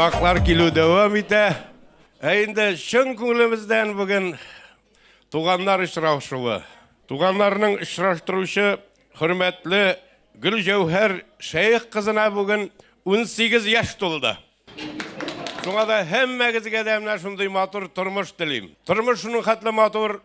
Konaklar kilo devam ete. Eğinde şın köngülümüzden bugün tuğanlar işraşılı. Tuğanlarının işraştırışı hürmetli Gül Jevher Şeyh kızına bugün 18 yaş doldu. Şuna da hemmegizge demler şunday matur turmuş dilim. Turmuş şunun hatlı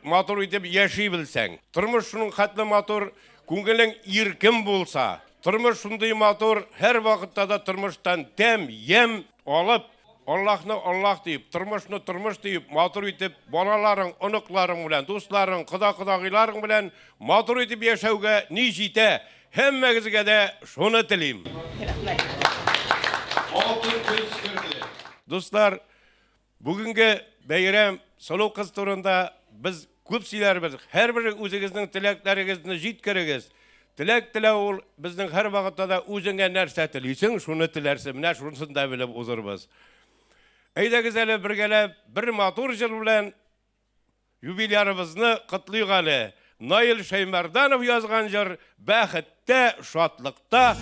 matur itip yaşay bilsen. Turmuş şunun hatlı matur köngülün irkim bulsa. Turmuş şunday matur her vakitte da turmuştan dem yem alıp Allah'ını Allah deyip, turmuşunu turmuş deyip, matur itip, balaların, onukların bilen, dostların, kıda-kıdagıların bilen matur itip yaşauga nijite hemmegizge de şunu dilim. Dostlar, bugünkü bayram Solo kız turunda biz köpsilerimiz, her biri özünüzün tileklerinizni jetkirigiz. Tilek ol bizning her vaqtda da o'zingga narsa tilaysan, shuni tilarsan, mana shunisi da bilib o'zirmiz. Aydagiz ele birgalab bir motor yil bilan yubilyarimizni qutlaygali. Noil Shaymardanov yozgan jir baxtda, shodlikda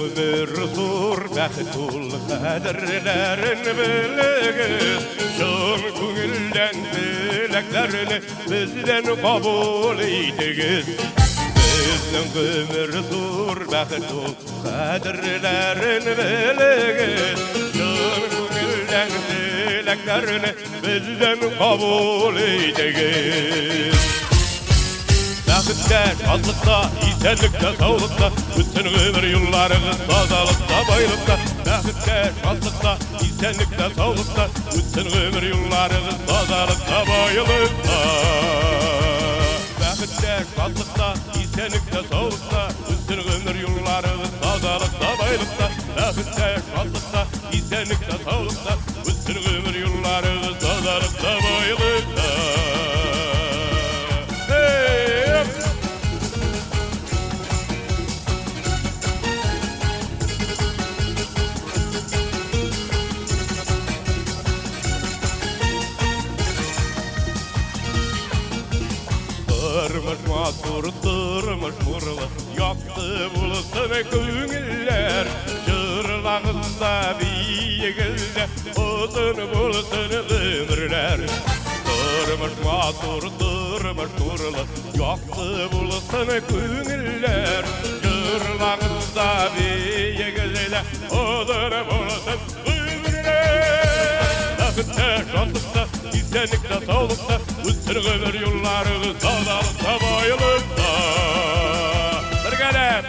ömür zur baxtul qadirlerin bilgiz şun köngülden dileklerini bizden kabul eytigiz bizden ömür zur baxtul qadirlerin bilgiz şun köngülden dileklerini bizden kabul eytigiz Baxtda, şadlıqda, isenlikda, sağlıqda, bütün ömür yıllarınız tazalıqda, baylıqda. Baxtda, şadlıqda, isenlikda, sağlıqda, bütün ömür yıllarınız tazalıqda, baylıqda. Baxtda, şadlıqda, isenlikda, sağlıqda, bütün ömür yıllarınız tazalıqda, baylıqda. Baxtda, şadlıqda, isenlikda, sağlıqda, bütün ömür yıllarınız tazalıqda, baylıqda. Durmuş murlı, yaktı bulsun köngüller. Jırlağında biyigilde, uzun bulsun ömürler. Durmuş murlı, yaktı bulsun köngüller. Jırlağında biyigilde, uzun bulsun ömürler. Baxtda, şadlıqda, isenlikda, sağlıqda, bütün ömür yıllarınız tazalıqda, bayılıqda. Birgelep,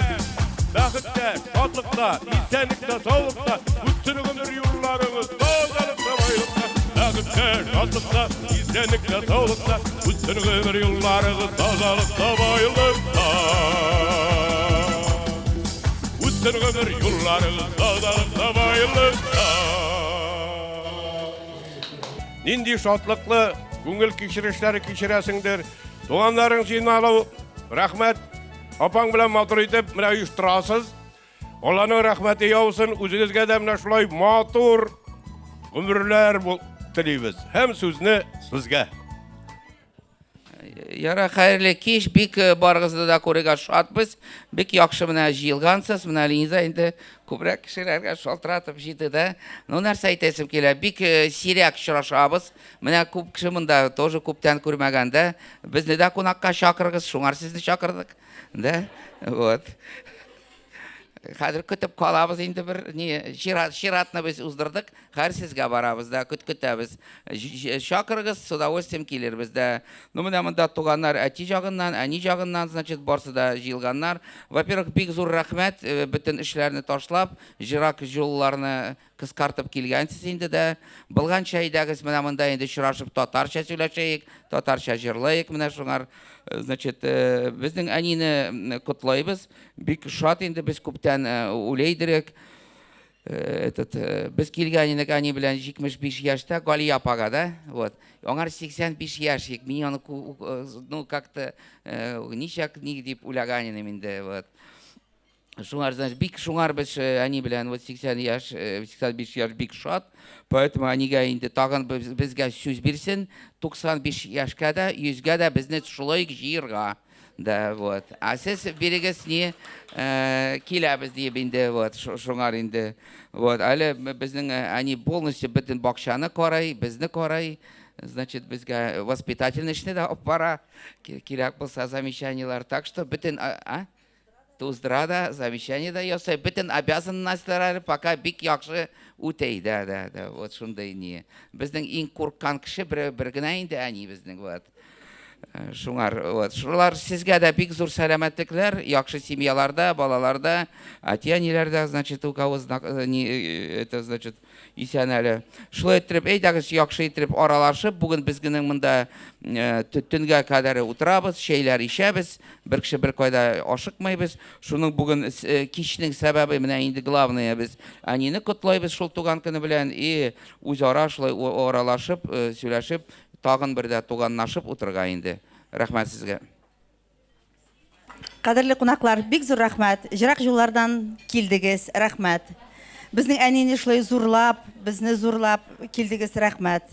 baxtda, şadlıqda, isenlikda, sağlıqda, bütün ömür yıllarınız tazalıqda, bayılıqda. Baxtda, şadlıqda, isenlikda, sağlıqda, bütün ömür yıllarınız tazalıqda, bayılıqda. Bütün ömür yıllarınız tazalıqda, bayılıqda. Nindi şatlıklı güngül kişirişleri kişiresindir. Doğanların jinalı rahmet. Apang bilen matur edip mine uyuşturasız. Olanın rahmeti yavsun, üzünüzge demne şulay matur ömürler tileybiz. Hem sözünü sizge. Яра хайрлы кеш, бик барыгызды да күрергә шатбыз. Бик яхшы менә җыелгансыз, менә Линиза инде күбрәк кешеләргә шалтыратып җитте дә. Ну нәрсә әйтәсем килә, бик сирәк очрашабыз. Менә күп кеше монда тоже күптән күрмәгәндә, безне дә кунакка чакырыгыз, шуңар сезне чакырдык. Да? Вот. Хәзер көтеп калабыз инде бер чиратны без уздырдык. Һәр сезгә барабыз да көтәбез. Чакырыгыз, с удовольствием килербез дә. Ну менә монда туганнар әти җагыннан, әни җагыннан, значит, барсы да җыелганнар. Во-первых, бик зур рәхмәт, бөтен эшләрне ташлап, җирак җолларны кыскартып килгәнсез инде дә. Булганча әйдәгез, менә монда инде чырашып татарча сөйләшәйек, татарча җырлыйк, менә шуңар. Значит, безнең әнине котлайбыз. Бик шат инде без күптән үләйдерек. Без килгән инек әни белән 75 яшьтә, Галия апага да. Вот. Аңар 85 яшьлек. Мин аны ну как-то ничек дип уйлаган идем инде. Вот. Шуңар, значит, бик шуңар без әни белән вот 80 яшь, 85 яшь бик шат. Поэтому әнигә инде тагын безгә сүз бирсен, 95 яшькә дә, 100гә дә безне шулай җыерга. Да, вот. А сез бирегез не киләбез дип инде, вот, шуңар инде. Вот, әле безнең әни полностью бөтен бакчаны карый, безне карый. Значит, безгә воспитательный эшне дә алып бара. Кирәк булса замечаниелар. Так что бөтен Туздрада, замечание да ясай, бөтен обязанностьлары пока бик яхшы үтәй, да, вот шундай не. Безнең иң курккан кеше бер генә инде әни безнең, вот. Шуңар, вот. Шулар сезгә дә бик зур сәламәтлекләр, яхшы семьяларда, балаларда, әти-әниләрдә, значит, у кого это, значит, исән әле. Шулай итеп, әйдәгез, яхшы итеп аралашып, бүген безнең монда төнгә кадәр утырабыз, шәйләр ишәбез, бер кеше бер кайда ашыкмайбыз. Шуның бүген кичнең сәбәбе менә инде главное, без әнине котлайбыз шул туган көне белән и үзара шулай аралашып, сөйләшеп, тагын бер дә туганнашып утырга инде. Рәхмәт сезгә. Кадерле кунаклар, бик зур рәхмәт. Җирак юллардан килдегез, рәхмәт. Безнең әнине шулай зурлап, безне зурлап килдегез, рәхмәт.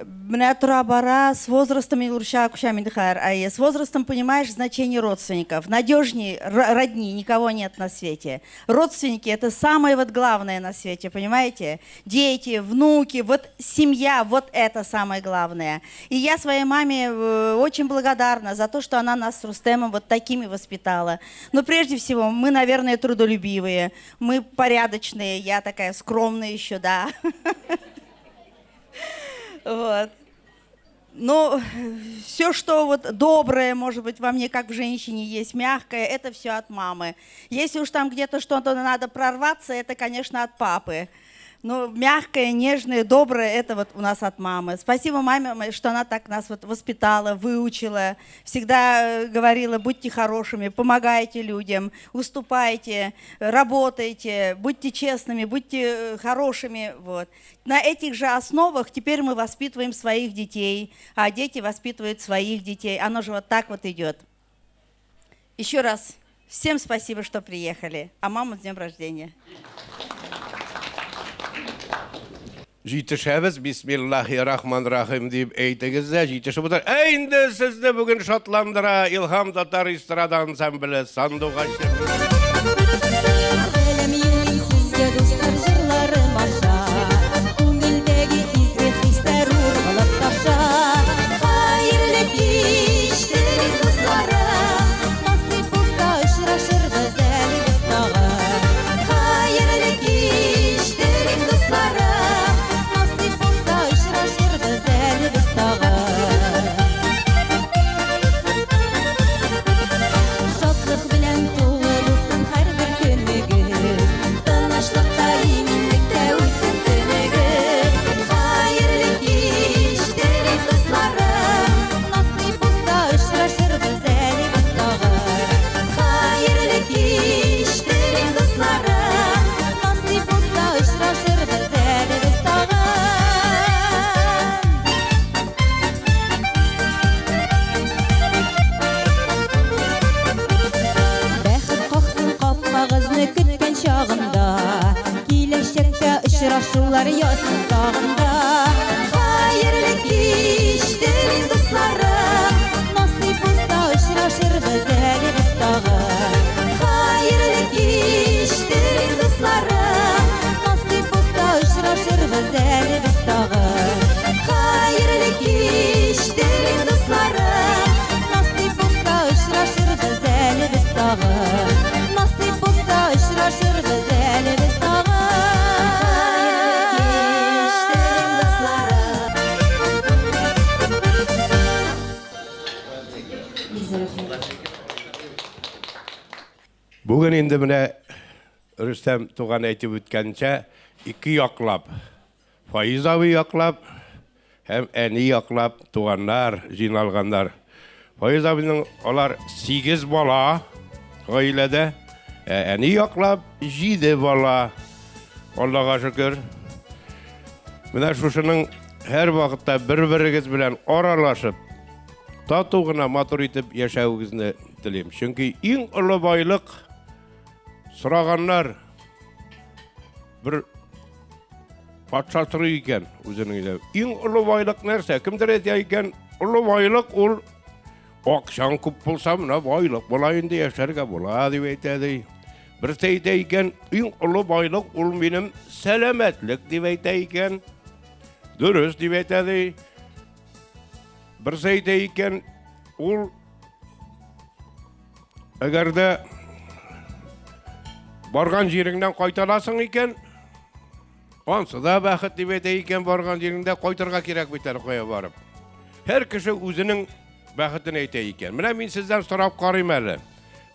Менә тора бара, с возрастом с возрастом понимаешь значение родственников. Надежнее родни никого нет на свете. Родственники — это самое вот главное на свете, понимаете? Дети, внуки, вот семья, вот это самое главное. И я своей маме очень благодарна за то, что она нас с Рустемом вот такими воспитала. Но прежде всего, мы, наверное, трудолюбивые, мы порядочные, я такая скромная еще, да. Вот. Но все, что вот доброе, может быть, во мне, как в женщине, есть мягкое, это все от мамы. Если уж там где-то что-то надо прорваться, это, конечно, от папы. Но мягкое, нежное, доброе, это вот у нас от мамы. Спасибо маме, что она так нас вот воспитала, выучила. Всегда говорила: будьте хорошими, помогайте людям, уступайте, работайте, будьте честными, будьте хорошими. Вот. На этих же основах теперь мы воспитываем своих детей, а дети воспитывают своих детей. Оно же вот так вот идет. Еще раз всем спасибо, что приехали. А маму с днем рождения. Җитешәбез, бисмиллаһир-рахманир-рахим дип әйтегез дә, җитешеп утыр. Инде сезне бүген шатландыра Илһам татар эстрада ансамбле Сандугач. Күмәсне көткән чагында, киләчәктә очрашулар ясый тагында. Хәерле кичтер дусларым, насыйп булса очрашырбыз әле без тагы. Хәерле кичтер дусларым, насыйп булса очрашырбыз әле без тагы. Хәерле кичтер дусларым, насыйп булса очрашырбыз әле без тагы. Насыйп булса очрашырбыз әле без тагы. Bugün indi mine Rüstem Tuğan aytib ötkənçə iki yaklap, Faiz abi yaklap, hem eni yaklap tuğanlar, jinalganlar. Faiz abinin olar 8 bala ailede, eni yaklap 7 bala. Allah'a şükür. Mine şuşunun her vakitte bir-birigiz bilen aralaşıp, tatuğuna matur itip yaşayıgızını dileyim. Çünkü en ulu baylık sırağanlar bir patşatırı iken üzerinde. En ulu baylık nerse? Kimdir etiyken ulu baylık ol akşam kup bulsam ne baylık bulayın diye yaşarga bula deyveytedi. Bir teyteyken en ulu baylık ol benim selametlik deyveyteyken dürüst deyveytedi. Bir teyteyken ol eğer de bargan jeriңнән кайтарасың икән, онсы да бәхет дип әйтә икән, барган җиреңдә кайтырга кирәк бит әле кая барып. Һәр кеше үзенең бәхетен әйтә икән. Менә мин сездән сорап карыйм әле.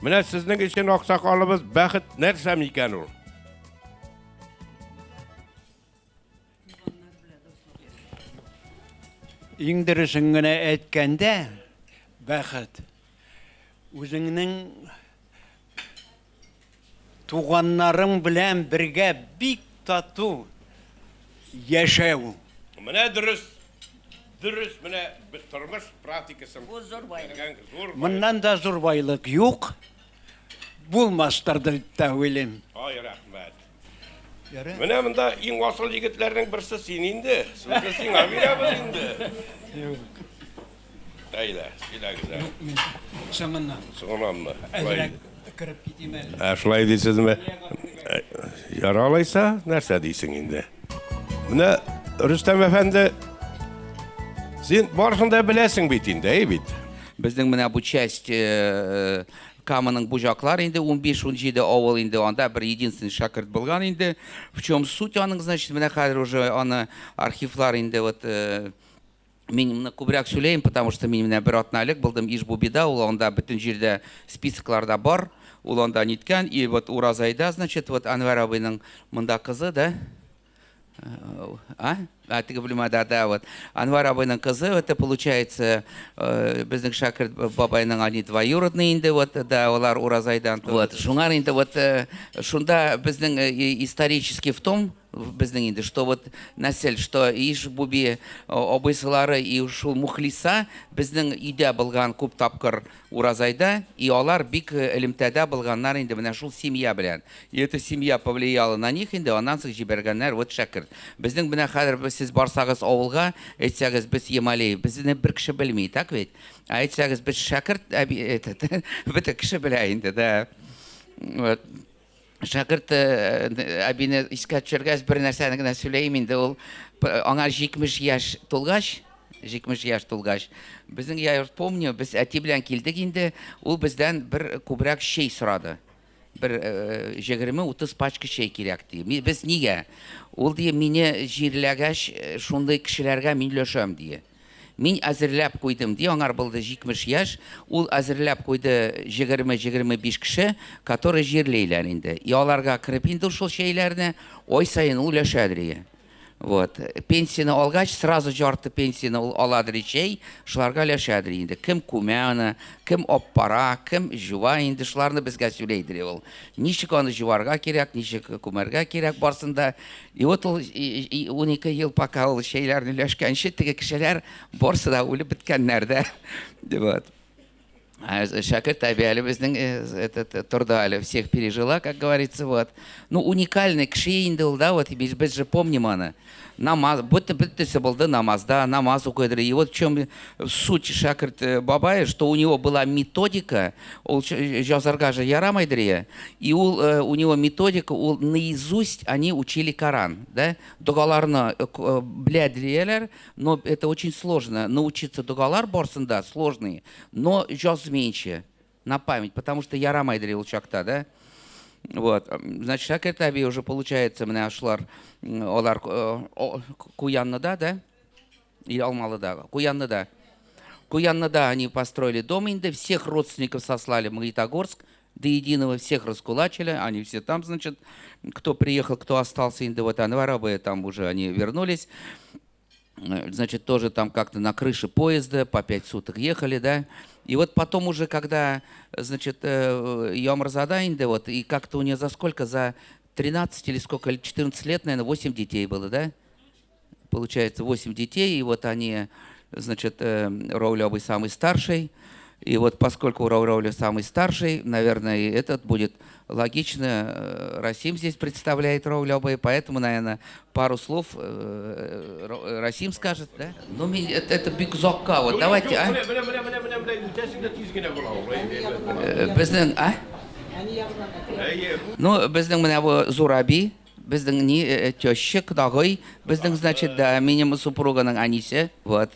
Менә сезнең өчен аксакалыбыз бәхет нәрсә икән ул? Иң дөресен генә әйткәндә, бәхет үзеңнең туганнарың белән бергә бик тату яшәү. Менә дөрес, менә тормыш практикасын. Бу зур байлык. Моннан да зур байлык юк. Булмастыр дип тә уйлыйм. Ай, рәхмәт. Менә монда иң асыл егетләрнең берсе син инде. Сүзне сиңа бирәбез инде. Әйдә, силәгез. Соңыннан. Соңыннанмы? Әзрәк кіріп кетейім әлі. Шулай дейсезме? Яралайса, нәрсә дейсең инде? Менә Рөстәм әфәнде, син барысын да беләсең бит инде, бит. Безнең менә бу часть Каманың буҗаклар инде 15-17 авыл инде анда бер единственный шәкерт булган инде. В чем суть аның, значит, менә хәзер уже аны архивлар инде вот мин моны күбрәк сөйләйм, потому что мин менә бер атналык булдым иш бу бида, ул анда бөтен җирдә списокларда бар, ул анда ниткән, и вот Уразайда, значит, вот Анвар абыйның монда кызы да, теге бүлмәдә да вот Анвар абыйның кызы, это получается безнең шәкерт бабайның они двоюродный инде, вот да, алар Уразайдан. Вот шуңар инде вот шунда безнең исторический в том безнең инде, что вот нәсел, что иш буби абыйсылары и шул Мухлиса безнең өйдә булган күп тапкыр Уразайда, и алар бик элемтәдә булганнар инде менә шул семья белән. И эта семья повлияла на них инде, аннан соң җибәргәннәр вот шәкерт. Безнең менә хәзер сез барсагыз авылга, әйтсәгез без Ямали, безне бер кеше белми, так бит? Әйтсәгез без шәкерт, бөтен кеше белә инде, да. Вот. Шәкерт әбине искә төшергәч бер нәрсәне генә сөйләйм инде, ул аңа 70 яшь тулгач, безнең я помню, без әти белән килдек инде, ул бездән бер күбрәк шәй сорады. Бер 20-30 пачка шәй кирәк ди. Без нигә? Ул ди мине җирләгәч шундый кешеләргә мин өләшәм ди. Мин әзерләп куйдым ди, аңар булды 70 яшь, ул әзерләп куйды 20-25 кеше, которые җирләйләр инде. И аларга кирип инде шул шәйләрне ой сайын ул өләшәдер ди. Вот. Пенсияны алгач, сразу жарты пенсияны аладыр чәй, шуларга өләшәдер инде. Кем күмәне, кем оппара, кем жуа инде, шуларны безгә сөйләйдер ул. Ничек аны жуарга кирәк, ничек күмәргә кирәк барсында. И вот ул 12 ел пока ул шәйләрне өләшкәнче, теге кешеләр барсы да үлеп беткәннәр дә. Вот. Шәкірт Әбиәлі біздің тұрды всех пережила, как говорится, вот. Ну, уникальный кіші енді ол, да, вот, біз же помним аны. Намаз, бітті болды намазда, намаз оқыдыры. И вот в чем суть шәкірт Бабая, что у него была методика, ол жазарға же ярамайдыры, и у него методика, ол наизусть они учили Коран, да, дұғаларны біләдірелер, но это очень сложно, научиться дұғалар барсында сложные, но жазменше, на память, потому что ярамайдыры ол шақта, да. Вот, значит, шәкірт әби уже получается, міне ашлар, олар Куянныда, да? Или Алмалыда? Куянныда. Куянныда они построили дом, инде всех родственников сослали в Магнитогорск, до единого всех раскулачили, они все там, значит, кто приехал, кто остался, инде вот Анварабы, там уже они вернулись. Значит, тоже там как-то на крыше поезда по 5 суток ехали, да. И вот потом уже, когда, значит, Йомарзада инде, вот, и как-то у нее за сколько, за 13 или сколько, или 14 лет, наверное, 8 детей было, да? Получается, 8 детей, и вот они, значит, Роулёбый самый старший, и вот поскольку Роулёбый самый старший, наверное, и этот будет логично, Расим здесь представляет Роулёбый, поэтому, наверное, пару слов Расим скажет, да? Ну, это бигзокка, вот давайте, а? Біздің, а? Ну, біздің мына бұл Зураби, біздің не теща, құдағой, біздің, значит, да, менің супруганың анисе, вот,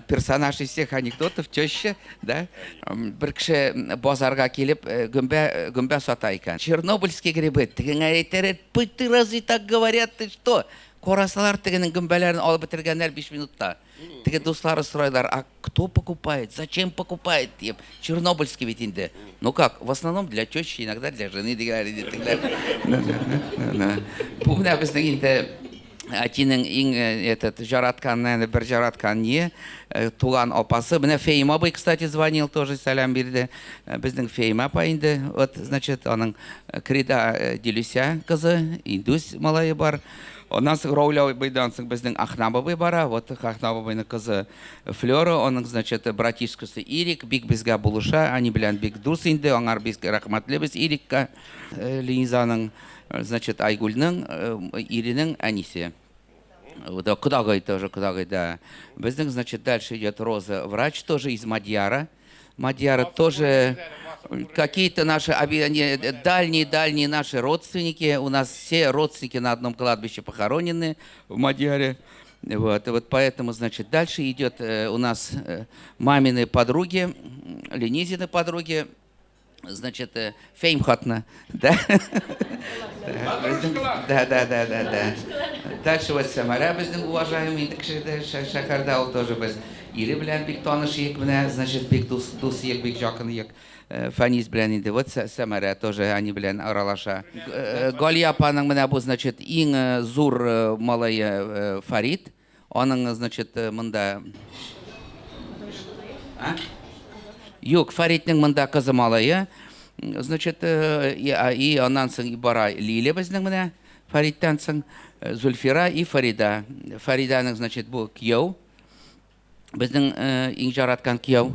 персонаж из всех анекдотов, теща, да, бір кіші базарға келіп, гүмбә сатайкан. Чернобыльские грибы, тігін әйтері, ты разве так говорят, ты что? Қорасалар тігінің гүмбәлерін алып бітіргенлер 5 минутта. Тігі достары сұрайлар, а кто покупает, зачем покупает? Чернобыльский ведь инде. Ну как, в основном для тещи, иногда для жены. Помню, біздің инде Атинің этот жараткан, наверное, бір жараткан не, туған опасы. Мне Фейм абай, кстати, звонил, тоже салям берді. Біздің Фейм апа инде, вот, значит, оның Крида Делюся қызы, индус малайы бар. У нас Роулёбайдан біздің Ахнабабай бара, вот Ахнабабайның қызы Флёра, оның, значит, братишкасы Ирик, бик бізге бұлыша, они білән бик дұрыс инде, оңар бізге рахматлы біз Ирикка, Линизаның, значит, Айгүлнің, Иринің әнисе. Құдағай тоже, құдағай, да. Біздің, значит, дальше идет Роза, врач тоже из Мадьяра. Мадьяра тоже... Какие-то наши дальние наши родственники, у нас все родственники на одном кладбище похоронены в Мадьяре. Вот, и вот поэтому, значит, дальше идет у нас мамины подруги, Ленизины подруги, значит, Феймхотна, да? Да. Дальше вот Самара, біздің уважаемый, Шахардау тоже біз. Или, блядь, бик таныш ек, значит, бик дус ек, бик жақын ек. Фаниз білән инде, вот Самара тоже, они білән аралаша. Галия апаның менә бұл, значит, иң зур малайы Фарид. Оның, значит, мында... Юк, Фаридның мында қызы малайы. Значит, и онан соң бара Лилия біздің менә, Фаридтан соң Зульфира и Фарида. Фариданың, значит, бұл кияу. Біздің иң жараткан кияу,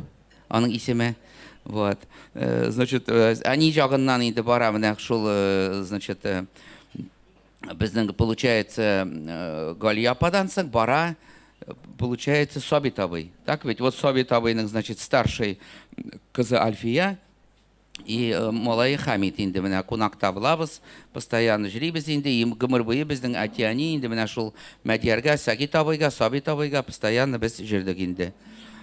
оның исеме. Вот. Значит, они жағыннан енді бара, мына шул, значит, біздің, получается, Галия ападан соң бара, получается, Собитовый. Так ведь? Вот Собитовыйның, значит, старший қызы Альфия и малайы Хамид енді мына қонақта бұлабыз, постоянно жүрейбіз енді, и ғұмыр бойы біздің Атияни енді мына шул Мәдиярға, Сагитовыйға, Собитовыйға постоянно біз жүрдік енді.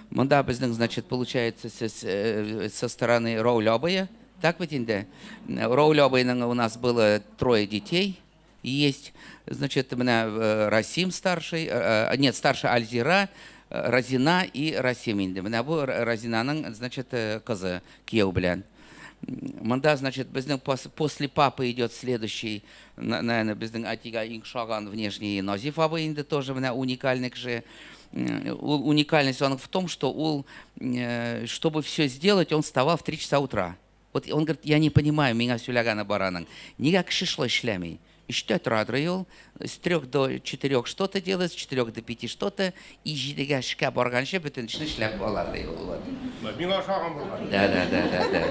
Мында біздің, значит, получается, со стороны Роулёбая, так ведь енді? Роулёбайның у нас было 3 детей, есть, значит, мына Расим старший, нет, старший Альзира, Разина и Расим енді. Мына бұл Разинаның, значит, қызы кияу білән. Мында, значит, біздің после папы идет следующий, наверное, біздің Атига Ингшаган внешний Назиф абы енді тоже мына уникальный кіші. Уникальность он в том, что он, чтобы все сделать, он вставал в 3 часа утра. Вот он говорит, я не понимаю, меня сюлягана баранан. Никак шишло шлями. 3 тұрады ел, с 3 до 4 что-то делать, с 4 до 5 что-то, и 7-ге ішке барғанша бүтін ішін ішлеп алады ел. Мен ашаған болған. Да.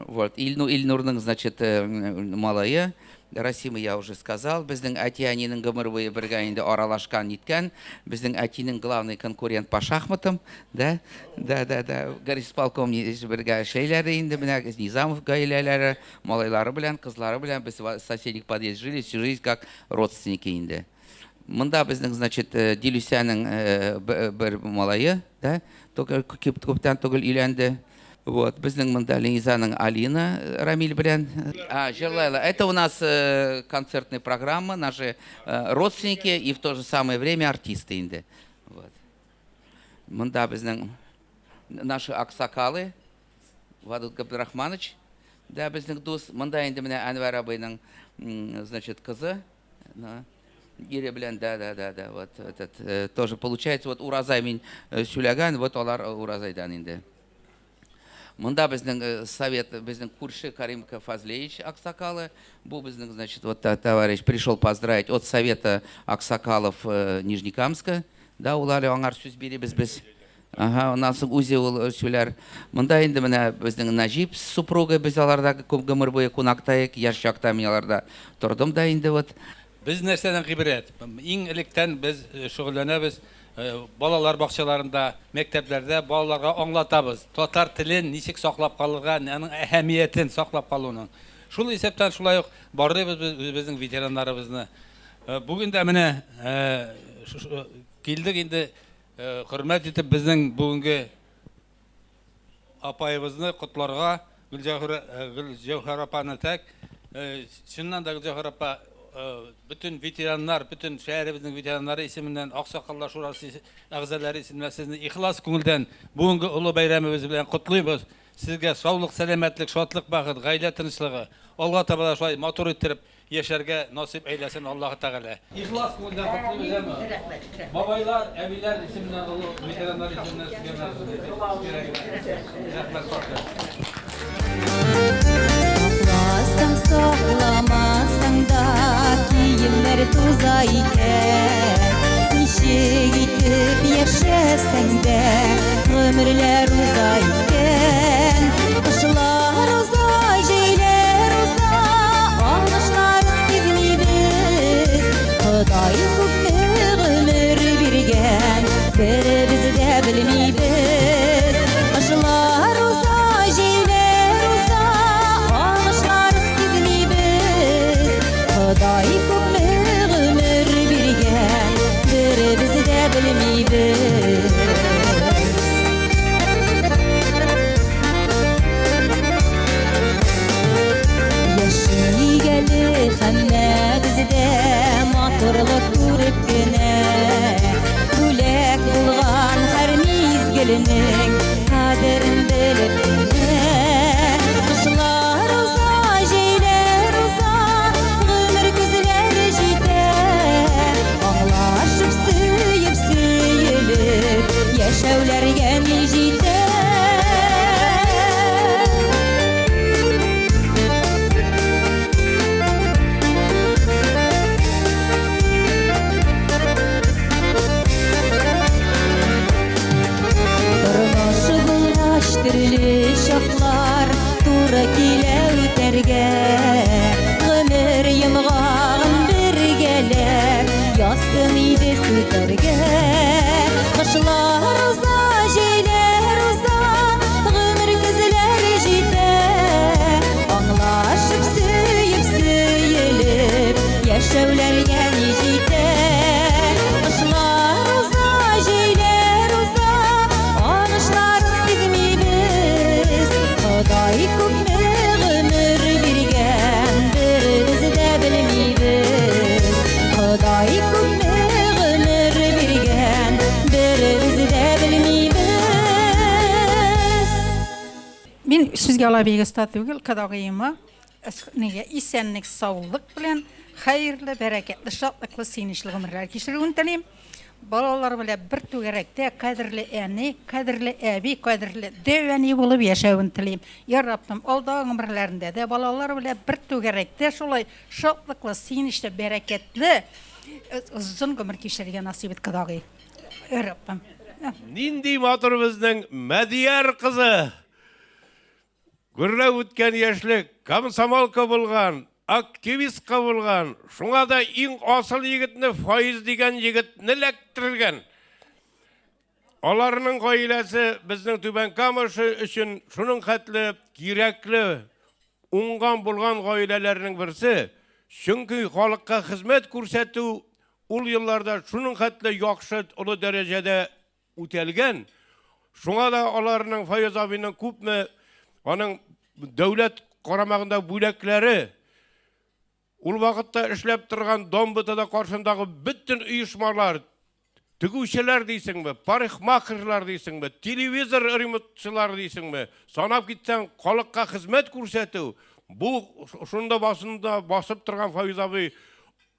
Вот, Ильнурның, значит, малайы, Расимы я уже сказал, біздің әтияненің гымырвые бірге енді аралашқан неткен, біздің әтинің главный конкурент по шахматам, да, горисполком бірге шейлері енді, Низамов гаилелері, малайлары білән, қызлары білән, біз в соседних подъезд жили, всю жизнь как родственники енді. Мында біздің, значит, Делюсяның бір малайы, да, көптен түгіл үйленді. Вот, біздің мында Ленизаның Алина Рамиль білән. Жерлайла, это у нас концертная программа, наши родственники и в то же самое время артисты енді. Вот. Мында біздің наши аксакалы, Вадут Габдрахманович, да, біздің дос. Мында енді міне Әнвар абайның, значит, қызы. Ире білән, да, вот, этот, тоже получается, вот Уразай мен Сюляган, вот олар Уразайдан енді. Мында біздің совет, біздің Курши Каримка Фазлеевич Аксакалы. Бұл біздің, значит, вот товарищ пришел поздравить от совета Аксакалов Нижнекамска. Да, олар оңар сөз беребіз біз. Ага, у нас узе ол сөйлер. Мында енді міне біздің Нажип супругы біз аларда гымыр бойы қонақтайық. Яш шақта мен аларда тұрдым да енді вот. Біз нәрседен ғибрет. Ең іліктен біз шұғыленеміз. Балалар бақшаларында, мектеплерде балаларға аңлатабыз. Татар тілін нисек сақлап қалуға, нәнің әһәмиетін сақлап қалуының. Шул есептен шулай барды біздің ветерандарыбызны. Бүгін де міне келдік енді құрмет етіп біздің бүгінгі апайыбызны құтларға Гүлжауһар апаны тәк. Шыннан да Гүлжауһар апа bütün veteranlar, bütün şehrimizin veteranları isiminden, Aksakallar Şurası ağzaları isimden sizni ihlas көңілден бүгінгі ұлы bayramımız bilen kutluyoruz. Sizge sağlık, selametlik, şatlık bakın, gayle tınışlığı, Allah'a tabala şöyle motor ettirip yaşarga nasip eylesin Allah'a Teala. İhlas көңілден kutluyoruz ama babaylar, eviler isimden, ұлы veteranlar isimden sizge Saklamazsan da kiyimler tuza iken Nişe gitip yaşasan da ömürler uza iken Kışlar uza, jeyler uza, alışlar sizmimiz Xuday köpni ömür birgen, biz de bilmiybiz Kışlar uza, jeyler uza, alışlar Xuday köpni ömür birgen, biz de bilmiybiz Yaşigeli hamma bizde motorlik ko'rib gina Bo'lak bo'lgan har mezgilining qadrin bilib gina Qishlar uza, jeylar uza, ömür güzler jiter Anlaşıp suyup suyulip yaşavlarga jiter Türlü şaflar tura kile öterge Ömür yımğağın birgeler Yasın idi süterge Kışlar uza, jeyler uza Ömür güzler jiter Anlaşıp suyup suyulip Yaşavlarga jiter Kışlar uza, jeyler uza Anışlar Xuday köpni ömür birgen, biz de bilmiybiz Xuday köpni ömür birgen, biz de bilmiybiz Мен сүзге ала бегі статугіл, кадағиыма, Nege isenlik, sağlık bilen, hayırlı, bereketli, şatlıklı, sevinçli ömürler geçirүүnü tileyim. Balalar bile bir tügerekte kadirli eni, kadirli ebi, kadirli deveni bulup yaşawyny tileyim. Ya Rabbim, aldağı ömürlerinde de balalar bile bir tügerekte şolay şatlıklı, sevinçli, bereketli, uzun ömür geçirgen nasip et kadagı. Ya Rabbim. Nindi matır bizden Mediyar kızı. Gürle ötken yaşlık, komsomolka bulgan, aktivist bulgan, şuna da in asıl yigitini faiz digen yigitini lektirgen. Olarının gailesi bizden tüben kamışı için şunun katlı, girekli, ungan bulgan gailelerinin birisi. Çünkü halkka hizmet kursetu ul yıllarda şunun katlı yakşı ulu derecede ütelgen. Şuna da olarının faiz abinin küpme, onun devlet koramağında bülekleri, ul vakitte işlep turgan Dombutada karşındaki bütün uyuşmalar, tügüşeler deysin mi, parikmakırlar deysin mi, televizor remontçılar deysin mi, sanap gitsen halkka hizmet kursetu, bu şunda basıp turgan Faiz abi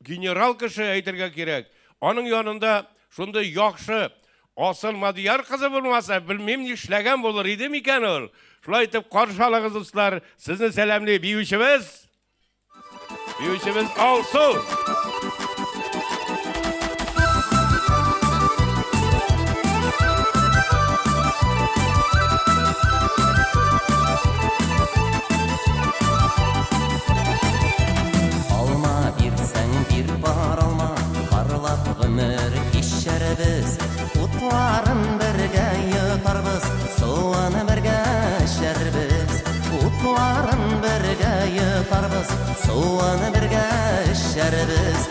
general kişi aytırga kerek. Onun yanında şunda yakşı, asıl Madiyar kızı bulmasa bilmem ne işlegen bulur idi miken ol. Şulay etip karşı alağız dostlar, sizni selamli büyüşümüz. Büyüşümüz olsun. Alma birsen bir bar alma, parlap ömür geçerbiz. Utların birge yutarbiz, soğanı birge şerbiz. Utların birge yutarbiz, soğanı birge şerbiz.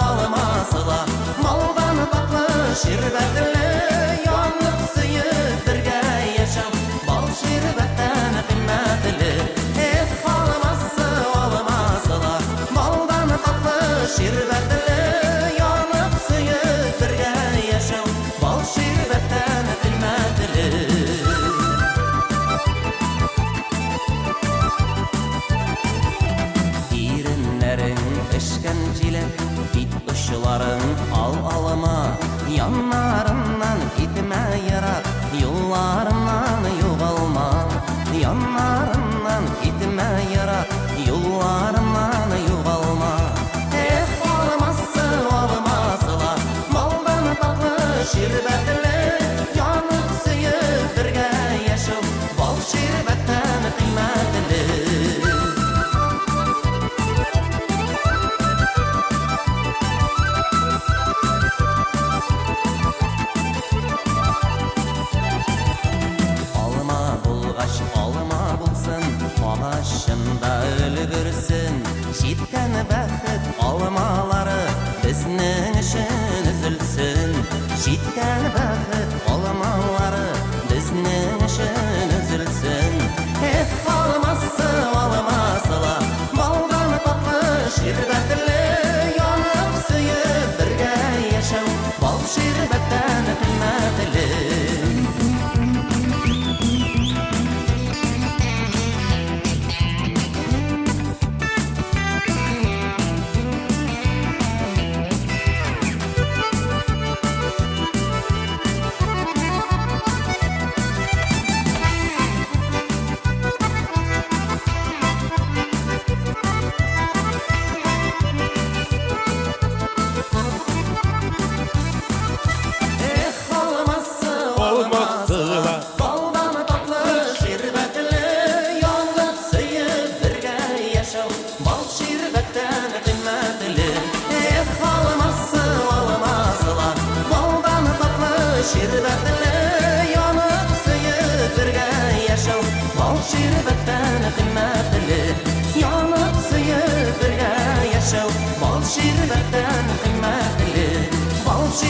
Alması da, maldan tatlı şirbetli, yanıp suyup birge yaşam, bal şirbetten kıymetli. Alması da, maldan tatlı şirbetli, yanıp suyup birge yaşam, bal şirbetten kıymetli. Dirinlerin eşkenciler, bit ışıların alma, yanlarından gitme yarak, yollarından yuvalma, yanlarından gitme yarak, yollarından yuvalma. Olması da, maldan tatlı şirbetli, yanıp suyup birge yaşam, bal şirbetten kıymetli. Alma bulsun, ağaçında ölgürsün. Jitken bəxit almaları bizning için üzülsün. Jitken bəxit almaları bizning için üzülsün. Alması da, maldan tatlı şirbetli, yanıp suyup birge yaşam, bal şirbetten kıymetli.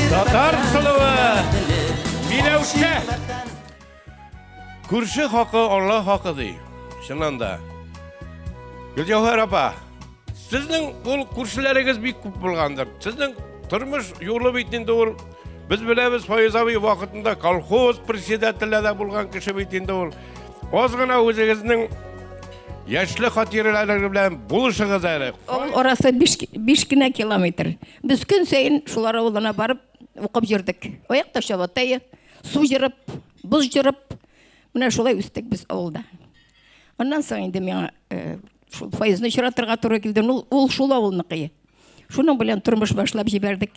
Tatar sılığı, bilevşe. Kurşu hakkı Allah hakkıdır. Şundan da. Gülcevher apa, sizin bu kurşularınız bir küp bulgandır. Sizin turmuş yolu bittiğinde ol, biz bilemiz Faiz abi vakitinde kolhoz presidentliğinde bulgan kişi bittiğinde ol. Ozgına özünüzün Яшьле хатирәләре белән булышыгыз әле. Ол орасы 5 кенә километр. Без көн сайын шулар авылына барып укып йөрдек. Аякта шабатайы, су җырып, боз җырып, менә шулай үстек без авылда. Аннан соң инде миңа шул файызны чыратырга туры килде. Ул шул авылныкы. Шуның белән тормыш башлап җибәрдек.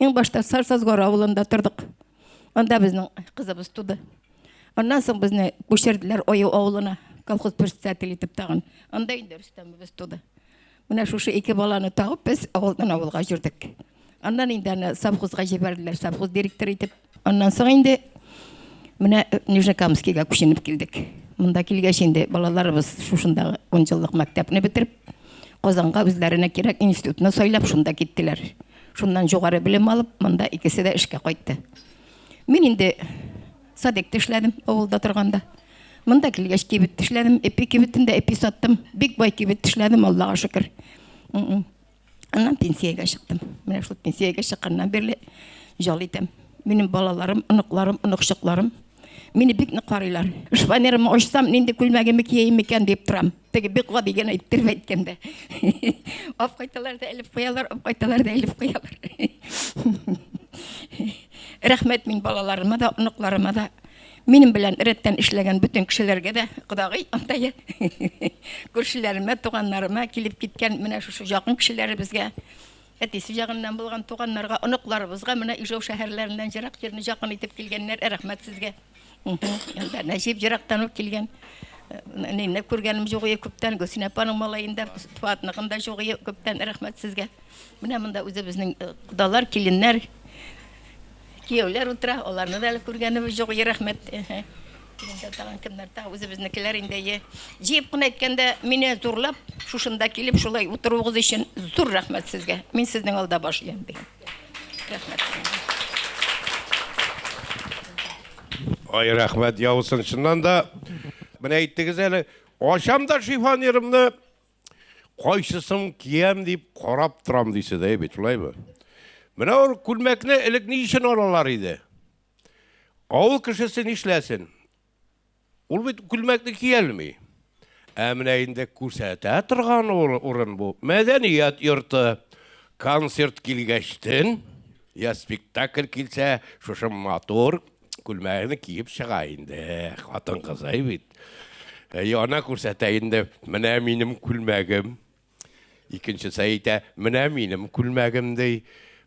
Иң башта Сарсазгар авылында тордык. Анда безнең кызыбыз туды. Аннан соң безне күчерделәр Ою авылына, колхоз председатель итеп тагын. Анда инде Рөстәмбез туды. Менә шушы 2 баланы тагып без авылдан авылга йөрдек. Аннан инде аны совхозга җибәрделәр, совхоз директоры итеп. Аннан соң инде менә Нижнекамскига күченеп килдек. Монда килгәч инде балаларыбыз шушындагы 10 еллык мәктәпне бетереп, Казанга үзләренә кирәк институтны сайлап шунда киттеләр. Шуннан югары белем алып, монда икесе дә эшкә кайтты. Мин инде садикта эшләдем авылда торганда. Монда килгәч кибет эшләдем, эпи кибетендә эпи саттым. Бик бай кибет эшләдем, Аллага шөкер. Аннан пенсиягә чыктым. Менә шул пенсиягә чыкканнан бирле җал итәм. Минем балаларым, оныкларым, оныкчыкларым мине бик нык карыйлар. Шпанерымны ачсам, нинди күлмәгемне киеем икән дип торам. Теге бик гади генә әйттереп әйткәндә. Ап кайталар да элеп куялар, ап кайталар да элеп куялар. Рәхмәт мин балаларыма да, оныкларыма да, минем белән рәттән эшләгән бүтән кешеләргә дә, Кудагый, антая. Күршеләремә, туганнарыма килеп киткән менә шушы якын кешеләребезгә, әтисе ягыннан булган туганнарга, оныкларыбызга, менә Ижау шәһәрләреннән җирак җирне якын итеп килгәннәр, рәхмәт сезгә. Янда Нәҗип җирактан ук килгән. Нинне күргәнем юк ие күптән, Гөлсинә апаның малаенда, Фатнагында юк ие күптән, рәхмәт сезгә. Менә монда үзебезнең кудалар, киленнәр, кияүләр утыра, аларны да күргәнебез юк ие, рәхмәт. Инде тагын кемнәр та үзебезнекеләр инде җыеп кына әйткәндә мине зурлап, шушында килеп шулай утыруыгыз өчен зур рәхмәт сезгә. Мин сезнең алда баш иям дигән. Рәхмәт. Ай, рәхмәт, яусын. Шуннан да менә әйттегез әле, ашамда шифонерымны кайсысын киям дип карап торам дисез дә бит, шулаймы? Менә ул күлмәкне элек ни өчен алалар иде? Авыл кешесе нишләсен? Ул бит күлмәкне киялми. Ә менә инде күрсәтә торган урын бу. Мәдәният йорты, концерт килгәчтен, я спектакль килсә, шушы матур күлмәгне киеп чыга инде. Хатын кызай бит. Яна күрсәтә инде, менә минем күлмәгем. Икенчесе әйтә, менә минем күлмәгем ди.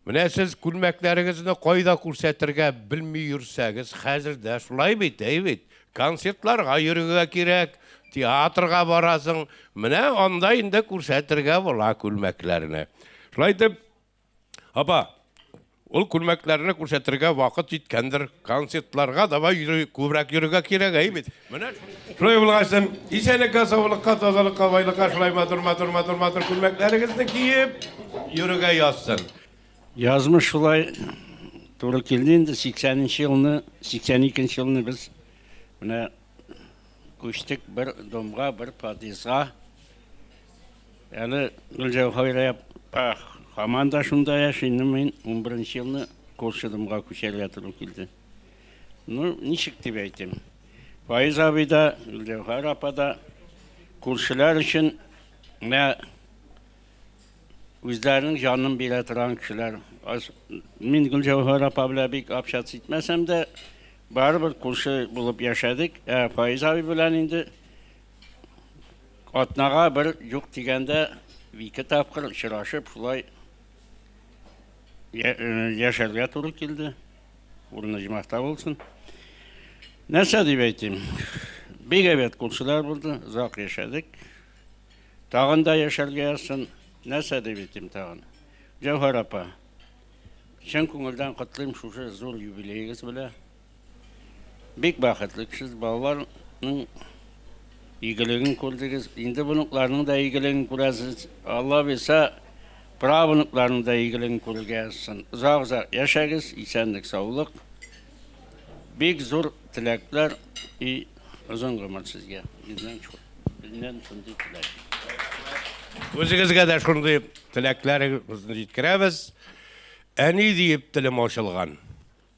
Менә сез күлмәкләрегезне кайда күрсәтергә белми йөрсәгез, хәзердә шулай бит, бит. Концертларга йөрергә кирәк, театрга барасың. Менә анда инде күрсәтергә була күлмәкләрне. Шулай дип, апа, ул күлмәкләрне күрсәтергә вакыт җиткәндер. Концертларга да күбрәк йөрергә кирәк, бит. Менә шулай булгасын, исәнлеккә, саулыкка, тазалыкка, байлыкка, шулай матур күлмәкләрегезне киеп йөрергә язсын. Язмыш шулай туры килде инде 80-нче елны, 82-нче елны без менә күчтек бер домга, бер подъездга. Әле Гөлҗәүһәр команда шунда яши, мин 11-нче елны күрше домга күчәргә туры килде. Ну, ничек дип әйтим? Файыз абый да, Гөлҗәүһәр апа да күршеләр өчен менә үзләренең җанын бирә торган кешеләр. Мин Гөлҗәүһәр апа белән бик общаться итмәсәм дә, барыбер күрше булып яшәдек. Файыз абый белән инде атнага бер юк дигәндә 2 тапкыр очрашып, шулай яшәргә туры килде. Урыны җимахта булсын. Нәрсә дип әйтим? Бик әйбәт күршеләр булды, озак яшәдек. Тагын да яшәргә язсын. Нәрсә дип әйтим тагын? Җәүһәр апа, чын күңелдән котлыйм шушы зур юбилейгез белән. Бик бәхетле кешесез, балаларның игелеген күрдегез. Инде буныкларның да игелеген күрәсез. Алла белсә, правнукларның да игелеген күрергә язсын. Озак яшәгез, исәнлек, саулык. Бик зур теләкләр и озын гомер сезгә. Безнән шундый теләк. Үзегезгә дә шундый теләкләрегезне җиткерәбез. Әни диеп телем ачылган.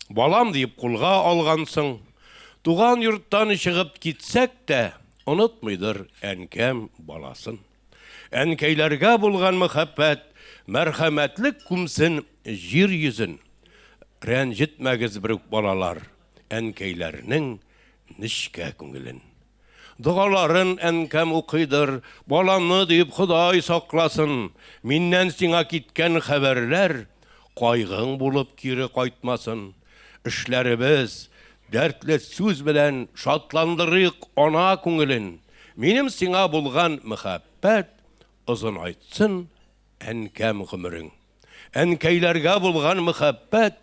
Балам диеп кулга алгансың. Туган йорттан чыгып китсәк тә, unutmıydır enkem balasın. Enkeylerge bulgan muhabbet, merhametlik kumsin jir yüzün. Rencitmegiz biruk balalar, enkeylerinin nişke küngülün. Duaların enkem ukuydur, balanı deyip Huday saklasın. Minnen sina gitken haberler, kaygın bulup kiri kaytmasın. İşlerimiz, dertli söz bilen şatlandırık ona küngülün. Minim sina bulgan muhabbet, uzun aytsın enkem gümürün. Enkeylerge bulgan muhabbet,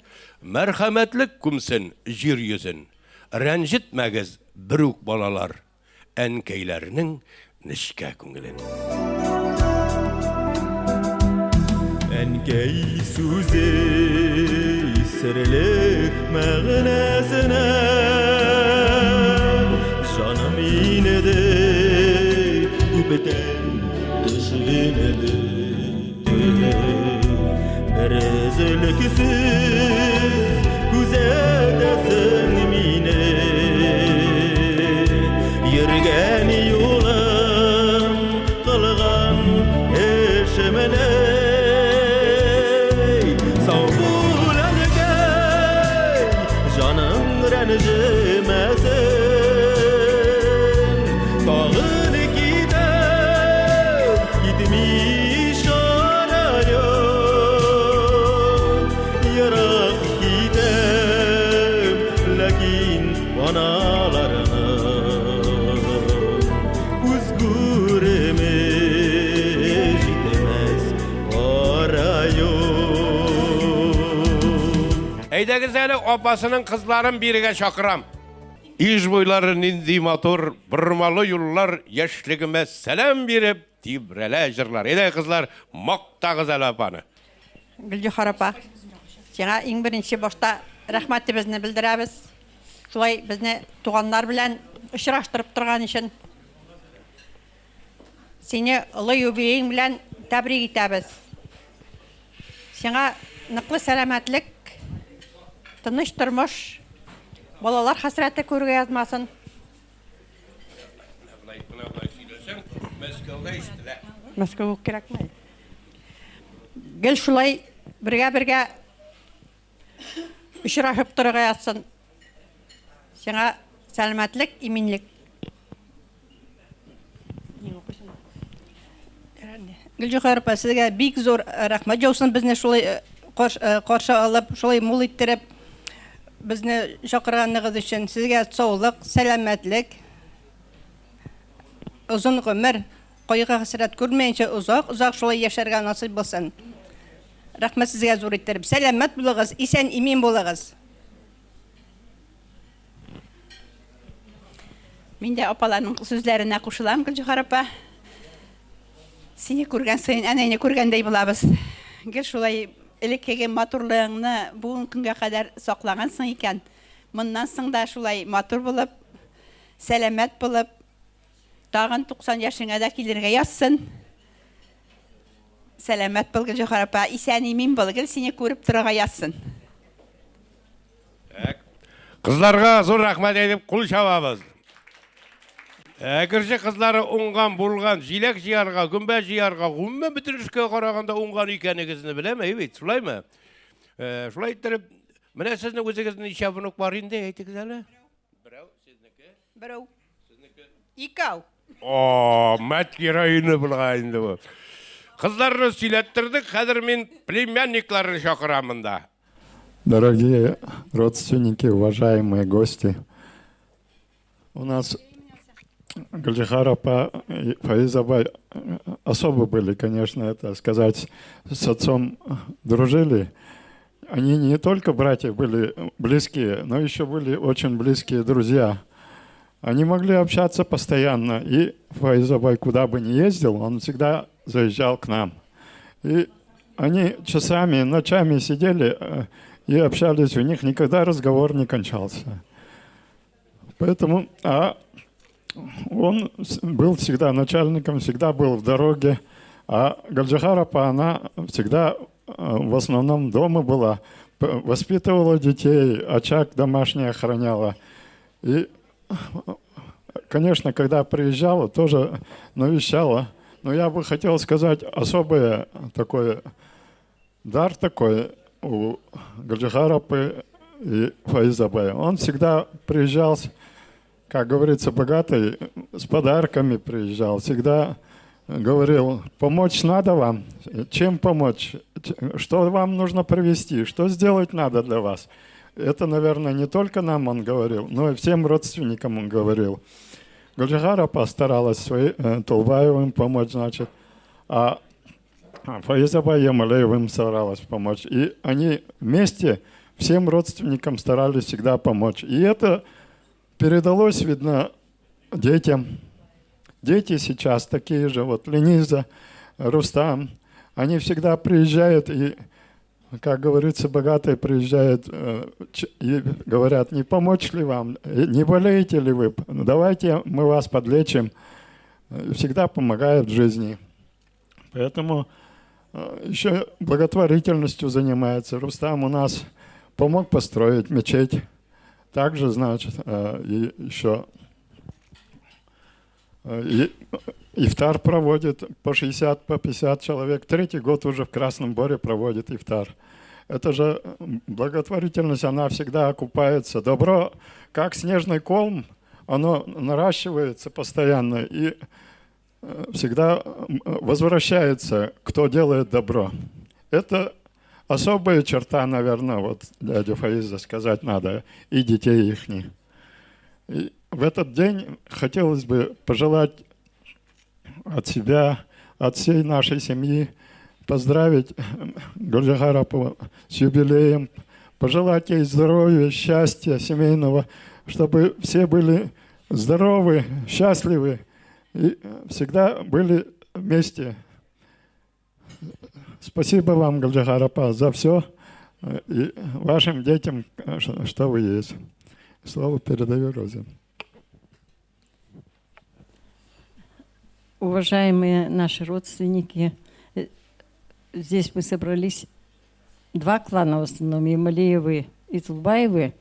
merhametlik kumsin jir yüzün. Rencitmegiz biruk balalar, enkeylerinin nişke küngülün. Enkey sözü sirlik mağnasına canım inedi übeten dışınedi Berzeliksiz güzeldesin mine Yürgen yolum kılgan eşemene Savbulan gey canım rencimesin Dağın gider gitmiş arıyor Yarak gider lakin vanalarına Uzgureme gitmez arıyor Eyde güzeli obasının kızların birige çakıram. İş boyları nindi motor, bırmalı yollar, yaşligime selam verip, tibrele jırlar. Eyde kızlar, mokta güzel obanı. Gülcühar apa, sana en birinci başta rahmetimizni bildiremiz. Şulay bizni tuğanlar bilen ışıraştırıp turgan için. Seni ılı yubileyin bilen tebrik etemiz. Sana nıklı selametlik, tыныç durmuş, balalar hasreti körge yazmasın. Moskova kerak mı? Gel şulay birge ışıraşıp turga yazsın. Sana selametlik, iminlik. Gülcühar apa, sizge bik zor rahmat jausun bizni şulay qarşı alıp, şulay mul ettirip, bizni şakırganlığınız için sizge sağlık, selametlik, uzun ömür, koyuğa hasret görmeyince uzak şulay yaşarga nasip olsun. Rahmat sizge zor ettirip, selamet bulağız, isen imin bulağız. Min de apalarının sözlerine koşulam Gülcühar apa. Seni көрген сайын әнәйне көргәндәй булабыз. Гел шулай элеккеге матурлыгыңны бүгенге көнгә кадәр саклагансың икән. Моннан соң да шулай матур булып, сәламәт булып, тагын 90 яшыңа да килергә язсын. Сәламәт бул Гөлҗәһәр апа, исән имин бул, гел сине күреп торырга язсын. Kızlarga zor rahmet edip kul çababız. Әкірші қызлары ұңған, бұлған, жилек жиярға, күмбә жиярға, ғұмме бітірішке қарағанда ұңған екенігізді біле ме? Evet, шулай ма? Шулай еттіріп, міне сіздің өзіңіздің ишабынық бар енді, әйтіңіз әлі? Бірау, сізнікі? Бірау. Сізнікі? Икау. О, мәт героины бұлға енді бұл. Қызларыны сөйлеттірдік, қазір мен племянникларын шақырамында. Дорогие родственники, уважаемые гости, у нас Гульджихар апа и Фаизаба особо были, конечно, это сказать, с отцом дружили. Они не только братья были близкие, но еще были очень близкие друзья. Они могли общаться постоянно, и Фаизабай куда бы ни ездил, он всегда заезжал к нам. И они часами, ночами сидели и общались, у них никогда разговор не кончался. Поэтому, он был всегда начальником, всегда был в дороге, а Гульджихар апа, она всегда в основном дома была, воспитывала детей, очаг домашний охраняла. И конечно, когда приезжала, тоже навещала. Но я бы хотел сказать особый такой дар такой у Гаджихарапы и Фаизабая. Он всегда приезжал, как говорится, богатый, с подарками приезжал. Всегда говорил, помочь надо вам, чем помочь, что вам нужно привезти, что сделать надо для вас. Это, наверное, не только нам он говорил, но и всем родственникам он говорил. Гаджихарапа старалась Толбаевым помочь, значит, а Фаизаба Ямалеевым старалась помочь. И они вместе всем родственникам старались всегда помочь. И это передалось, видно, детям. Дети сейчас такие же, вот Лениза, Рустам, они всегда приезжают и, как говорится, богатые приезжают и говорят, не помочь ли вам, не болеете ли вы, давайте мы вас подлечим. Всегда помогают в жизни. Поэтому еще благотворительностью занимается. Рустам у нас помог построить мечеть. Также, значит, и еще ифтар проводит по 60, по 50 человек. 3-й год уже в Красном Боре проводит ифтар. Это же благотворительность, она всегда окупается. Добро, как снежный ком, оно наращивается постоянно и всегда возвращается, кто делает добро. Это особая черта, наверное, вот дядя Фаиза сказать надо, и детей их. И в этот день хотелось бы пожелать от себя, от всей нашей семьи, поздравить Гаджихарапу с юбилеем, пожелать ей здоровья, счастья семейного, чтобы все были здоровы, счастливы и всегда были вместе. Спасибо вам, Гаджихарапа, за все и вашим детям, что вы есть. Слово передаю Розе. Уважаемые наши родственники, здесь мы собрались 2 клана в основном, Ямалеевы и Тулбаевы,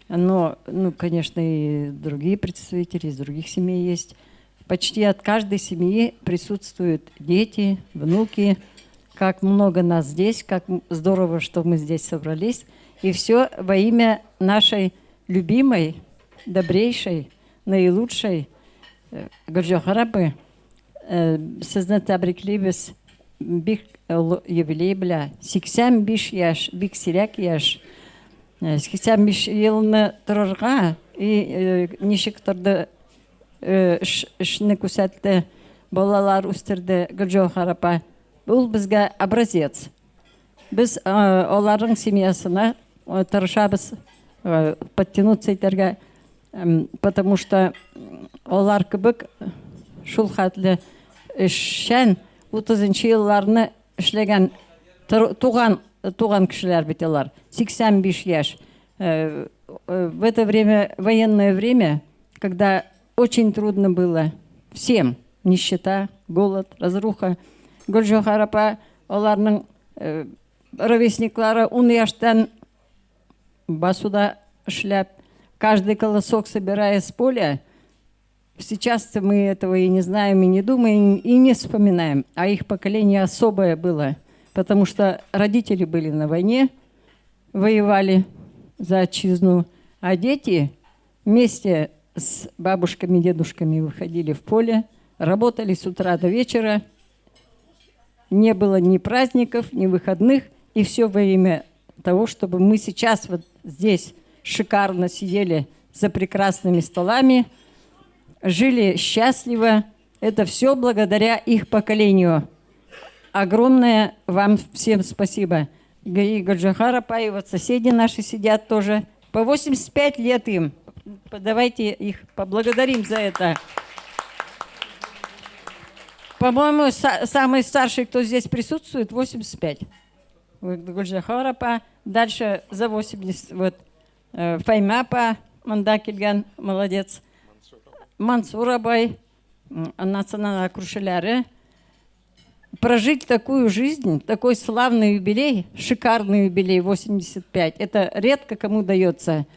но, конечно, и другие представители из других семей есть. Почти от каждой семьи присутствуют дети, внуки. Как много нас здесь, как здорово, что мы здесь собрались. И все во имя нашей любимой, добрейшей, наилучшей Гаджихарапы. Сізні тәбриклейбіз бик юбилей білә. 85 яш, бик сирәк яш. 85 елны тұрырға и ничек тұрды ішіні күсәтті, балалар үстірді Гаджихарапа. Бұл бізге образец. Біз олардың семьясына тырышабыз подтянуться итәргә, потому что олар кебек шул хәтле эшчән 30-нчы елларны эшләгән туган кешеләр бит алар. 85 яшь. В это время, военное время, когда очень трудно было всем, нищета, голод, разруха, Гаджихарапа оларның ровесниклары 10 яшьтән басуда эшләп, каждый колосок собирая с поля. Сейчас мы этого и не знаем, и не думаем, и не вспоминаем. А их поколение особое было, потому что родители были на войне, воевали за отчизну, а дети вместе с бабушками, дедушками выходили в поле, работали с утра до вечера. Не было ни праздников, ни выходных, и все во имя того, чтобы мы сейчас вот здесь шикарно сидели за прекрасными столами, жили счастливо. Это все благодаря их поколению. Огромное вам всем спасибо. И Гаджихарапа, и вот соседи наши сидят тоже. По 85 лет им. Давайте их поблагодарим за это. По-моему, самый старший, кто здесь присутствует, 85. Гаджихарапа. Дальше за 80. Вот. Файмапа, Мандакильган, молодец. Мансурабай, национальная крушеляры. Прожить такую жизнь, такой славный юбилей, шикарный юбилей, 85, это редко кому дается.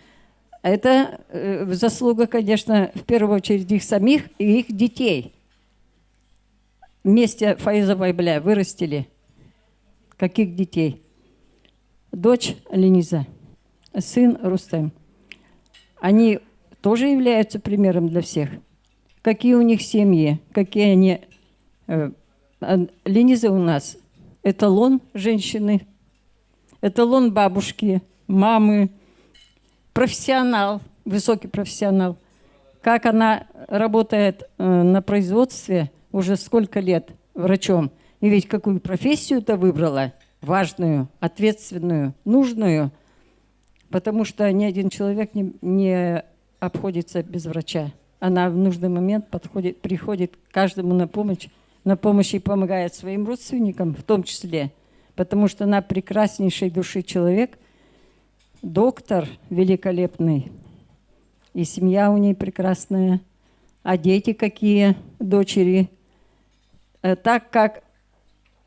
Это заслуга, конечно, в первую очередь их самих и их детей. Вместе Фаиза Байбля вырастили. Каких детей? Дочь Лениза, сын Рустем. Они тоже являются примером для всех. Какие у них семьи, какие они... Лениза у нас эталон женщины, эталон бабушки, мамы, профессионал, высокий профессионал. Как она работает на производстве уже сколько лет врачом. И ведь какую профессию-то выбрала, важную, ответственную, нужную, потому что ни один человек не обходится без врача. Она в нужный момент приходит каждому на помощь и помогает своим родственникам в том числе, потому что она прекраснейшей души человек, доктор великолепный, и семья у ней прекрасная, а дети какие, дочери. Так как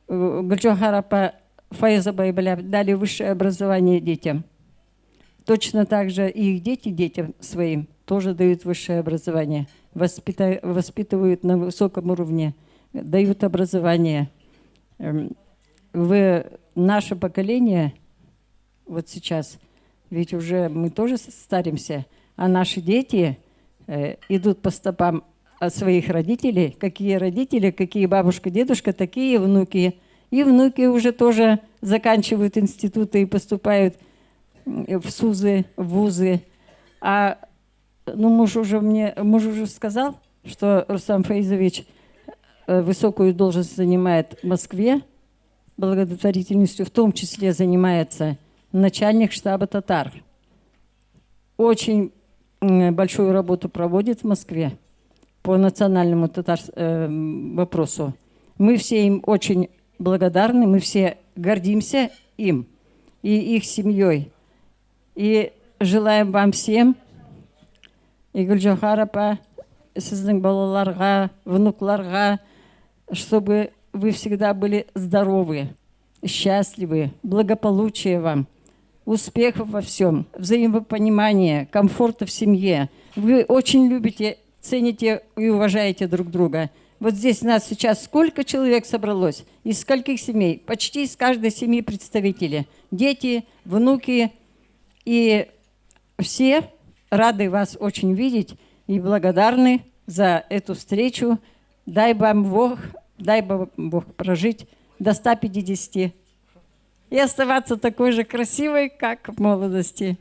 Гульджохар апа, Фаиза Байбля дали высшее образование детям, точно так же и их дети детям своим тоже дают высшее образование, воспитывают на высоком уровне, дают образование. Наше поколение, вот сейчас, ведь уже мы тоже старимся, а наши дети идут по стопам от своих родителей. Какие родители, какие бабушка, дедушка, такие внуки. И внуки уже тоже заканчивают институты и поступают в СУЗы, в вузы. А муж уже сказал, что Рустам Фаизович высокую должность занимает в Москве, благотворительностью в том числе занимается начальник штаба татар. Очень большую работу проводит в Москве по национальному вопросу. Мы все им очень благодарны, мы все гордимся им и их семьей. И желаем вам всем, и Гульджохар апа, сіздің балаларға, внукларға, чтобы вы всегда были здоровы, счастливы, благополучия вам, успехов во всем, взаимопонимания, комфорта в семье. Вы очень любите, цените и уважаете друг друга. Вот здесь у нас сейчас сколько человек собралось? Из скольких семей? Почти из каждой семьи представители. Дети, внуки. И все рады вас очень видеть и благодарны за эту встречу. Дай вам Бог прожить до 150 и оставаться такой же красивой, как в молодости.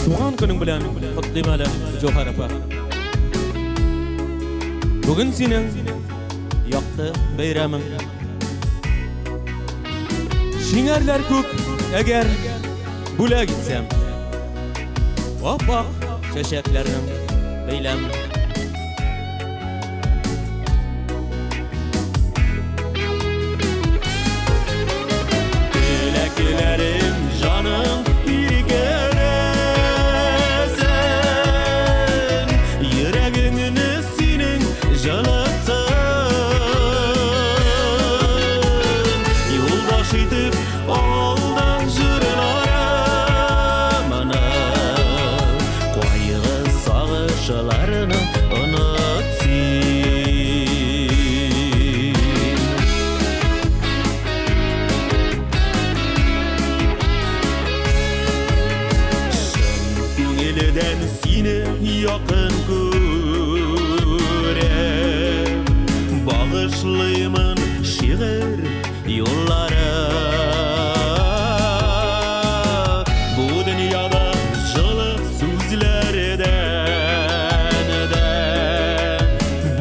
Туған күнің білән құттималы Гүлжохар апа. Бүгін сенің яқты бәйрәмің. Шиңәрләр күк, әгәр бүләк итсәм, ап-ак чәчәкләрнең бәйләм. Тіләкләрем жаным Yakın görem, bağışlıyımın şiir yollara. Bu dünyada жылы sözlerden de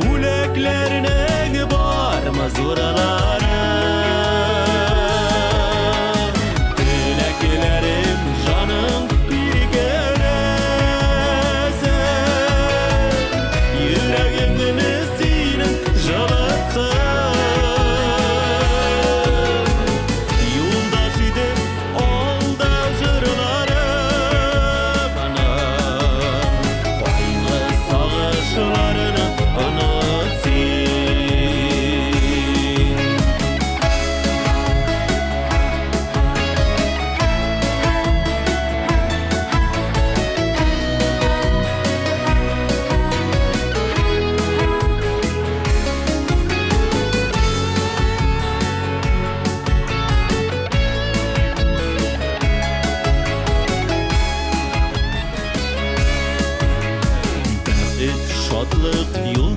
Buleklerine var mazuralara. Dileklerim canım bir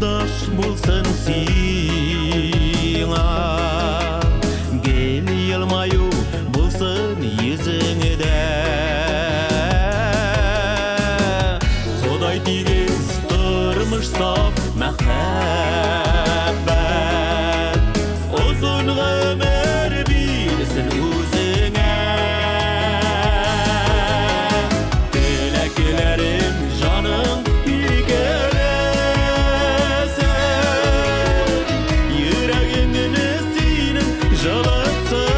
yoldaş bulsun sina. Gel yılmayu bulsun yüzüngde. Xudoy tiriz turmuş saf muhabbat. Uzun ömür bilsin o'zingga. Tilaklarim jonim yigelesin. Yuragingni sening jalatsin.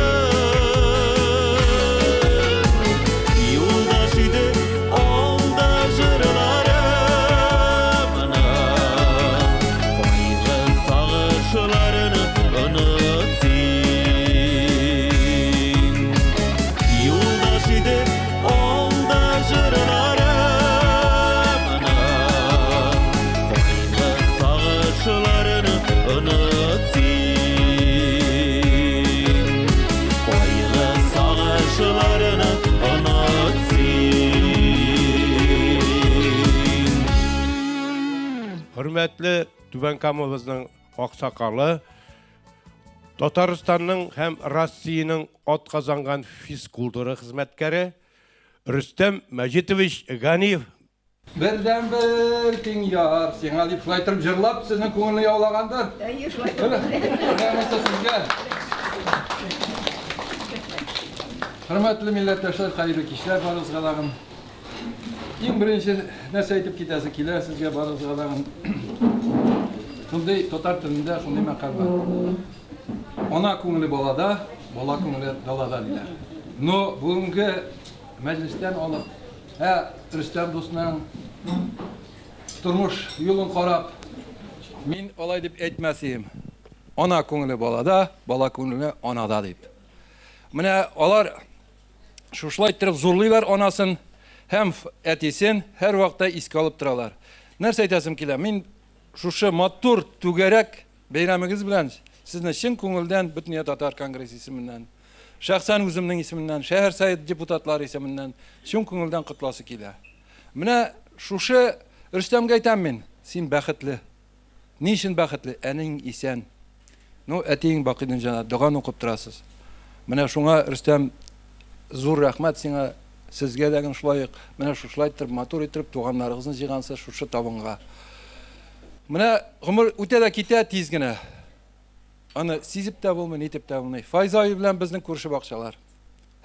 Yo'ldosh edi olda jirlarimni. Qo'yga sog'ishlarini unutsin. Yo'ldosh edi olda jirlarimni. Qo'yga sog'ishlarini unutsin. Qo'yga sog'ishlarini unutsin. Hürmetli Tübenkamımızın oqsaqalı, Tataristonning hem Rossiyaning ot qazangan fizkultura xizmatkari Rüstem Majitovich Ganiyev. Birden bir ting yar, sen alip şulaytırıp jırlap, sizin ko'ngilni yavlagandir. Rahmat sizga. Hurmatli millatdoshlar, xayrli kishlar, barizg'alag'im. Eng birinchi narsa aytib ketasi kelar sizga barizg'alag'im. Shunday totar tilida shunday maqol bor. Ona ko'ngli bolada, bola ko'ngli dalada deydilar. No, bugungi majlisdan olib, Rüstem do'stning turmush yo'lini qarab, men olay deb aytmasam, ona ko'ngli bolada, bola ko'ngli onada deb. Mana ular shuslaytirib zo'rlaylar onasin, ham әтесен her vaqtda esga olib turalar. Narsa aytasim kelar, men shusha motor tugarak bayramingiz bilan sizni chin ko'ngildan Butun Tatar Kongressi ismidan, shaxsan o'zimning ismimdan, shahar sayt deputatlari ismidan chin ko'ngildan qutlasi kelar. Mana shusha Rüstemga aytaman, sen baxtli. Nishin baxtli? Aning esan. No, ating baqidan jannat duo o'qib turasiz. Mana shunga Rüstem zo'r rahmat senga. Sizga degan shulayiq, mana shuslaytirib, motor etirib, tuğanlarınızın jig'ansiz shusha tabınğa. Mana umr o'tada ketadi tezgina. Ana sizib de bo'lmay, netib de bo'lmay. Fayzoyev bilan bizning ko'rishib boqchalar.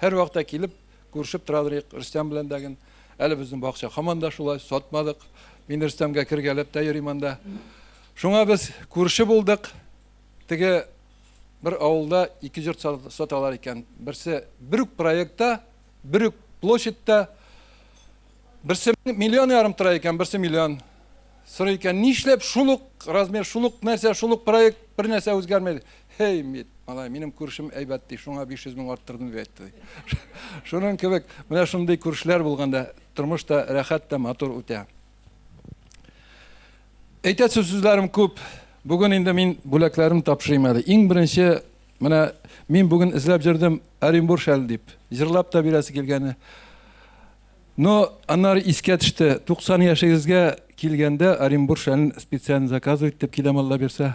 Har vaqtda kelib ko'rishib turadik. Rüstem bilan degan hali bizning boqcha hamanda shulay sotmadik. Men Rüstemga kirganib tayyormanda. Shunga biz ko'rishib bo'ldik. Tege bir avulda ikki jurt sotalar ekan. Birsi Bruk proyektda, Bruk Ploshitda birsi million yarim turar ekan, birsi million so'rar ekan. Nishlab shuluq razmer, shuluq narsa, shuluq proyekt bir narsa o'zgarmaydi. Hey, malay, mening ko'rishim aybatdi, shunga 500 ming orttirdim deb aytdi. Shuning kebek, mana shunday ko'rishlar bo'lganda turmushda rohatda motor o'ta. Aytasiz so'zlarim ko'p. Bugun endi men bo'laklarim topshirmayman. Eng birinchi mana men bugun izlab jirdim Orenburg deb. Jirlab da birasi kelgani. No, annar esga tushdi. 90 yoshingizga kelganda Orenburg'ni spetsial zakaz etib kelamanlar bersa.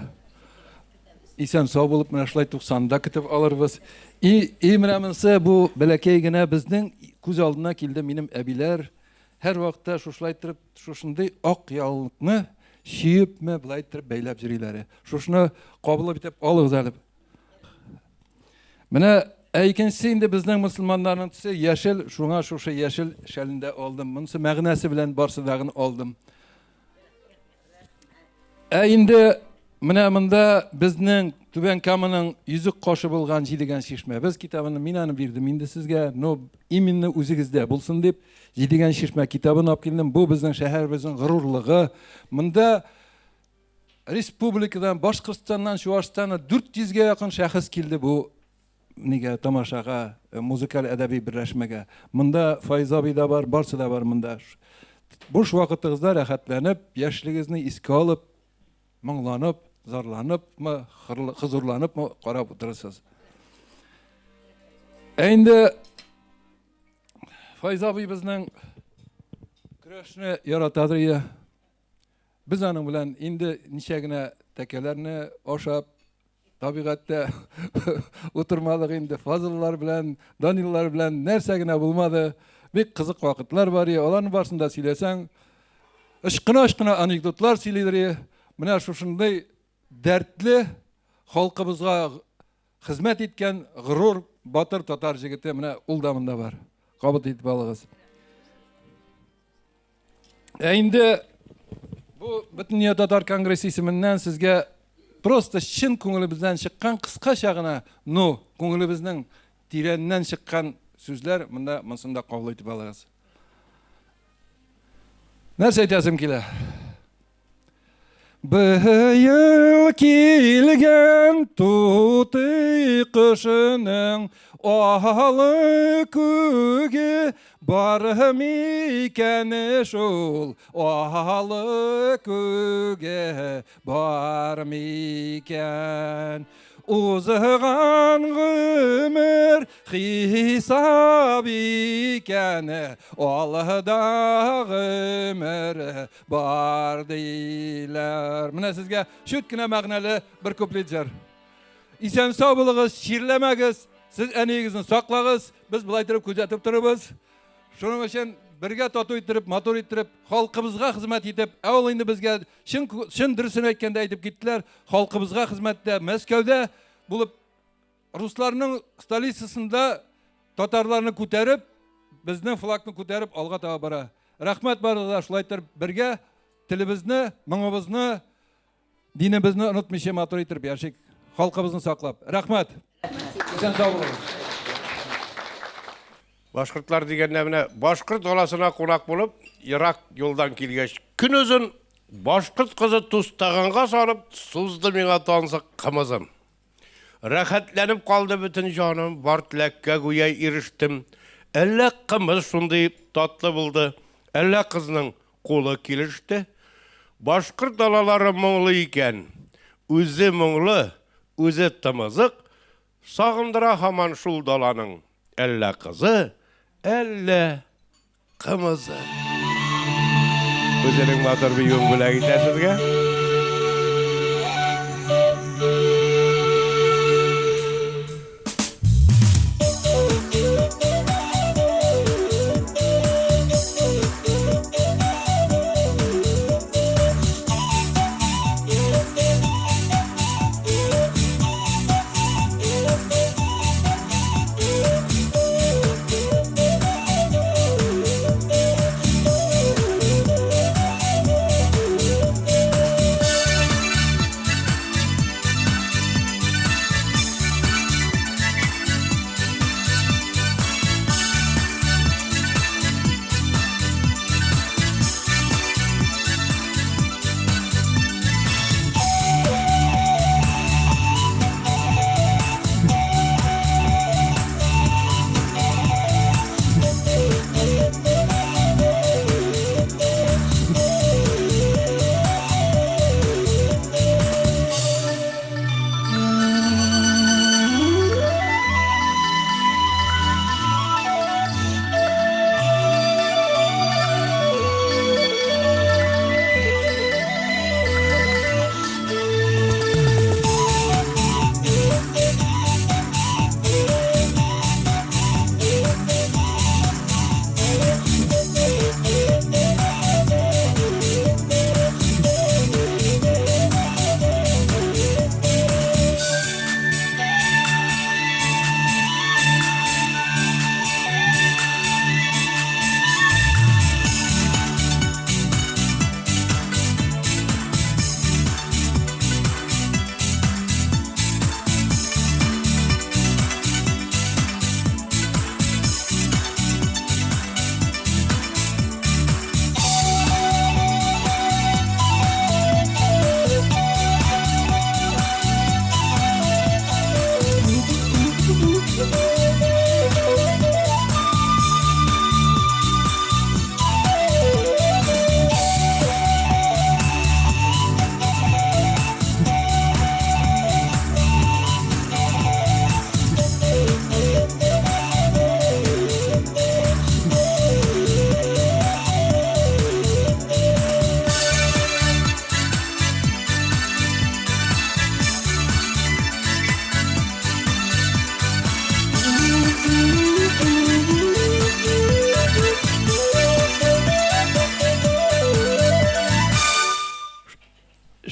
Esan sog' bo'lib mana shulay 90da kitib olirmiz. Menimcha bu balakeygina bizning ko'z oldina keldi mening abilar. Har vaqtda shuslaytirib, shunday oq yolliqni shiyibmi bilaytirib baylab jirilari. Shuni qobilib bitib olg'izalib. Mana ikkinchisi endi bizning musulmonlarning yashil, shunga shusha yashil shalinda oldim. Bunisi ma'nasi bilan borsidag'ini oldim. Endi mana bunda bizning Tubankamning yuzuq qoshi bo'lgan jidigan shishma. Biz kitobini menani berdim. Endi sizga no iminni o'zingizda bo'lsin deb jidigan shishma kitobini olib keldim. Bu bizning shaharimizning g'ururligi. Bunda respublikadan, Boshqirdistondan, Chuvashistondan 400 ga yaqin shaxs keldi bu nega tomoshaga, muzikal adabiy birlashmaga. Bunda Fayzobiyda bor, Borsida bor bunda. Bo'sh vaqtingizda rahatlanib, yoshligingizni esga olib, munglanib, zorlanib, huzurlanib qarab o'tirasiz. Endi Fayzobiy bizning kurashni yaratadi. Biz aның bilen indi nişegine tekelerine oşap tabigatta oturmadık indi Fazıllar bilen, Danillar bilen nersegine bulmadı. Bir kızık vakitler var ya, olan barsında silesen ışkına anekdotlar silidiri. Mına şuşunday dertli halkımızga hizmet etken gurur batır tatar jigiti mına uldamında var. Kabul etip alığız. Endi bu bütün Dünya Tatar Kongresi isiminden sizge prosta şın ko'nglimizdan chiqqan qisqachagina ko'nglimizning tiranidan chiqqan so'zlar munda qabul etib olasiz. Narsa aytasim kelar. Bıyıl kelgen tuti qışının ohalı köge barmiken şol ohalı köge barmiken uzağan ömür hisab iken Allah'da ömür bar deyler. Mine sizge şütkine mağnalı bir kuplet jar. İsen sağ bulunuz, şirlemegiz, siz eneğinizin saklağız, biz bulaytırıp küzetip turubuz. Şunun için birge tatu ettirip, motor ettirip, halkımızga hizmet etip, evvel indi bizge şın dürüsünü etkende aytıp gittiler, halkımızga hizmette Moskov'da bulup Ruslarının stolisisinde Tatarlarını көтеріп, bizning flagni көтеріп, alga tağa bara. Rahmet barılar, şulaytır birge tilimizni, mыңыбызны, dinimizni unutmayışa motor ettirip yaşayık. Halkımızını saklap. Rahmet. Sen sağ olun. Башкыртлар дегенде менә башкырт оласына кунак булып, Ирак юлдан килгәч, күн үзен башкырт кызы тустаганга салып, сузды миңа тансык кымызын. Рәхәтләнеп калды бүтән җаным, бар теләккә гүя ирештем. Әллә кымыз шундый татлы булды, әллә кызның кулы килеште. Башкырт алалары моңлы икән, үзе моңлы, үзе тымызык, сагындыра һаман шул даланың. Әллә кызы, әллә кымызы. Үзенең матур биюен бүләк итә сезгә.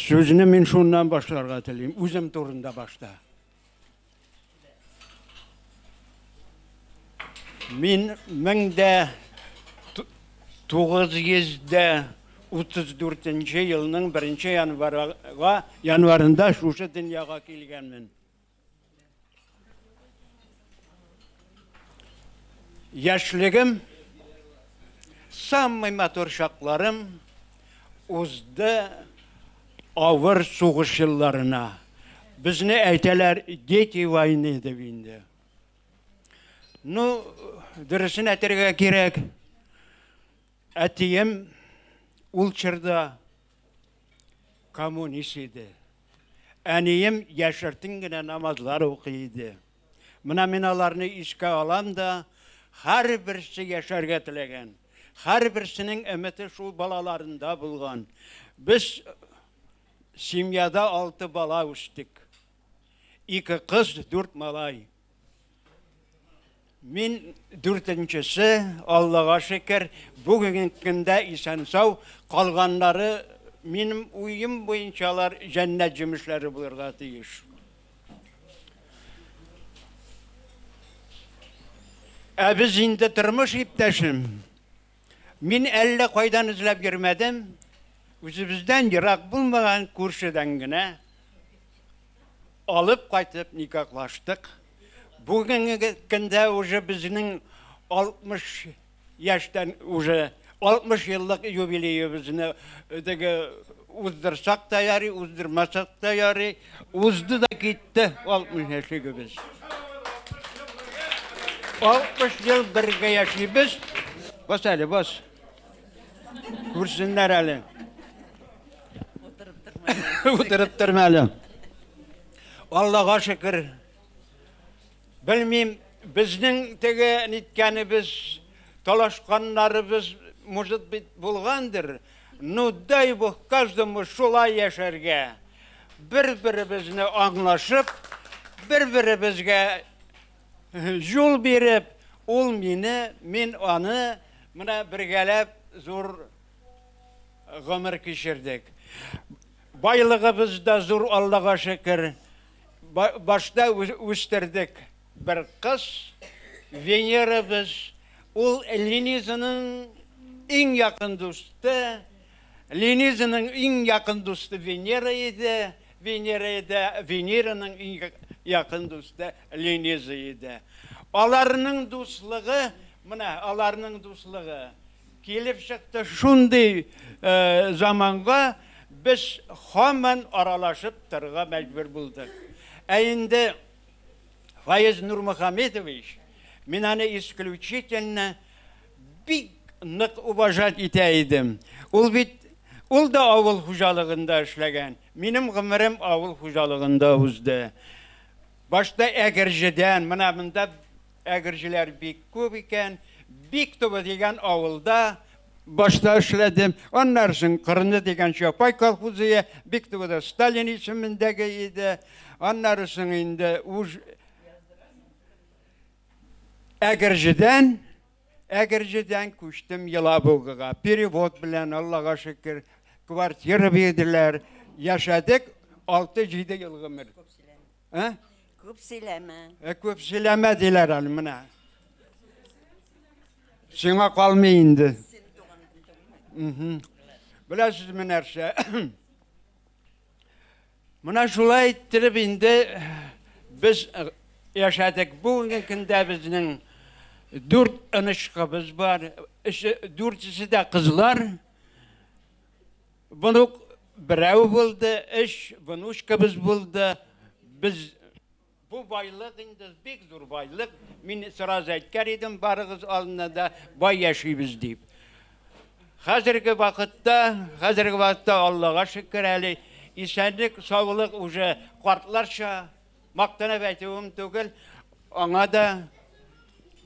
Sözünü men şundan başlarga tileyim. Özüm turunda başta. Min 1934 yılının 1 yanvarında şuşa dünyaga kelgenmin. Yaşligim, sammy motor şaklarım uzdu ağır soğuş yıllarına. Bizni eyteler Geti vayni deb indi. Nu, dürüsün etirge gerek. Atiyim ulçırda komünist idi. Aniyim yaşartın gine namazlar okuydu. Mına minalarını işe alam da her birisi yaşarga tilegen. Her birisinin ümiti şu balalarında bulgan. Biz simyada 6 bala üstük. 2 kız, 4 malay. Min 4-nçisi Allah'a şükür bugün günde isen sağ kalganları benim uyum boyuncalar cennet cümüşleri bulurlar deyiş. Biz indi durmuş ipteşim. Min 50 koydan izlep girmedim. Üzümüzden yırak bulmayan kurşudan güne alıp kaytıp nikahlaştık. Bugün günde уже bizning 60 yaştan уже 60 yıllık yubileyimizni uzdursak da yari, uzdurmasak da yari, uzdu da gitti 60 yaşlı biz. 60 yıl birge yaşayız. Bas hadi bas. Kursunlar hali. Oturup durmalı. Allah'a şükür. Bilmeyim, bizning tege nitkanimiz, talaşkanlarımız mujit bit bulgandır. Nu day bu kazdımız şulay yaşarga. Bir-birimizni anlaşıp, bir-birimizge yol berip, ol meni, men onu, mına birgelep zor ömür geçirdik. Baylığımız da zor Allah'a şükür. Başta üstürdük. Bir kız, Venera biz, ol Leniza'nın en yakın dostu, Leniza'nın en yakın dostu Venera'ydı, Venera'nın en yakın dostu Leniza'ydı. Alarının dostluğu, alarının dostluğu, kelip çıktı şunday zamanga biz hemen aralaşıp tırga mecbur bulduk. Eğinde Faiz Nurmухамедович, меня исключительно big уважать eteydim. Ol da avul hujalığında işlegen. Benim ömrüm avul hujalığında uzdu. Başta Egerci'den, bunda Egerciler big köp iken, big toba degen avulda başta işledim. Onlarsın Kırını degen Şapay kolxozuya, big toba da Stalin ismindegiydi. Onlarsın indi Egerci'den kuştum Yelaboğa'ya. Perevod bilen Allah'a şükür kvartira verdiler. Yaşadık 6-7 yıl ömür. Köp söyleme. Köp söylemediler alımına. Sana kalmayındı. Bilesiz mi nerse? Buna şulay ettirip indi. Biz yaşadık. Bugün günde bizden 4 anışkabız var. 4'isi de kızlar. Bunu birey buldu, bunu uşkabız buldu. Biz bu baylık indi, pek zor baylık. Ben sıraz etkar edim, barığız alına da bay yaşayız deyip. Hazırki vakitte Allah'a şükür Ali, isenlik, sağlık, uca kartlarça, maktana beytiğim tügül, ona da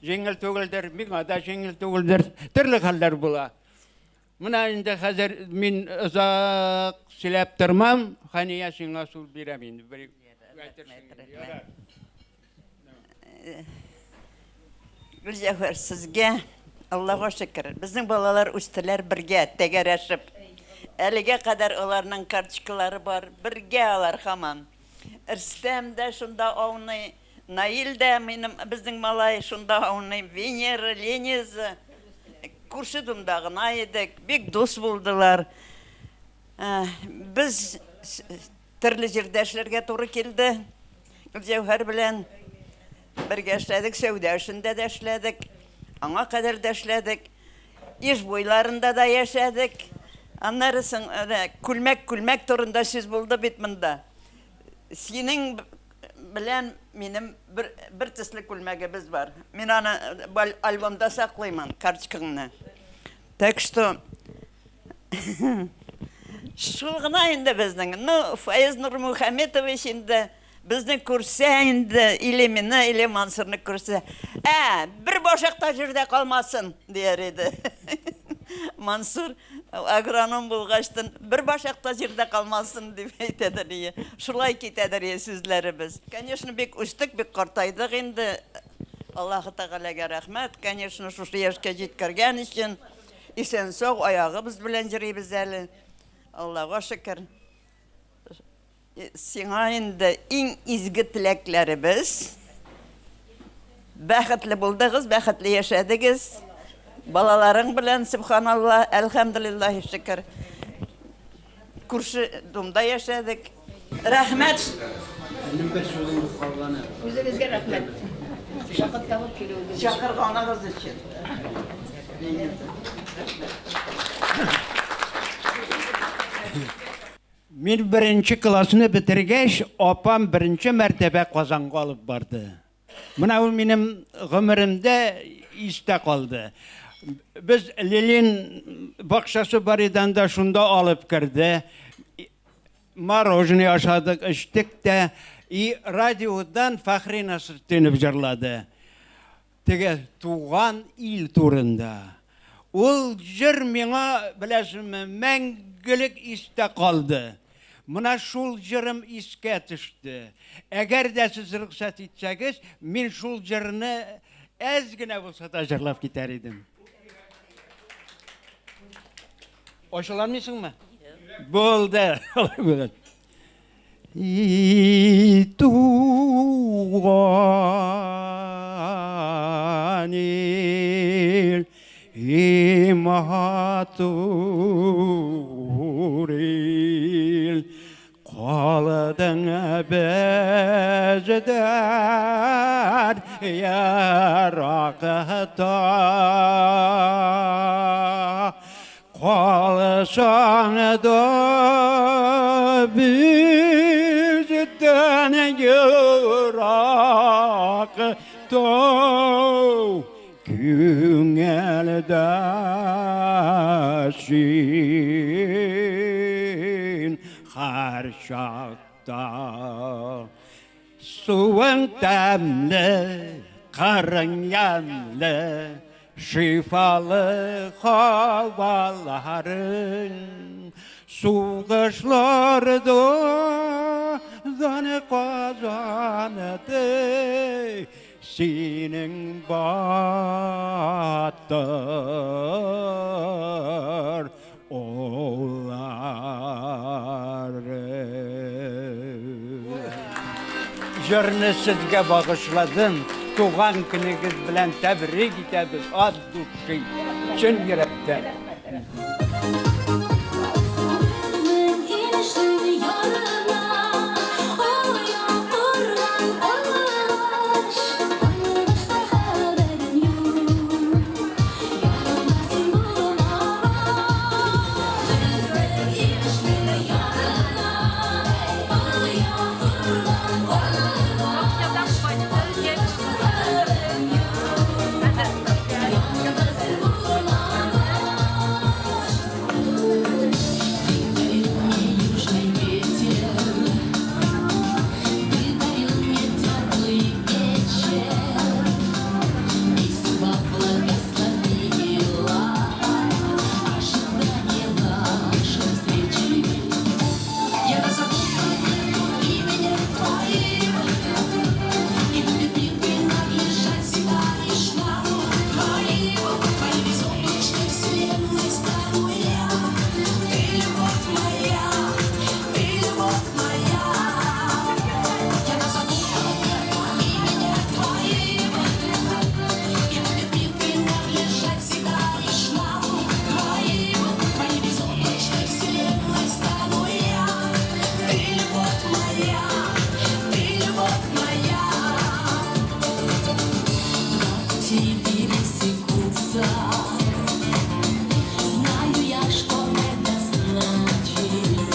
jengil tügüldür, bana da jengil tügüldür, türlü haller bula. Buna indi hazır, min uzak silep durmam, haniye şuna sul biremin. Gülcevher sizge Allah'a şükür. Bizim balalar üstüler birge tegereşip. Әлеге кадәр аларның карточкалары бар. Бергә алар һаман. Рөстәм дә шунда ауный, Наил дә безнең малай шунда ауный, Венера, Лениза. Күрше думда гына идек, бик дус булдылар. Без төрле җирдә эшләргә туры килде. Гөлҗәүһәр белән бергә эшләдек, сәүдә эшендә дә эшләдек. Аңа кадәр дә эшләдек. Иш буйларында да яшәдек. Аннарысын күлмәк турында сүз булды бит монда. Синең белән минем бер төсле күлмәгебез бар. Мин аны альбомда саклыймын, карточкаңны. Так что шул гына инде безнең. Ну, Фаяз Нурмөхәммәтович инде безне күрсә инде, или мине, или Мансурны күрсә, бер башакта җирдә калмасын дияр иде. Мансур агроном булгачтан бер башакта җирдә калмасын дип әйтәдер. Шулай китәдер сүзләребез. Конечно, бик үстек, бик картайдык инде. Аллаһы Тәгаләгә рәхмәт. Конечно, шушы яшькә җиткергән өчен исән-сау аягыбыз белән җырыйбыз әле. Аллаһка шөкер. Сиңа инде иң изге теләкләребез. Бәхетле булдыгыз, бәхетле яшәдегез. Балаларың белән, субханалла, әлхәмдүлиллаһи шөкер. Күрше думда яшәдек. Рәхмәт. Үзегезгә рәхмәт. Вакыт табып килүегез. Чакырганыгыз өчен. Мин беренче классны битергәч, апам беренче мәртәбә Казанга алып барды. Менә ул минем гомеремдә истә калды. Biz Ленин бакчасы бар идәндә шунда алып керде. Мороженое ашадык, içtik тә, и радиодан Фахри Насретдинов җырлады. Теге туган ил турында. Ул җыр миңа, беләсезме, мәңгелек истә калды. Менә шул җырым искә төште. Әгәр дә сез рөхсәт итсәгез, мин шул җырны әз генә булса да җырлап китәр идем. Ошаламыйсыңмы? Булды. Туган ил, матур ил, калдың бездән яракта. Қалсаң да бізден ерақта, көңілді сен har шақта. Суың тәмлі, қарың ямлы, şifalı havaların soğuşlarda zanı kazandı senin batır oğulları. Jörünü sizge bağışladım. Tuğan gününüz bilen tebrik ederiz. Az duşu, çün yürekten. моя, ты любовь моя. Тебе пересекутся. Знаю я, что это значит,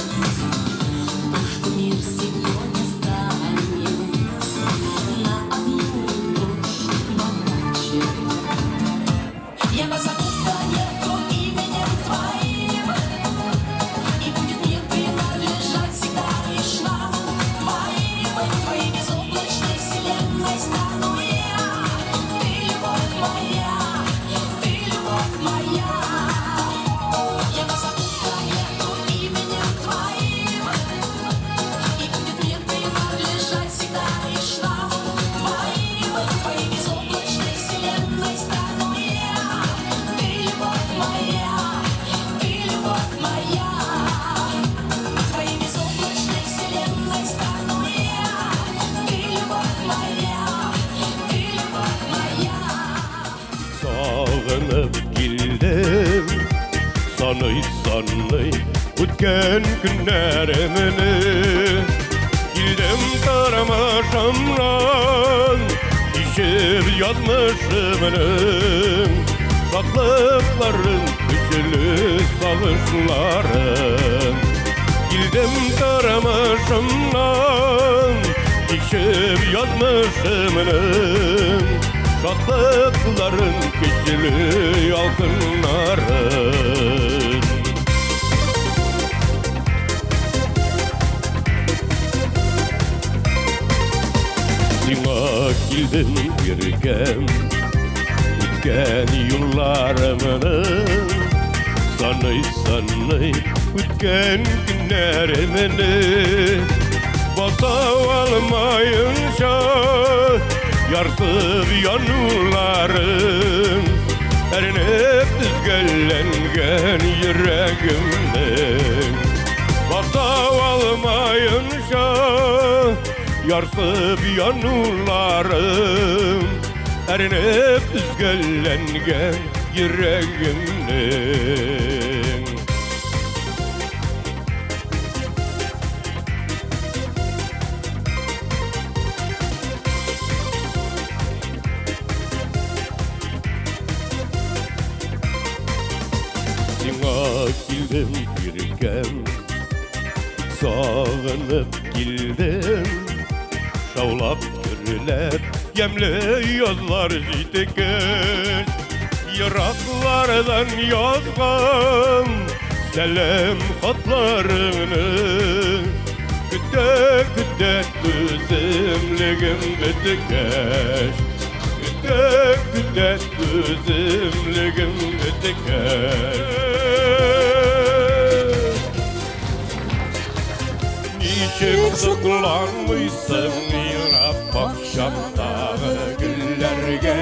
что мир сегодня станет на одну ночь богаче. Я назову планету именем твоим, и будет мир принадлежать всегда лишь нам двоим. Твоей безоблачной вселенной стану я. Ты любовь моя, ты любовь моя. Я назову планету именем твоим, и будет мир принадлежать всегда лишь нам двоим. Твоей безоблачной вселенной стану я. Ты любовь моя, ты любовь моя. Твоей безоблачной вселенной стану я. Ты любовь моя, ты любовь моя. Sağınıp geldim, sanay sanay ötken günlerimini. Geldim taramışımdan, işip yazmışımın. Şadlıkların küçülü sağışlarım. Geldim taramışımdan, işip yazmışımın. Şadlıkların küçülü yalkınların. Sina geldim yürüken, ötken yıllarımın. Sanay sanay ötken günlerimini. Basa almayınca yarsız yanılarım. Erinip düzgellengen yüreğimden. Basa almayınca yarsız yanılarım. Erinip düzgellengen yüreğimden. Sina geldim yürüken, sağınıp geldim. Şavlap görülep, yemli yazlar jitiken. Yıraklardan yazgan selam hatlarını. Küte küte tüzümlüğüm bitikeş. Küte küte tüzümlüğüm bitikeş. Niçin sıklanmışsın yırap akşamдағы güllerge.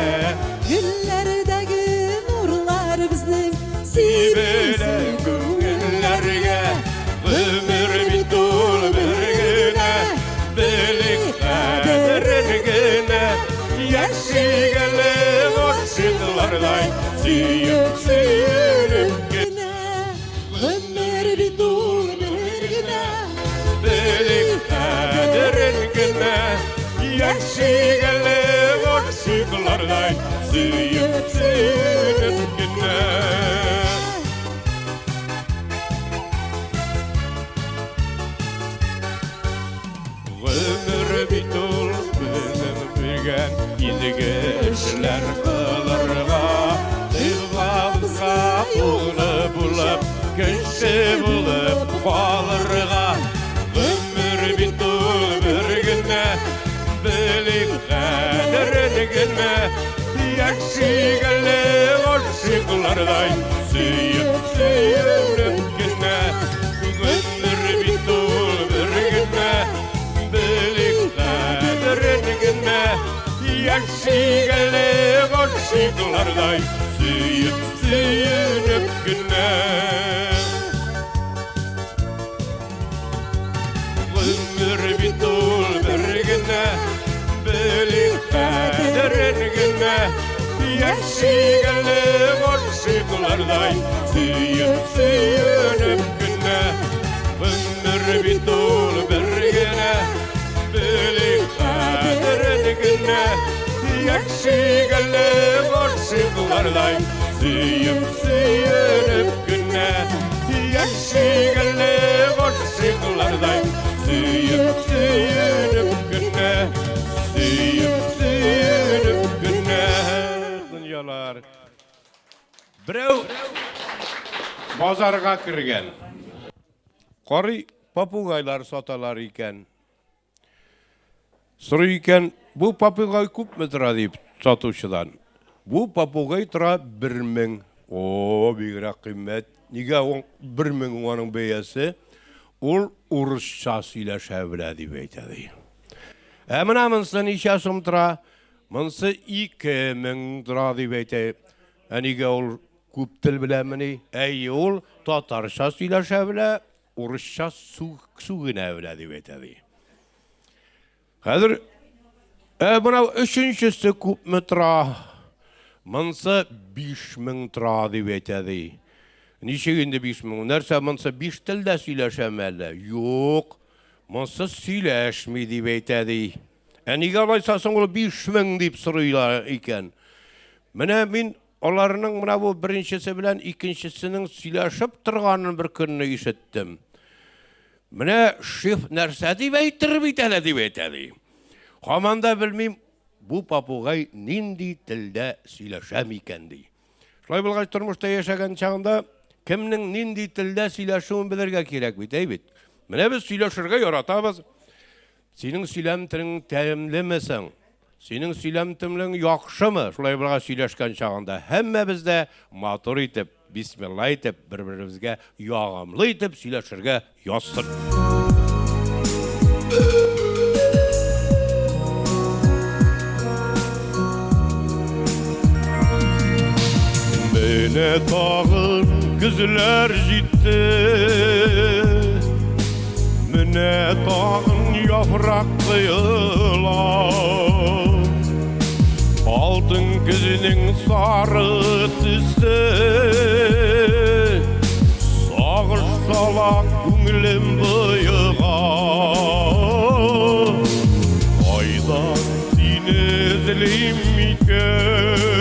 Güllerdagi nurlar bizning Sibile güngüllerge. Ömür bitul birgine, bilik kadirgine. Yaşigele aşıklarday suyup suyup gine. ömür bitul birgine. Bilik kadirgine. Yaşigele aşıklarday suyup suyup gine. Ömür bitul bizim bilgen izgeçler kılırga. Dızlamızga ulu bulup, kişi bulup kalırga. Ömür bitul bir güne, bilik kadirgine. Yaşigele aşıklarday suyup suyup gine. Ömür bitul bir güne, bilik kadirgine. Yaşigele aşıklarday suyup suyup gine. Ömür bitul bir güne, bilik kadirgine. Yaşigele aşıklarday suyup suyup gine. Ömür bitul bir güne, Яшигеле гашыклардай Сүйіп сүйеніп күнне Яшигеле гашыклардай Сүйіп сүйеніп күнне Сүйіп сүйеніп күнне Дünyalar Біреу базарға кірген Қori попугайлар саталар екен Сұры екен Бұл попугай көп мі тұра дейіп сатушыдан. Бұл попугай тұра 1000. О, бигірақ қимет. Неге 1000 оның бейесі? Ол ұрысша сөйләшә білә деп айтады. Әміна мұнсы неше сом тұра? Мұнсы 2000 тұра деп айтады. Әнеге ол көп тіл білә міне? Әйі ол татарша сөйләшә білә, ұрысша суғына білә деп айтады. Қазір Мынау үшіншісі көп мі тұра? Мұнсы 5000 тұра деп етеді. Нешегенде 5000? Нәрсе мұнсы 5 тілді сөйләшәмәлі? Йоқ, мұнсы сөйләшмей деп етеді. Әнеге алайсасын ол 5000 деп сұрыйлар екен. Міне мен оларының мұна бұл біріншісі білән екіншісінің сөйләшіп тұрғанын бір күнні ешіттім. Міне шеф нәрсе деп әйтіріп етәлі деп етеді. Қаманда білмейм, бұл попугай нинди тілді сөйләшәм екен дей. Шылай болғаш тұрмышта ешәген чағында, кімнің нинди тілді сөйләшуын білерге керек бейт, әйбет. Міне біз сөйләшірге яратабыз. Сенің сөйләм тілің тәмлімісің? Сенің сөйләм тілің яқшымы? Шылай болғаш сөйләшкен чағында, әмі бізді матур етіп, бисмилла етіп, бір-бірімізге яғамлы етіп сөйләшірге ястыр. Mene tağın güzler jitti Mene tağın yapraklı yılan Altın gözünün sarı tüsü Sağış salak günlüm bıyığa Aydan dinizliyim iken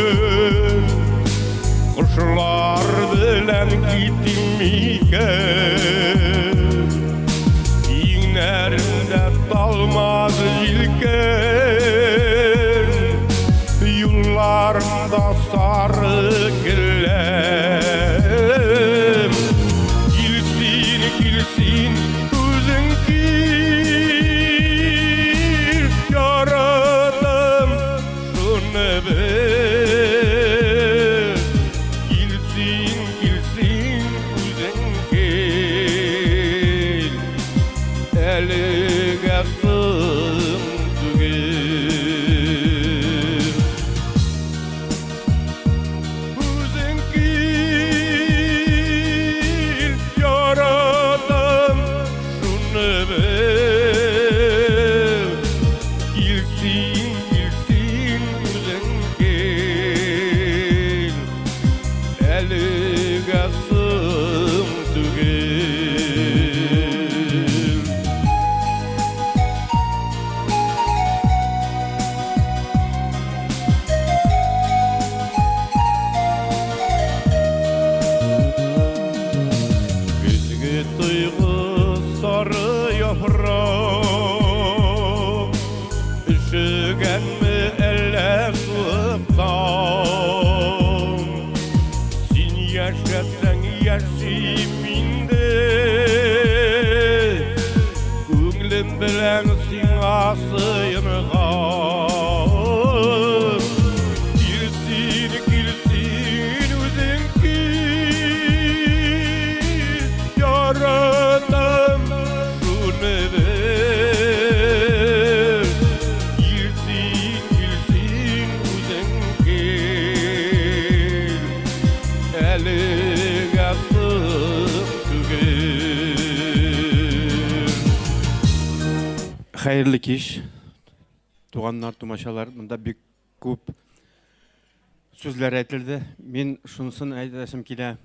Kuşlar bilen gittim iken İğnerimde dalmaz ilken Yollarımda sarı güllem Gilsin gilsin özün gil Yaradım şunu bil bilen siyasıyırgan Gilsin gilsin özün ki Yaradım şunu ver Gilsin gilsin özün ki Elige sık Hayırlı kış, tuğanlar, tumaşalar, bunda bir көп sözler aytıldı. Men şunsun aytasım kile.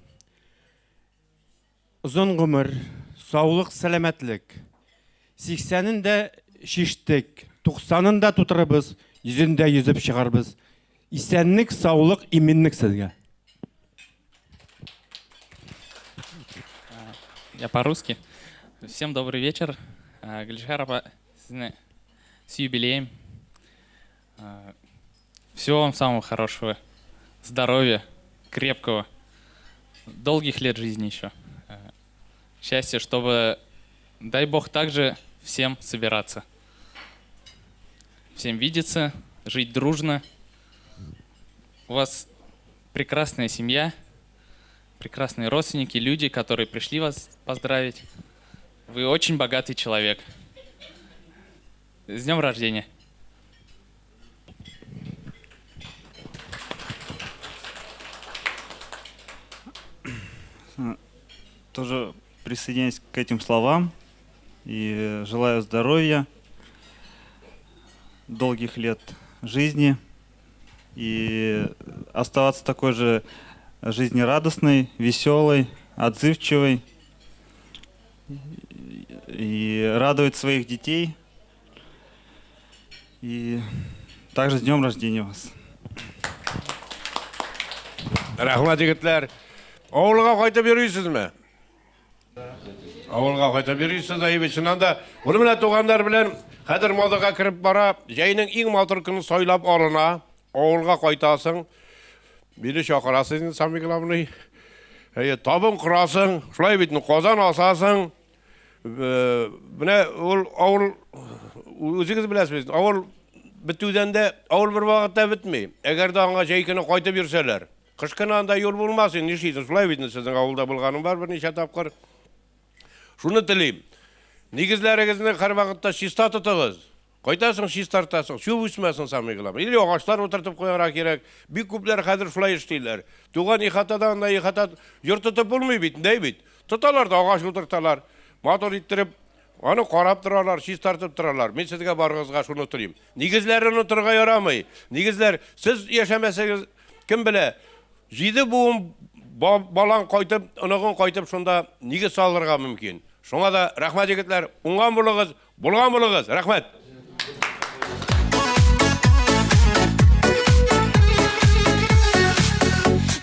Uzun ömür, sağlık, selametlik. 80'inde şiştik, 90'ında tuturabız, Yüzünde yüzüp çıkarбыз. İsenlik, sağlık, iminlik sizge. Я по-русски. Всем добрый вечер. Гүлжахар апа, сізні с юбилеем. Всего вам самого хорошего. Здоровья, крепкого, долгих лет жизни еще. Счастья, чтобы, дай Бог, также всем собираться. Всем видеться, жить дружно. У вас прекрасная семья, прекрасные родственники, люди, которые пришли вас поздравить. Вы очень богатый человек. С днем рождения! Тоже присоединяюсь к этим словам и желаю здоровья, долгих лет жизни и оставаться такой же жизнерадостной, веселой, отзывчивой и радовать своих детей. И также с днем рождения вас. Рахмат, егетлер. Ауылға қайта берейсіз ме? Ауылға қайта берейсіз, айбетшінен да. Оны міне туғандар білен қадір модыға кіріп бара, жайының ең матыр күні сойлап орына, ауылға қайтасың. Мені шақырасың, Сами Главный. Табын құрасың, шылай бетін қозан асасың. Міне ауыл, өзіңіз білесіз, ауыл бітуден де ауыл бір вақытта бітмей. Әгер де аңға жайкені қайта берселер. Қышқын анда ел болмасын, нешейсің, шылай бетін сіздің ауылда болғаным бар, бір неше тапқыр. Шуны тілейм. Негізлеріңіздің қар вақытта шиста тұтығыз. Қайтасың, шиста тартасың, шөп өсмәсің Сами Главный. Или ағаштар отыртып қойғара керек. Бик көплер қазір шылай іштейлер. Туған ихатада, анда ихата жұрт тұтып болмай бетін, дәй бет. Тұталар да ағаш отырталар. Мотор иттіріп, аны қарап тұралар, шист тартып тұралар. Мен сізге барғызға шуны тұрайым. Негізлерін отырға ярамай. Негізлер, сіз ешемесеңіз, кім біле, жиді буын балан қайтып, ұнығын қайтып, шонда неге салырға мүмкін. Шоңа да рахмат егетлер, ұңған болығыз, рахмат.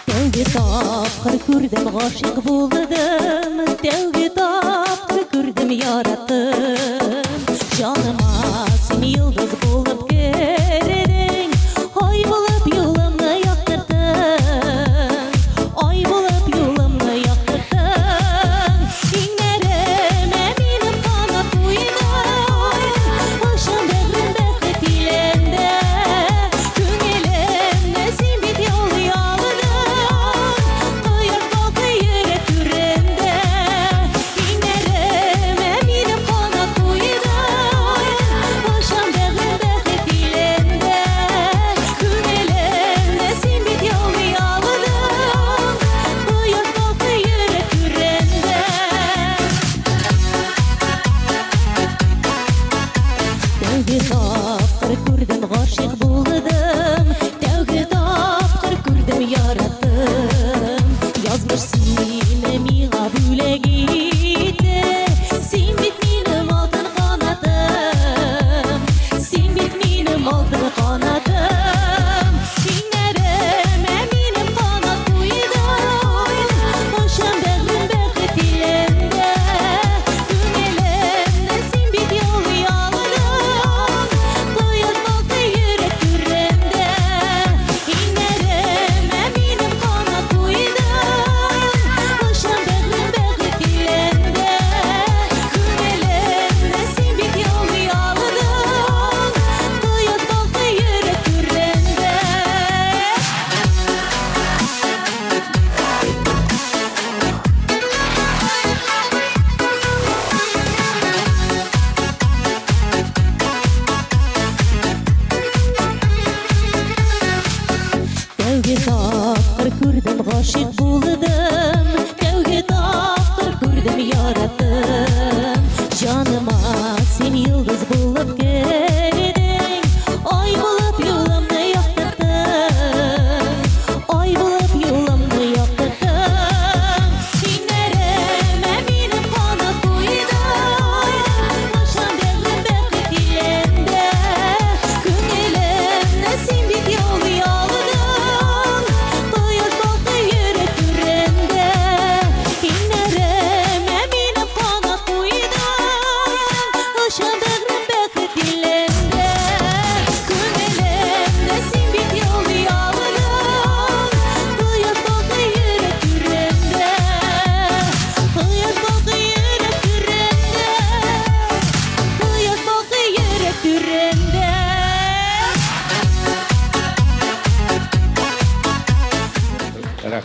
Тәуге тапқыр күрдім, ғашық болдым, тәуге тапқыр күрдім, яраттым. Жаныма сен йылдыз болып кередің, ай болып юлымны яқтырдың, ай болып юлымны яқтырдың. Иңнәріме менің қанат ойдың, ұшын бәғрім бәқіт иленді, көңелімді сен бет yol yağıdın, kıyır kalkı yere türünde. İğnerime benim kanat uyudun, başım bәғрім бәқіт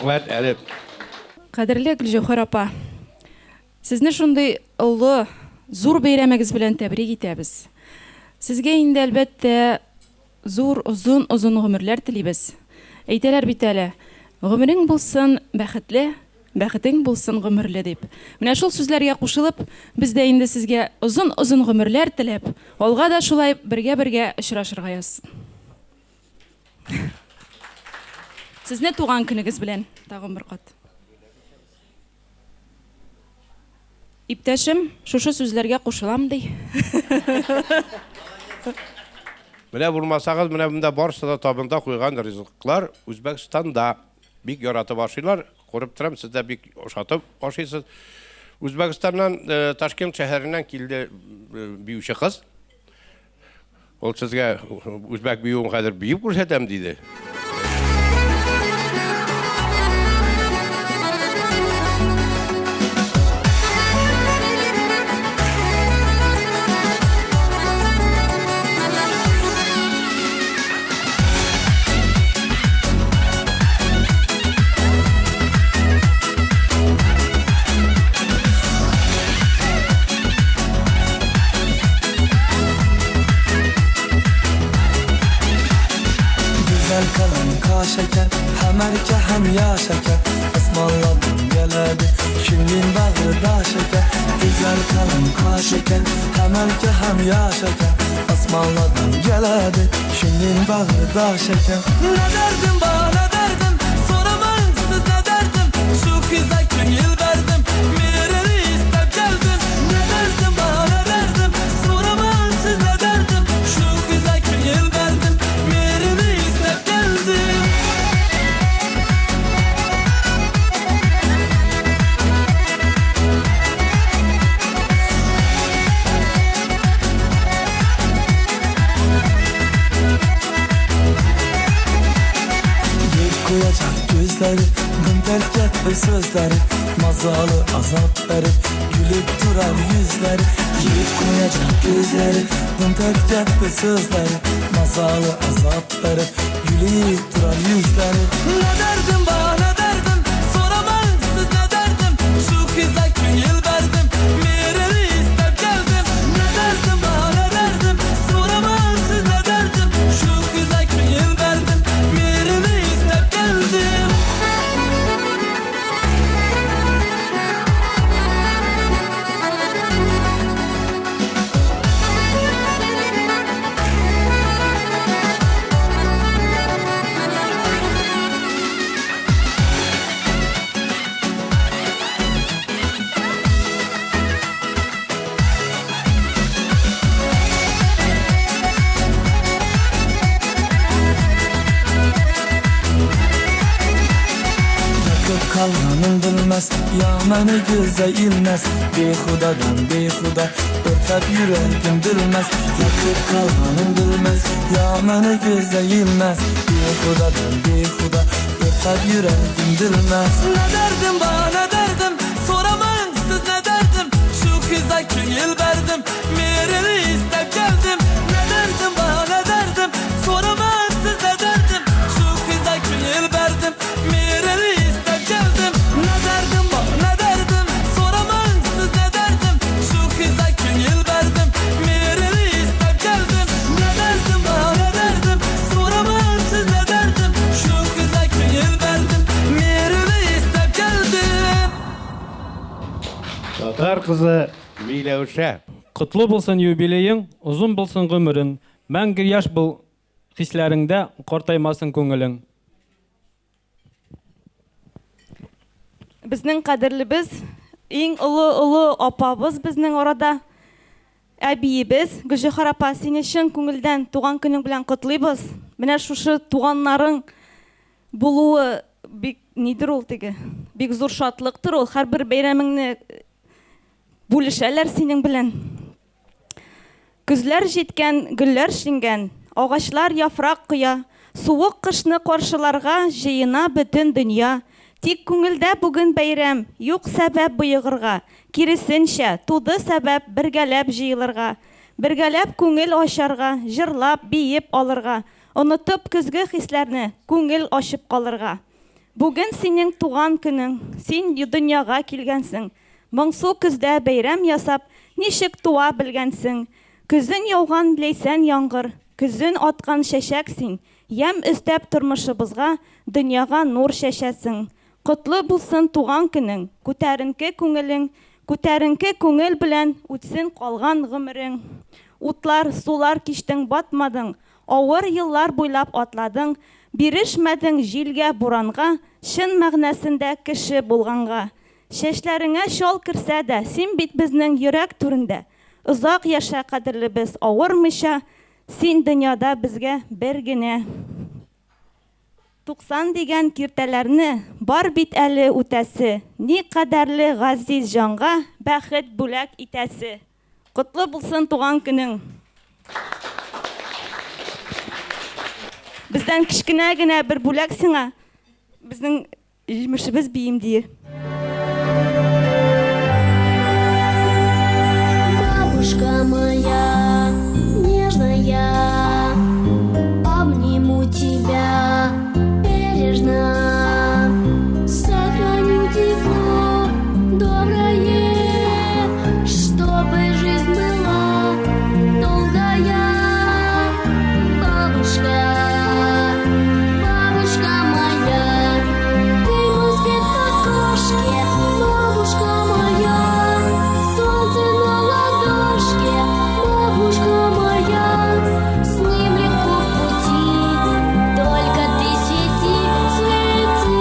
Рәхмәт, әлеп. Кадерле Гөлҗәүһәр апа, сезне шундый олы, зур бәйрәмегез белән тәбрик итәбез. Сезгә инде әлбәттә зур, озын гомерләр телибез. Әйтәләр бит әле, гомерең булсын бәхетле, бәхетең булсын гомерле дип. Менә шул сүзләргә кушылып, без дә инде сезгә озын гомерләр теләп, алга да шулай бергә очрашырга язсын. Сезне туган көнегез белән тагын бер кат. Иптәшем, шушы сүзләргә кушылам ди. Менә булмасагыз, менә монда барысы да табында куйган ризыклар Үзбәкстанда бик яратып ашыйлар. Күреп торам, сез дә бик ашатып ашыйсыз. Үзбәкстаннан, Ташкент шәһәреннән килде биюче кыз. Ул сезгә үзбәк биюен хәзер биеп күрсәтәм диде. şeker, hemerke hem ya şeker. Ismarladım geledi, kimin bağrıda şeker. Güzel kalın ka şeker, hemerke hem ya şeker. Ismarladım geledi, kimin bağrıda şeker. Ne derdim bana derdim, soramam siz ne derdim. Şu kıza gönül verdim, mireni istep geldim. Ne derdim bana derdim, soramam siz ne derdim. Şu kıza gönül verdim, mireni istep geldim. Koyacak gözleri, gümberk etme sözleri. Mazalı azap verip, gülüp durar yüzleri. Yiyip koyacak gözleri, gümberk etme sözleri. Mazalı azap verip, gülüp durar yüzleri. Ne derdim bana derdim, soramam siz ne derdim. Şu kıza gönül verdim, mireni istep geldim. Ne derdim bana derdim, soramam siz ne derdim. Şu kıza gönül verdim, mireni istep geldim. Kalmanın bilmez, yağmanı göze ilmez. Behudadan behuda, örtep yüreğim bilmez. Yakıp kalmanın bilmez, yağmanı göze ilmez. Behudadan behuda, örtep yüreğim bilmez. Ne derdim bana derdim, soramam siz ne derdim. Şu kıza gönül verdim, mireni istep geldim. Ne derdim bana derdim, soramam siz ne derdim. Şu kıza gönül verdim, mireni istep geldim. Ne derdim bana derdim, soramam siz ne derdim. Şu kıza gönül verdim, mireni istep geldim. Ne derdim bana derdim, soramam siz ne derdim. Şu kıza gönül verdim, mireni istep geldim. Татар кызы Миләүшә. Құтлы булсын юбилейің, ұзын булсын ғұмырың, мәңгі яш бұл хисләріңдә қартаймасын көңілің. Безнең кадерлебез, иң олы апабыз безнең арада, әбиебез, Гөлҗәүһәр апа, сине чын күңелдән туган көнең белән котлыйбыз. Менә шушы туганнарың булуы бик нидер ул теге? Бик зур шатлыктыр ул. Һәрбер бәйрәмеңне бүлешәләр синең белән. Күзләр җиткән, гөлләр шиңгән, агачлар яфрак куя, суык кышны каршыларга җыена бөтен дөнья. Тик күңелдә бүген бәйрәм, юк сәбәп боегырга, киресенчә, туды сәбәп бергәләп җыелырга, бергәләп күңел ачарга, җырлап, биеп алырга, онытып көзге хисләрне, күңел ачып калырга. Бүген синең туган көнең, син дөньяга килгәнсең. Моңсу көздә бәйрәм ясап, ничек туа белгәнсең. Көзен яуган ләйсән яңгыр, көзен аткан чәчәк син. Ям өстәп тормышыбызга, дөньяга нур чәчәсең. Котлы булсын туган көнең, күтәренке күңел белән үтсен калган гомерең. Утлар, сулар кичтең батмадың, авыр еллар буйлап атладың, бирешмәдең җилгә, буранга, чын мәгънәсендә кеше булганга. Чәчләреңә шал кирсә дә, син бит безнең йөрәк түрендә. Озак яша кадерлебез, авырмыйча, син дөньяда безгә бер генә. 90 дигән киртәләрне бар бит әле үтәсе, ни кадәрле газиз җанга бәхет бүләк итәсе. Котлы булсын туган көнең. Бездән кичкенә генә бер бүләк сиңа. Безнең җимешебез биимди. Бабушка моя нежная, обниму тебя бережно, сохраню тепло доброе, чтобы жизнь была долгая. Бабушка, бабушка моя, ты мой свет в окошке. Бабушка моя, солнце на ладошке. Бабушка моя, с ним легко в пути, только ты свети, свети.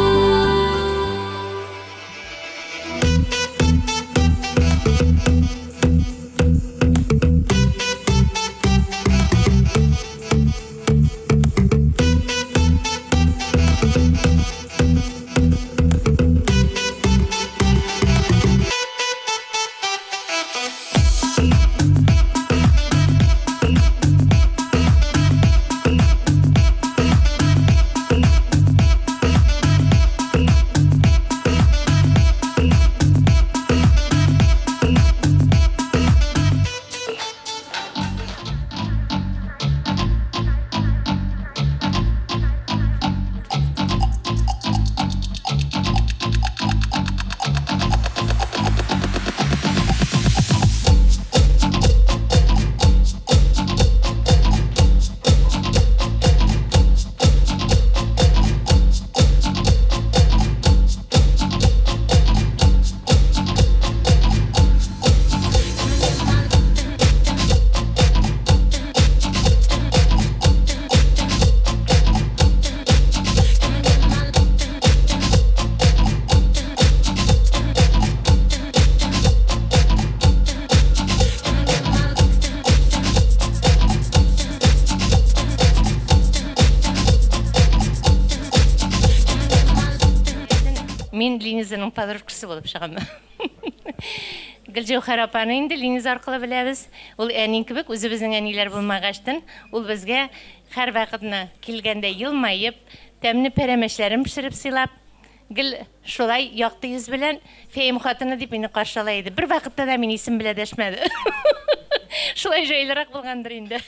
Мен Линизаның подружкасы болып шығамын. Гүлжәухәр апаны инде Линиз арқылы біләбіз. Ол әнин кебек, өзі біздің әнилер болмағаштын. Ол бізге һәр вакытны килгәндә елмайып, тәмле пәрәмәчләрен пешереп сыйлап, гел шулай яқты йөз белән Фәйим хатыны дип мине каршылай иде. Бер вакытта да мин исем белә дәшмәде. Шулай җайлырак булгандыр инде.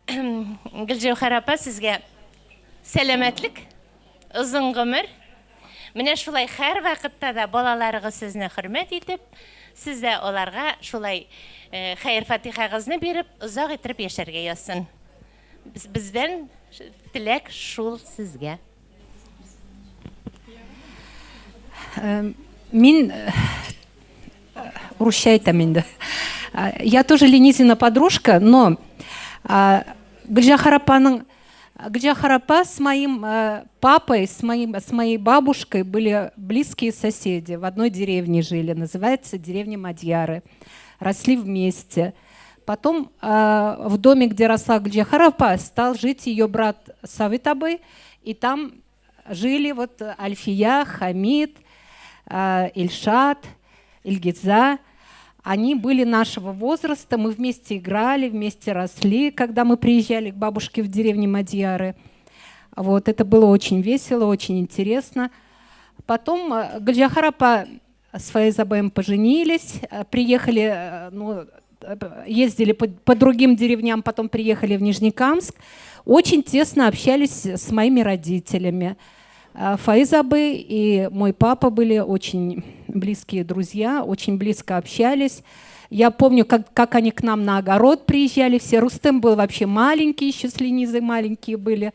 Гүлжәухәр апа, сезгә сәламәтлек, озын гомер. Менә шулай һәр вакытта да балаларыгыз сезне хөрмәт итеп, сез дә аларга шулай хәйр-фатихагызны биреп, озак итеп яшәргә язсын. Бездән теләк шул сезгә. Мин урысча айтам инде. Я тоже Ленизина подружка, но Гүлжәухәр апа с моим папой, с моей бабушкой были близкие соседи. В одной деревне жили, называется деревня Мадьяры. Росли вместе. Потом в доме, где росла Гүлжәухәр апа, стал жить ее брат Савит абый. И там жили вот Альфия, Хамид, Ильшат, Ильгиза. Они были нашего возраста, мы вместе играли, вместе росли, когда мы приезжали к бабушке в деревне Мадьяры. Вот, это было очень весело, очень интересно. Потом Гүлжәухәр апа с Фаизабаем поженились, приехали, ездили по другим деревням, потом приехали в Нижнекамск, очень тесно общались с моими родителями. Фаиз абы и мой папа были очень близкие друзья, очень близко общались. Я помню, как они к нам на огород приезжали все. Рустем был вообще маленький, еще с Ленизой маленькие были.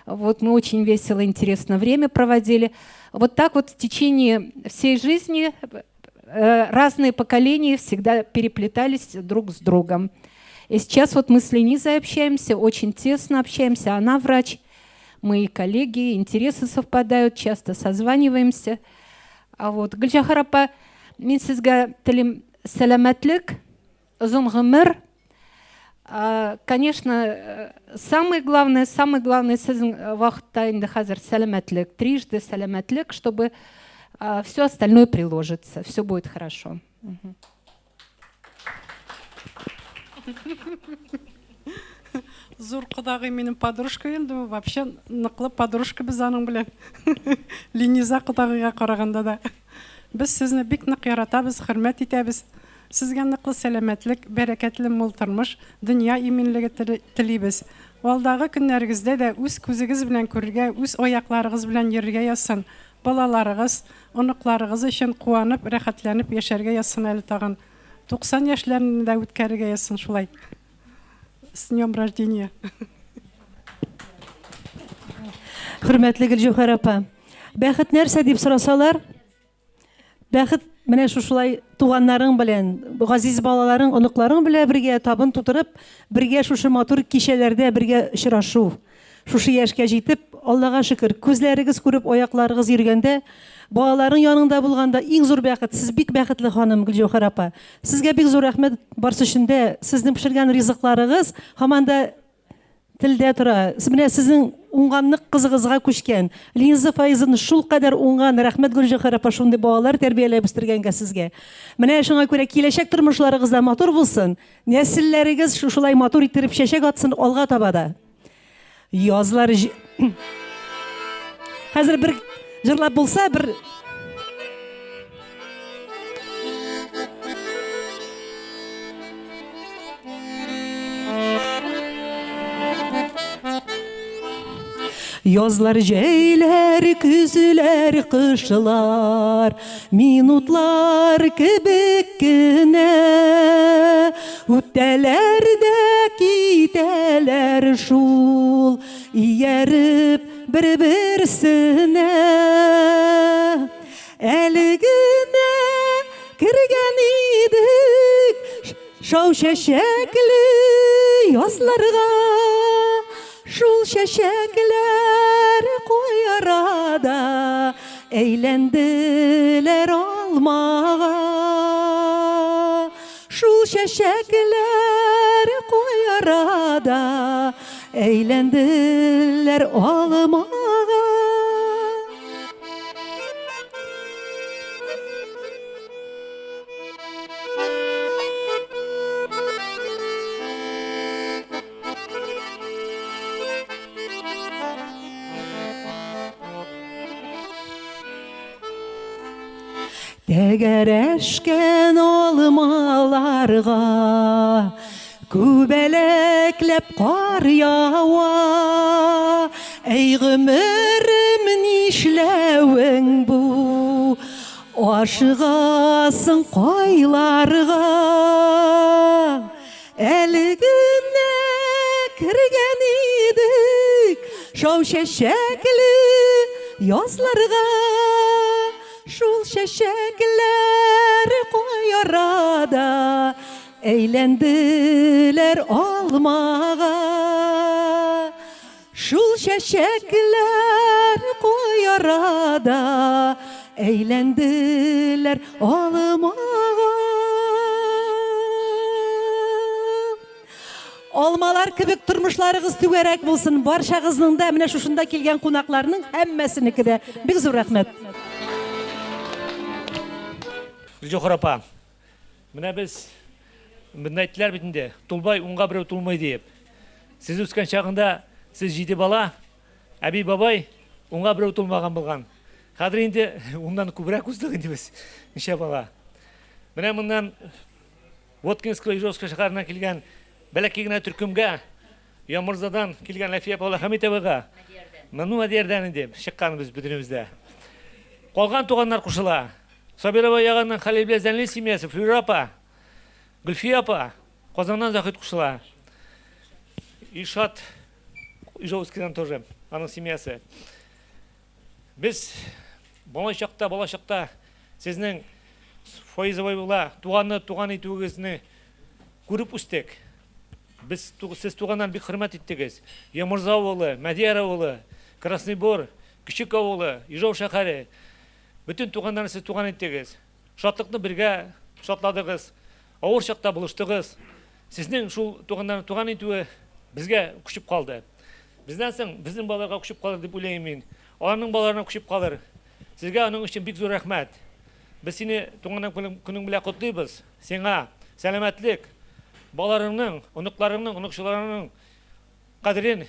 Вот мы очень весело, интересно время проводили. Вот так вот в течение всей жизни разные поколения всегда переплетались друг с другом. И сейчас вот мы с Ленизой общаемся, очень тесно общаемся. Она врач, мы коллеги, интересы совпадают, часто созваниваемся. А вот Гүлжахар апа, мен сізге тілім сәләмәтлік, ұзын ғұмыр. Конечно, самое главное сіздің вақытта енді қазір сәләмәтлік, трижды сәләмәтлік, чтобы все остальное приложится, все будет хорошо. Зур құдағи менің подружка енді, вообще нықлы подружка біз аның білен. Лениза құдағиға қарағанда да. Біз сізні бек нық яратабыз, хөрмәт итәбіз. Сізге нықлы сәләмәтлік, бәрәкәтлі мол тормыш, дүния именлігі тілейбіз. Алдағы күннәргізде де үз көзігіз білен көрге, үз аяқларығыз білен ерге ясын. Балаларығыз, оныкларығыз үшін қуанып, рәхәтләніп яшәргә ясын әлі тағын. 90 яшьләрендә үткәрергә ясын шулай. С днем рождения. Хөрмәтле Гөлҗәүһәр апа, бәхет нәрсә дип сорасалар? Бәхет менә шулай туганнарың белән, газиз балаларың, оныкларың белән бергә табын тутырып, бергә шушы матур кичәләрдә бергә очрашу. Шушы яшькә җитеп, Аллага шөкер, күзләрегез күреп, аякларыгыз йөргәндә, балаларың яныңда булганда иң зур бәхет. Сез бик бәхетле ханым Гөлҗәүһәр апа. Сезгә бик зур рәхмәт барсы өчен дә, сезнең пешергән ризыкларыгыз һаман да телдә тора. Менә сезнең уңганлык кызыгызга күчкән. Линза Фаизны шул кадәр уңган, рәхмәт Гөлҗәүһәр апа, шундый балалар тәрбияләп үстергәнгә сезгә. Менә шуңа күрә киләчәк тормышларыгыз да матур булсын. Нәселләрегез шулай матур иттереп чәчәк атсын алга таба да. Язлар хәзер бер җырлап булса бер Язлар, җәйләр, күзләр, кышлар, минутлар кебек кенә, үтәләр дә китәләр шул, ияреп бер-берсенә. Әле генә кергән идек шау чәчәкле язларга. Шул чәчәкләр куй арада әйләнделәр алмага. Шул чәчәкләр куй арада әйләнделәр алмага. Тәгәрәшкән алмаларга күбәләкләп кар ява. Әй гомерем нишләвең бу, ашыгасың кайларга. Әле генә кергән идек шау чәчәкле язларга. Шул чәчәкләр куй арада әйләнделәр алмага. Шул чәчәкләр куй арада әйләнделәр алмага. Алмалар кебек тормышларыгыз түгәрәк булсын. Барчагызның да менә шушында килгән кунакларның һәммәсенеке дә бик зур рәхмәт. Гөлҗәүһәр апа, менә без әйттеләр бит инде, тулбай уңга берәү тулмый дип. Сез үскән чагында сез 7 бала, әби бабай уңга берәү тулмаган булган. Хәзер инде уннан күбрәк үздек инде без, ничә бала. Менә моннан Воткинское Ижевск шәһәреннән килгән бәләкәй генә төркемгә, Ямырзадан килгән Ләфия Павла Хәмитовага, Мәдиярдан дип чыкканбыз бөтенебездә. Калган туганнар кушыла. Сабирова ягыннан Халил Блязанли семьясы, Флюра апа, Гөлфия апа, Казаннан Захит кушыла. Ишат Ижевскидан тоже, аның семьясы. Без балачакта сезнең Фаизовай була туган итүгезне күреп үстек. Без сез туганнан бик хөрмәт иттегез. Ямырза авылы, Мәдияр авылы, Красный Бор, Кичек авылы, Ижау шәһәре. Bütün туганнарны сез туган иттегез. Шатлыкны бергә шатладыгыз. Авыр чакта булыштыгыз. Сезнең шул туганнарны туган итүе безгә күчеп калды. Бездән соң безнең балаларга күчеп калыр дип уйлыйм мин. Аларның балаларына күчеп калыр. Сезгә аның өчен бик зур рәхмәт. Без сине туган көнең белән котлыйбыз. Сиңа сәламәтлек, балаларыңның, оныкларыңның, оныкчыларыңның кадерен,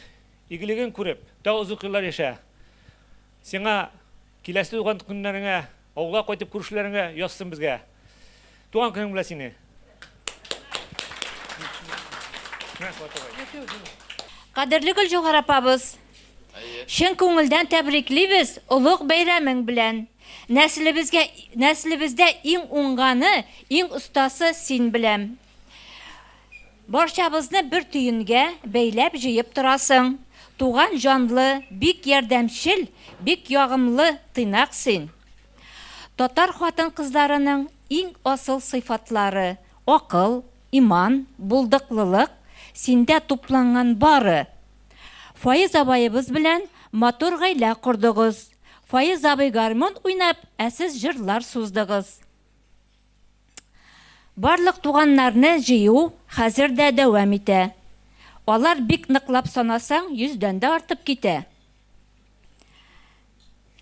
игелеген күреп, тагы озын еллар яша. Сиңа киләсе туган көннәреңә, авылга кайтып күршеләреңә язсын безгә. Туган көнең белән сине. Кадерле Гөлҗәүһәр апабыз, чын күңелдән тәбриклибез улуг бәйрәмең белән. Нәслебездә иң уңганы, иң остасы син беләм. Барчабызны бер төенгә бәйләп җыеп торасың. Туган җанлы, бик ярдәмчел, бик ягымлы тыйнак син. Татар хатын-кызларының иң асыл сыйфатлары: акыл, иман, булдыклылык синдә тупланган бары. Фаиз абайыбыз белән матур гаилә курдыгыз. Фаиз абый гармон уйнап, сез җырлар суздыгыз. Барлык туганнарны җыю хәзер дә дәвам итә. Алар бик ныклап санасаң, 100дән дә артып китә.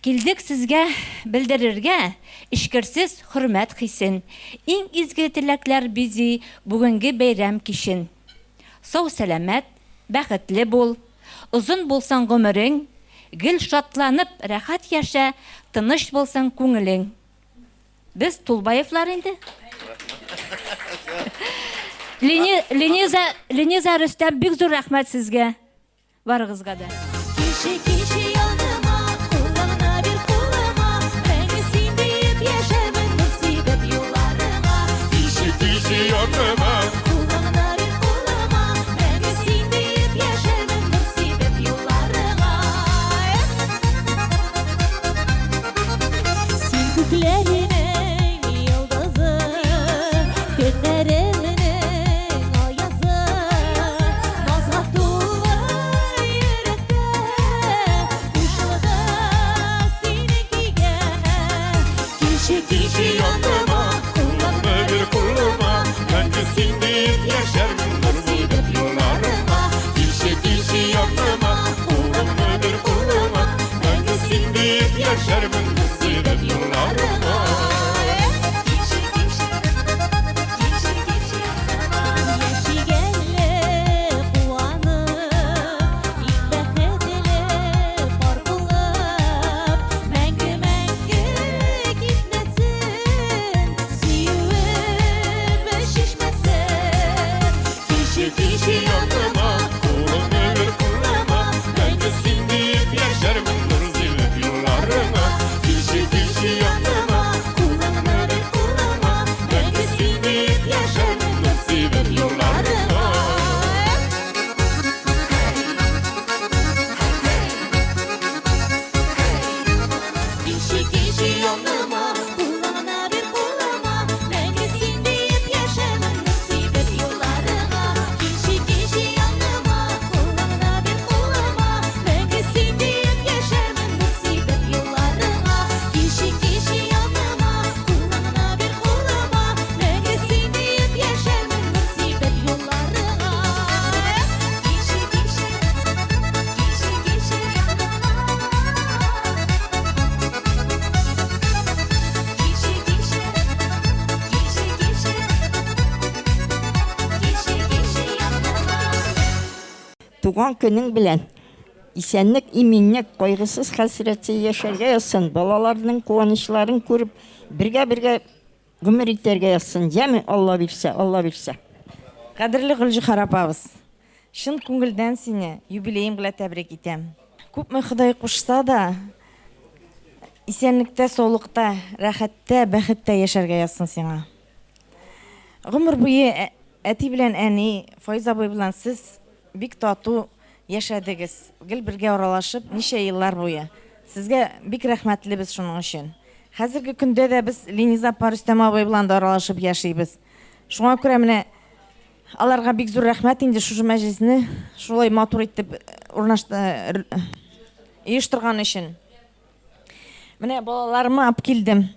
Килдек сезгә белдерергә ишкерсез хөрмәт хисен. Иң изге теләкләр бизи бүгенге бәйрәм кичен. Сау сәламәт, бәхетле бул. Узын булсаң гомерең, гел шатланып, рәхәт яшә, тыныч булсаң күңелең. Без Тулбаевлар инде. Лениза Рөстәм, бик зур рәхмәт сезгә. Барыгызга да. Киши yanıma, kulağına bir kulağıma, beni sindirip yaşamın nasibet yollarıma. Kişi yanıma, kulağına bir kulağıma, beni sindirip yaşamın nasibet yollarıma. Silküklerinin yıldızı, günlerinin ayazı, nazlı tuğla yürekte, kuşladı seninkiye. Kişi yanıma, kulağına bir kulağıma, ben de sindip yaşarım nasibet yollarıma. Kişi yanıma, kulağına bir kulağıma, ben de sindip yaşarım nasibet yollarıma. Yaşı gelle kuanıp, İlbet edile korkulup, Məngü gitmesin, Süyüp şişmesin. Kişi yanıma, kulağına bir kulağıma, Ben de sindip yaşarım nasibet yollarıma. Kişi yanıma, kulağına bir kulağıma, Ben de sindip yaşarım nasibet yollarıma. Kişi yanıma, kulağına bir kulağıma, Ben de sindip yaşarım nasibet yollarıma. Kişi yanıma, kulağına bir kulağıma, Ben de sindip yaşarım nasibet yollarıma. Kişi yanıma, kulağına bir kulağıma, Ben de sindip yaşarım nasibet yollarıma. Туган көнең белән исәнлек, иминлек, кайгысыз, хәсрәтсез яшәргә язсын. Балаларның куанычларын күреп, бергә гомер итәргә язсын. Яме Алла бирсә, Алла бирсә. Кадерле Гөлҗөһәр апабыз, шын күңелдән сине юбилеең белән тәбрик итәм. Күпме Ходай кушса да, исәнлектә, саулыкта, рәхәттә, бәхеттә яшәргә язсын сиңа. Гомер буе әти белән әни, Файз абый белән сез бик тату яшәдегез. Гел бергә аралашып, ничә еллар буе. Сезгә бик рәхмәтлебез шуның өчен. Хәзерге көндә дә без Лениза Рөстәм абый белән да аралашып яшибез. Шуңа күрә менә аларга бик зур рәхмәт инде шушы мәҗлесне шулай матур итеп оештырган өчен. Менә балаларымны алып килдем.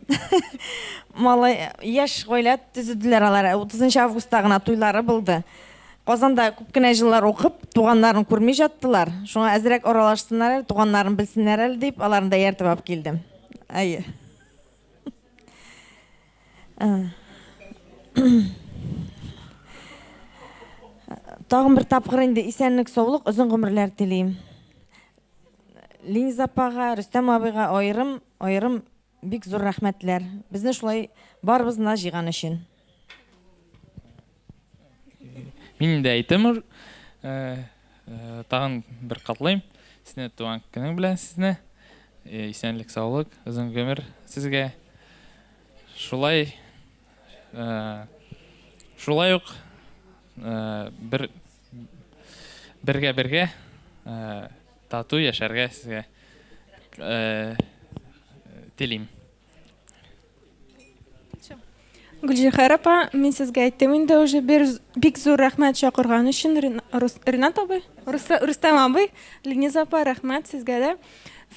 Малай яшь гаилә төзеделәр алар. 30 августта гына туйлары булды. Казанда күп кенә җиллар укып, туганнарын күрми жаттылар. Шуңа әзрәк аралашсыннар, туганнарын белсеннәр әле дип, аларны да яртып алып килдем. Әйе. Тагын бер тапкыр инде исәнлек, саулык, озын гомерләр телим. Лениза апага, Рөстәм абыйга аерым бик зур рәхмәтләр. Безне шулай барыбызны җыйган өчен. Мин дә әйтәм, тагын бер катлыйм. Сезне туган көнең белән сезне. Исәнлек, саулык, озын гомер сезгә. Шулай ук бергә тату яшәргә сезгә телим. Гөлҗөһәр апа, мин сезгә әйттем инде уже бик зур рәхмәт чакырган өчен Ринат абый, Рөстәм абый, Лениза апа, рәхмәт сезгә дә.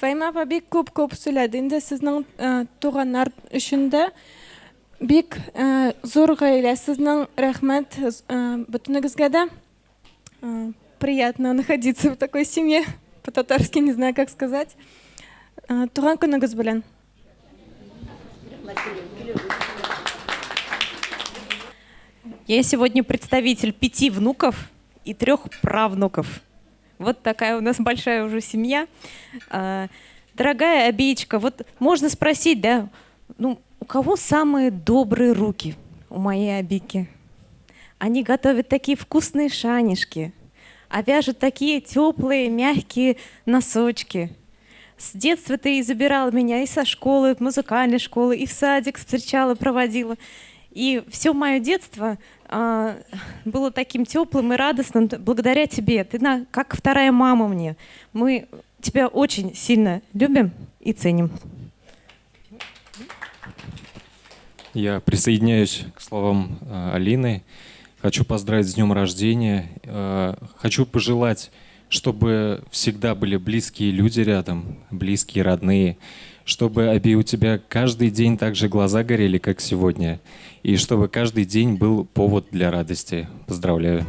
Фәйма апа бик күп сөйләде инде сезнең туганнар өчен дә. Бик зур гаилә, сезнең рәхмәт бөтенегезгә дә. Приятно находиться в такой семье. По-татарски не знаю, как сказать. Туган көнегез белән. Я сегодня представитель 5 внуков и 3 правнуков. Вот такая у нас большая уже семья. Дорогая Обеечка, вот можно спросить, да, ну, у кого самые добрые руки? У моей Обики. Они готовят такие вкусные шанишки, а вяжут такие теплые, мягкие носочки. С детства ты и забирала меня и со школы, в музыкальной школы, и в садик встречала, проводила. И все мое детство было таким теплым и радостным благодаря тебе. Ты как вторая мама мне. Мы тебя очень сильно любим и ценим. Я присоединяюсь к словам Алины. Хочу поздравить с днем рождения. Хочу пожелать, чтобы всегда были близкие люди рядом, близкие, родные. Чтобы, Аби, у тебя каждый день так же глаза горели, как сегодня. И чтобы каждый день был повод для радости. Поздравляю.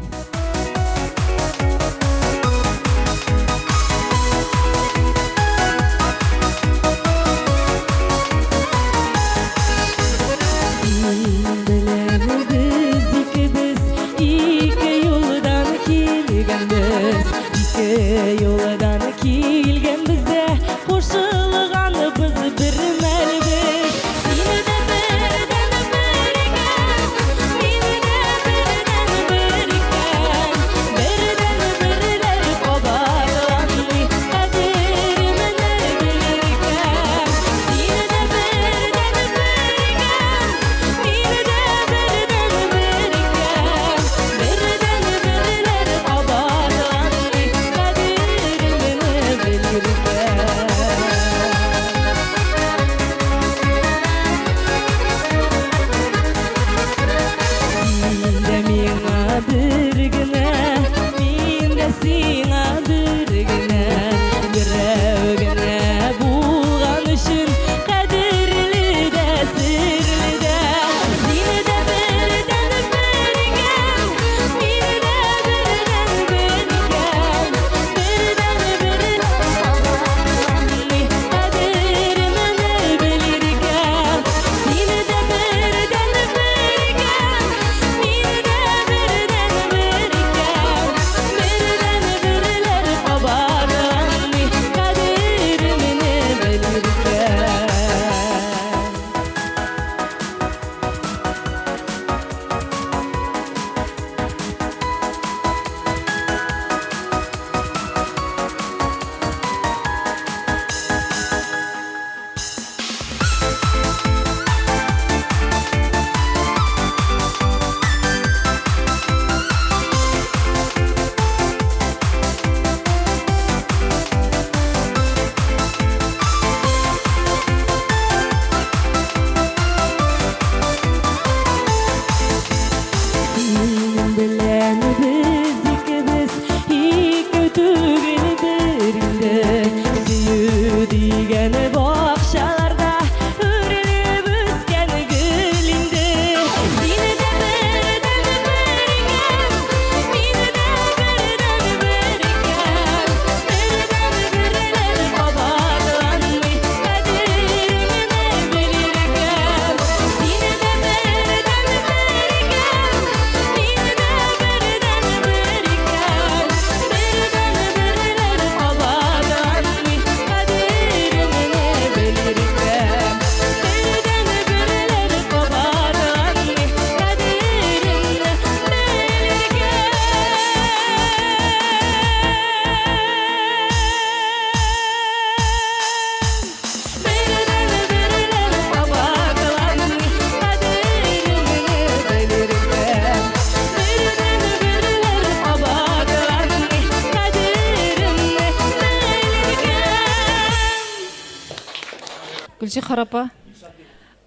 Гүлжихар апа,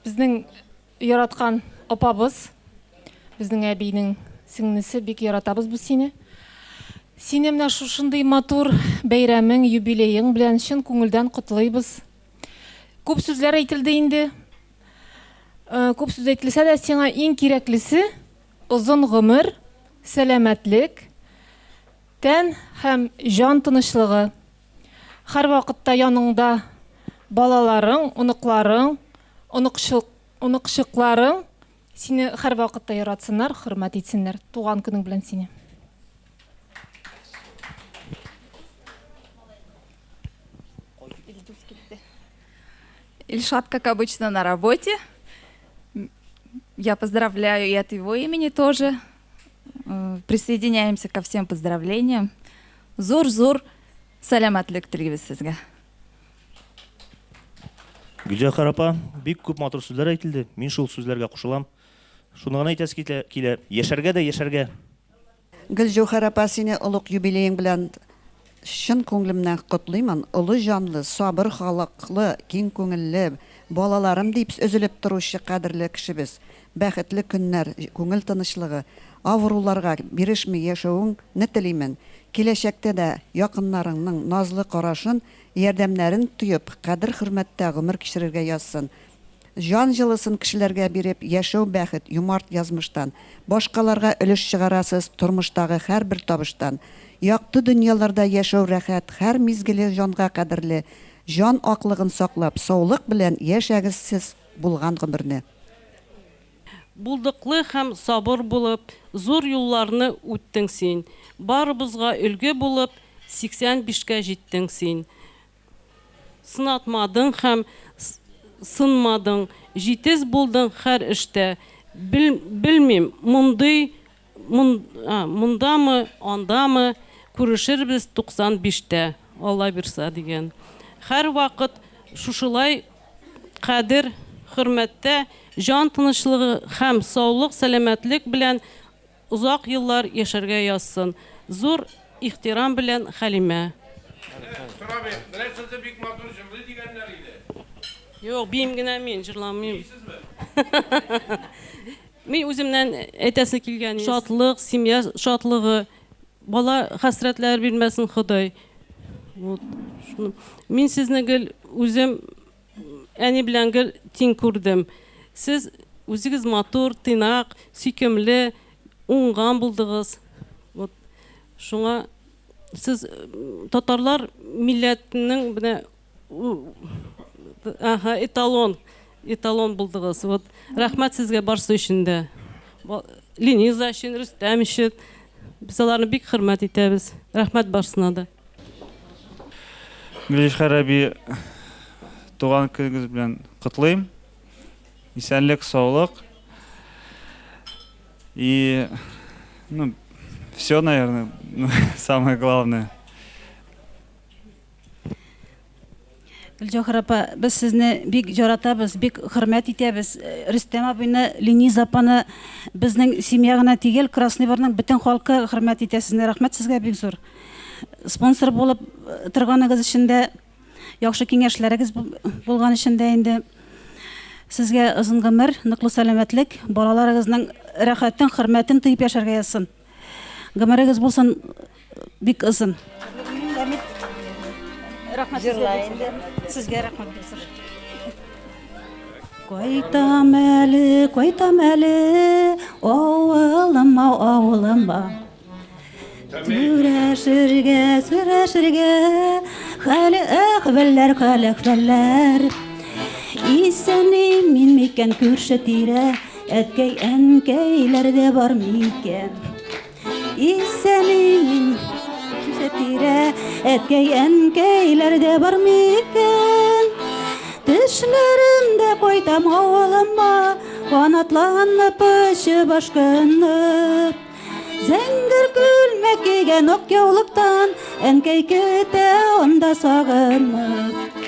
біздің яраткан апабыз, біздің әбейнің сіңлісі, бек яратабыз біз сені. Сені мына шушындай матур бәйрәмің, юбилейің білән шын көңілден құтылайбыз. Көп сөзләр әйтілді инде. Көп сөз әйтілсә дә, сиңа ең кирәклесе ұзын ғұмыр, сәламәтлек, тән һәм жан тынычлыгы. Һәр вакытта яныңда балаларың, оныкларың, оныкшыкларың сине һәр вакытта яратсыннар, хөрмәт итсеннәр. Туган көнең белән сине. Ильшат, как обычно, на работе. Я поздравляю и от его имени тоже. Присоединяемся ко всем поздравлениям. Зур-зур, сәләмәтлек телибез сезгә. Гүлҗәһәр апа, бик күп матур сүзләр әйтелде. Мин шул сүзләргә кушылам. Шуны гына әйтәс килә. Яшәргә дә яшәргә. Гөлҗәһәр апа, сине олуг юбилеең белән шын күңелемнән котлыймын. Олы җанлы, сабыр халыклы, киң күңелле, балаларым дип өзелеп торучы кадерле кешебез. Бәхетле көннәр, күңел тынычлыгы, авыруларга бирешми яшәвеңне телимен. Киләчәктә дә якыннарыңның назлы карашын, ярдәмнәрен тоеп, кадер хөрмәттә гомер кичерергә язсын. Жан җылысын кешеләргә биреп, яшәү бәхет, юмарт язмыштан, башкаларга өлеш чыгарасыз тормыштагы һәрбер табыштан. Якты дөньяларда яшәү рәхәт, һәр мизгеле җанга кадерле, жан аклыгын саклап, саулык белән яшәгез сез булган гомерне. Булдыклы һәм сабыр булып, зур юлларны үттең син. Барыбызга өлге булып, 85-кә җиттең син. Сынатмадың һәм сынмадың, җитез булдың һәр эштә. Белмим, мондамы, андамы күрешербез 95-тә, Алла бирсә дигән. Һәр вакыт шушылай кадер, хөрмәттә, жан тынычлыгы һәм саулык, сәламәтлек белән узак еллар яшәргә язсын. Зур ихтирам белән Хәлимә. Юк, бим генә мин җырламыйм. Мин үземнән әйтәсе килгән шатлык, семья шатлыгы, бала хәсрәтләр бирмәсен Ходай. Мин сезне гел үзем әни белән гел тиң күрдем. Сез үзегез матур, тыйнак, сөйкемле, уңган булдыгыз. Вот шуңа сез татарлар милләтенең менә эталон булдыгыз. Вот рәхмәт сезгә барсы өчен дә. Лениза өчен, Рөстәм өчен без аларны бик хөрмәт итәбез. Рәхмәт барсына да. Гөлҗәһәр әби, туган көнегез белән котлыйм. Исәнлек, саулык. И, все, наверное, самое главное. Гөлҗәһәр апа, без сезне бик яратабыз, бик хөрмәт итәбез. Рөстәм абыйны, Лениза апаны, безнең семья гына түгел, Красный Барның бөтен халкы хөрмәт итә сезне. Рәхмәт сезгә бик зур. Спонсор булып торганыгыз өчен дә, яхшы киңәшләрегез булган өчен дә инде сезгә озын гомер, ныклы сәламәтлек, балаларыгызның рәхәтен, хөрмәтен тыйып яшәргә язсын. Гомерегез булсын бик озын. Рәхмәт сезгә, рәхмәт бик зур. Кайтам әле, авылыма. Сүрәшергә, хәле әхвәлләр. Исәнем мин микән күрше тирә, әткәй әнкәйләр дә бар микән. Исәнем мин күрше тирә, әткәй әнкәйләр дә бар микән. Төшләремдә кайтам авылыма, канатланып очып ашкынып. Зәңгәр күлмәк кигән ак яулыктан, әнкәй көтә анда сагынып.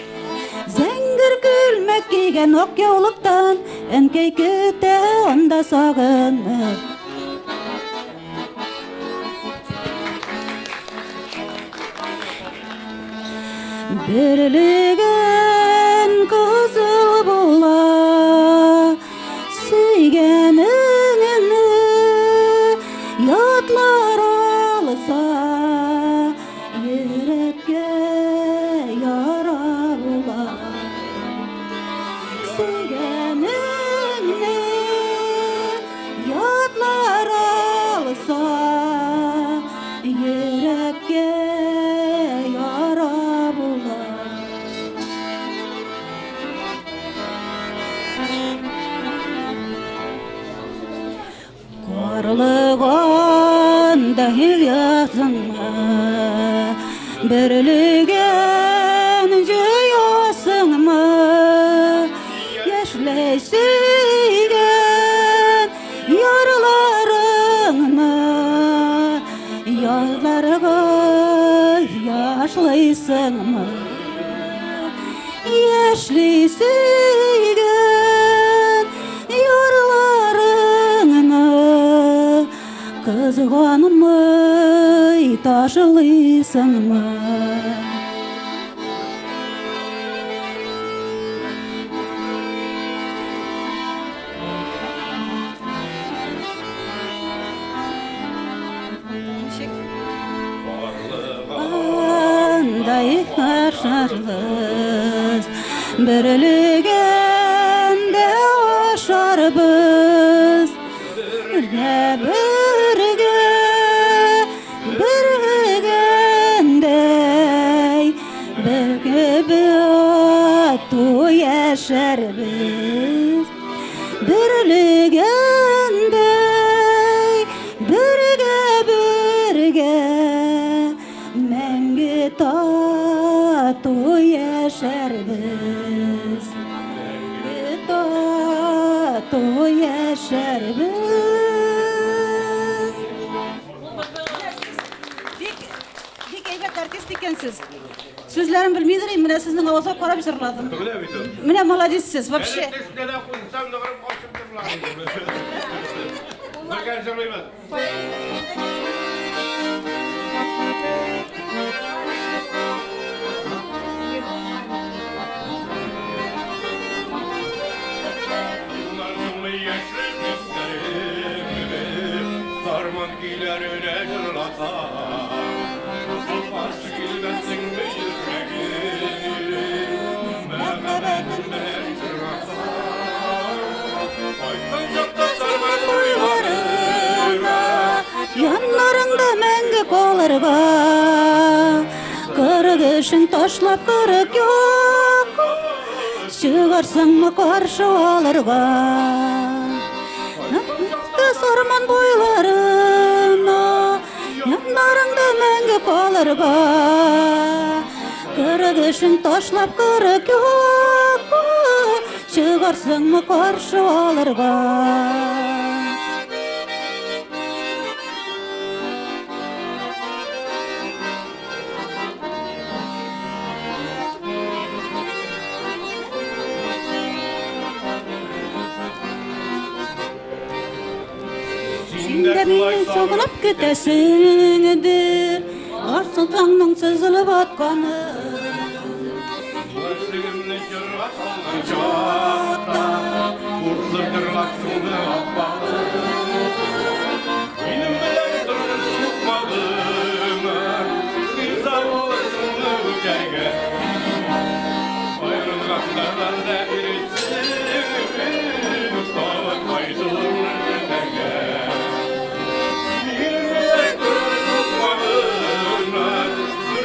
Зәңгәр күлмәк кигән ак яулыктан, әнкәй көтә анда сагынып. Берлеген кызыл Yürekке yara bular. Korluğun dahil yazınma, birligen cüyasınma, yaşleysigen yaralarınma, yağlarga yaşlısınma, yaşlıysigen yaralarınma, kızganma taşlısınma. Андай aşarız, birligende aşarız. Birligende, birge tu yaşarız. Birligende, birge menge tatu yaşarız. Tatu yaşarız. Bik eybet artist ekensiz. Sözlerim bilmeydireyim, mine sizin avaza karab sırladım. Mine maladisiz, вообще. Sarman giler öne cırlata, başı gilmesin bir yüreğim, mehmebetimden cırlata. Aytan çapta sarman boylarına, Yanlarında menge kolarga, kırgışın taşlap kırık yok. Çıgarsın mı karşı olarga? Sarman boylarına, yanlarında menge kolarga, kırgışın taşlap kırık yok. Çıgarsın mı karşı olarga? Şimdi beni soğulup gidesidir, Arslan'ın sızılıp atkanı. gözlüğümle cırlat sallan çokta, Urzırdırlak sını akbalı. Benim bilen durur çıkmadığımı, Rıza olursun ökege. Ayrılganlardan da birisi, Mustafa kaydın ökege. Benim bilen durur çıkmadığımı,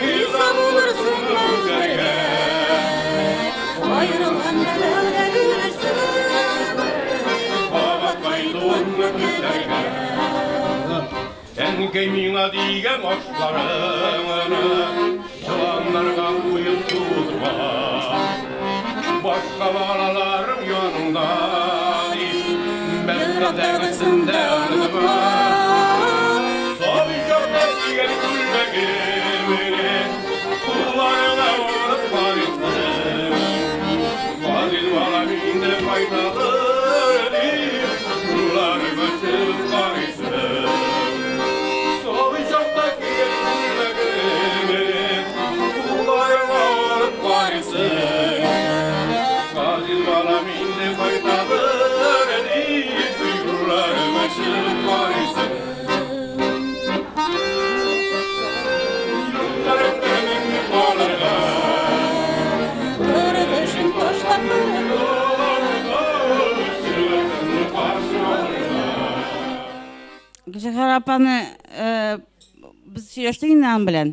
Rıza olursun ökege. Ayrılanlara bilirsin, Baba kaydın ökege. Sen kemina digen başlarını Çoğanlarga uyum tutma Başka balalarım yanımda Mesut dergisinde anıma Savuşakta digen gülmegimini Kullarına vurup karıştım Fazil bala minde faydalı Kullarıma çıkıp karıştım kırgışın taşlap kırık Gülşahar apani biz сөйлештік инде аның белән.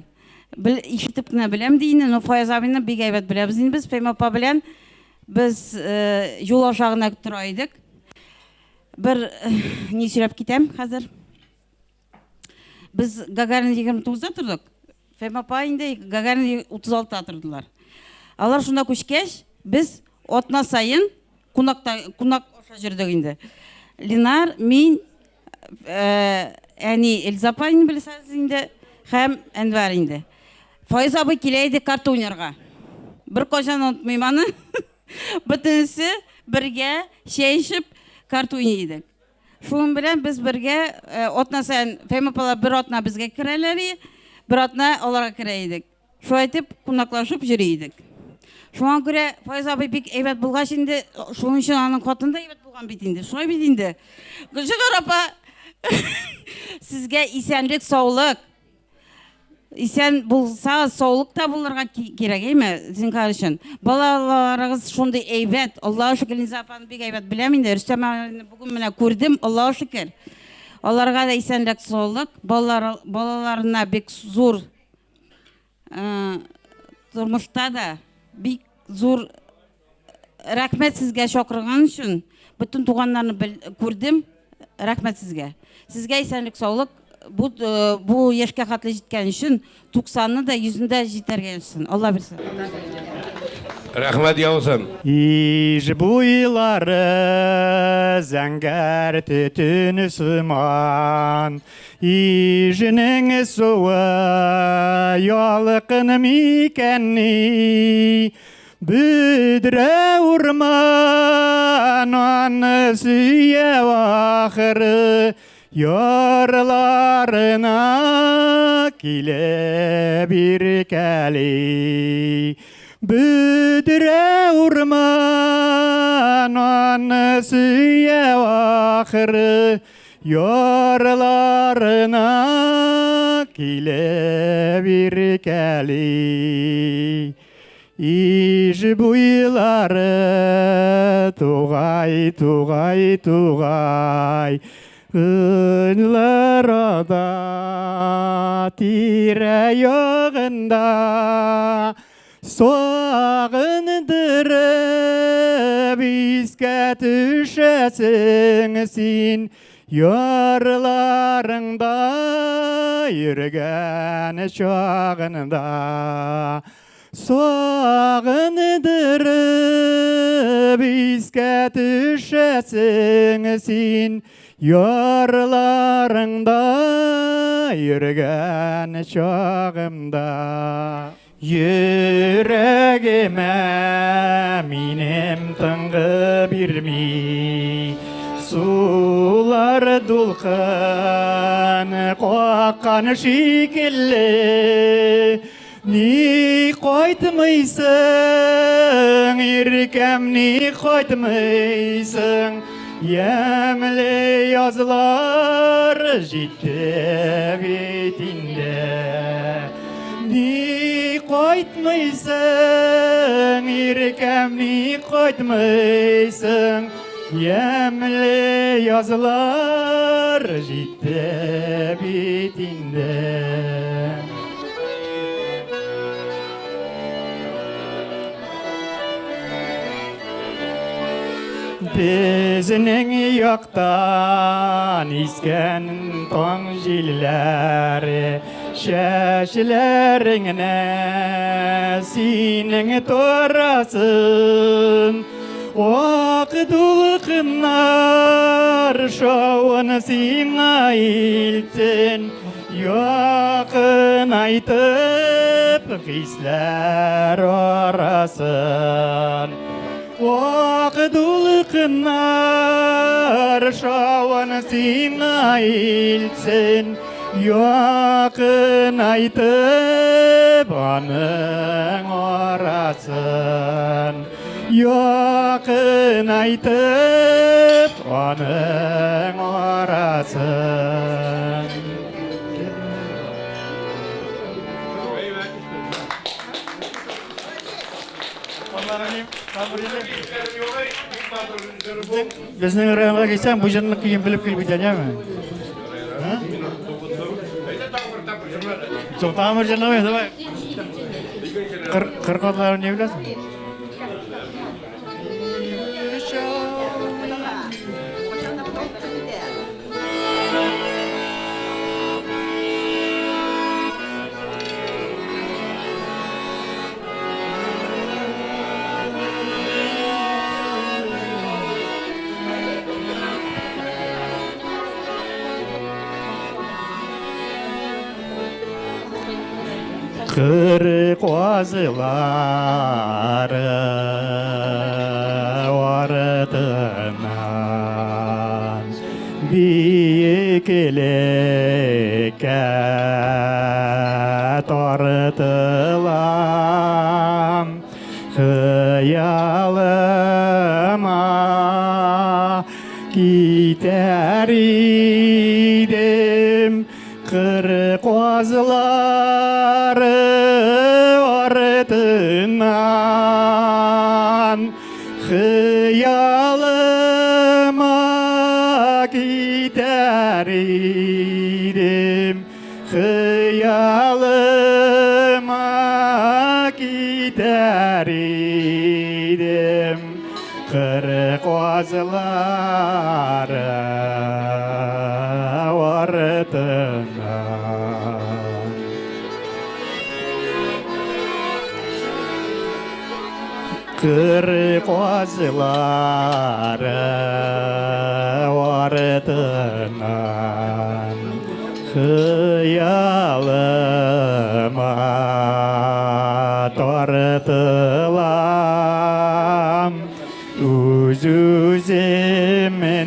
Ишетеп кенә беләм ди инде, но Фаяз абыйны бик әйбәт беләбез инде без. Фәйма апа белән без юл ашагына тора идек. Бер ни сөйләп китәм хәзер. Biz Gagarin 29'da turduk. Fehmi apa indi Gagarin 36'da turdular. Алар шунда күчкәч, biz отна сайын кунак аша жүрдек инде. Ленар, мин, әни Эльзапа инде белсәз инде, һәм Әнвәр инде. Файыз абый килә иде карта уйнарга. Бер качан онытмыйм аны. Бөтенесе бергә чәй эчеп карта уйный идек. Шуның белән без бергә отна сайын Фәйма апалар бер отна безгә керәләр, бер отна аларга керә идек. Шулай итеп кунаклашып йөри идек. Шуңа күрә Файыз абый бик әйбәт булгач инде, шуның өчен аның хатын да әйбәт булган бит инде. Шулай бит инде. Гөлҗигар апа, сезгә исәнлек, саулык. Исән булса, саулык та булырга кирәк, әйме, зинһар өчен. Балаларыгыз шундый әйбәт. Аллаһа шөкер, Линза апаны бик әйбәт беләм инде. Рөстәм апаны бүген менә күрдем, Аллаһа шөкер. Аларга да исәнлек, саулык, балаларына бик зур тормышта да бик зур рәхмәт сезгә чакырган өчен. Бүтән туганнарны күрдем. Рәхмәт сезгә. Сезгә исәнлек, саулык. Bu yaşka katlı җиткән өчен 90-ны да 100-ны җитәргә өчен. Алла берсе. Рәхмәт яусın. İj буйлары зәңгәр төтүне сыман, ижнең суы ялыкын микәнни, бүдре урман аны сөйә ахыры, Yarlarına kile bir keli, Büdre urman anısıya ahırı, Yarlarına kile bir keli. İj buyları tuğay, tuğay, tuğay, Günlərada, tire yağında, soğındırıb iskə düşəsin sin, yarlarında, yürgən çağında. Soğındırıb iskə düşəsin sin, Yarlarında, yürgen çağımda. Yüreğime minim tıngı birmi, Sular dulkın qoqqan şekilli, Ni koytmıysın, irkem ni koytmıysın, Yemli yazılar ciddi bitinde, Ni koytmıysın, irkem ni koytmıysın, Yemli yazılar ciddi bitinde. Bizning yoqdan iskan tong jillari, Şəşlərinə sinin toraсын, Oq dulqınlar şovun sina iltin, Yoqın aytıb hislər orasın. Oq dulqınlar şavan sina ilsin, Yoqın aytıb anın orasın, Yoqın aytıb anın orasın. Bizning rayonga kelsam, bu yerni keyin bilib kelib ketanyapman. Тоқтамыр жанабай, давай. Қырқотларын не білесің? Қырық уазылары артынан биіклекке тартылам қиялыма кетер едім қырық уазылары артынан қиялыма кетер едім қиялыма кетер едім қырық уазылары артынан қырық уазылары артынан қиялыма тартылам өзіме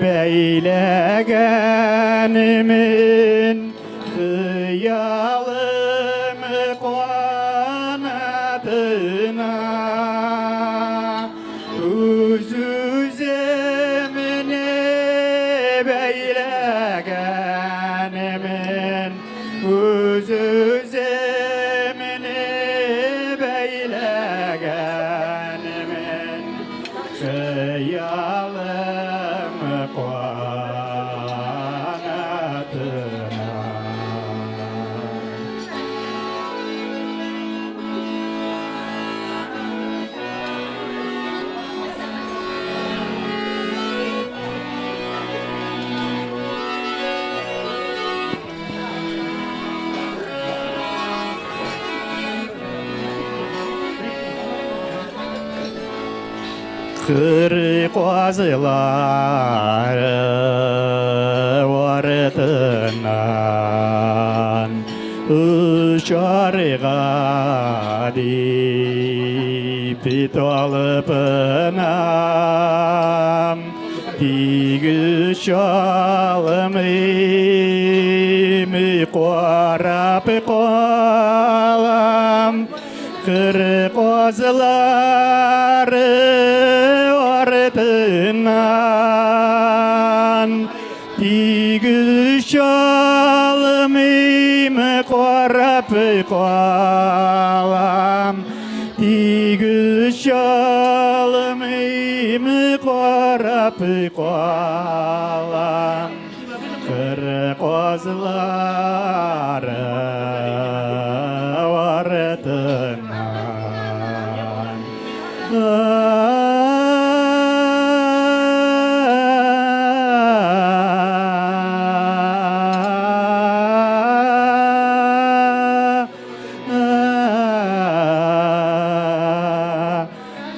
бәйләгәнмен қиялым қуанатына өзіме бәйләгәнмен өзіме бәйләгәнмен қиялым қуанатына қырық уазылары артынан ұшарға деп талпынам тегі шалымы қарап қалам қырық уазылары артынан тегі шалымы қарап қалам тегі шалымы қарап қалам қырық уазылары артынан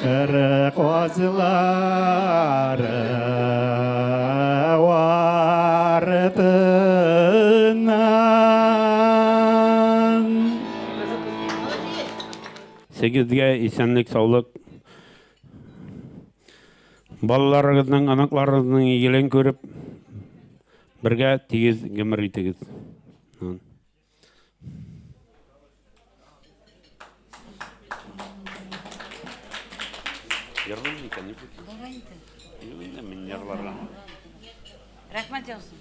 қырық уазылары артынан Сегізге исәнлек, саулық, балаларыңыздың, анакларыңыздың игілігін көріп, бірге тегіз гөмір итегіз. Рахмат жаусын.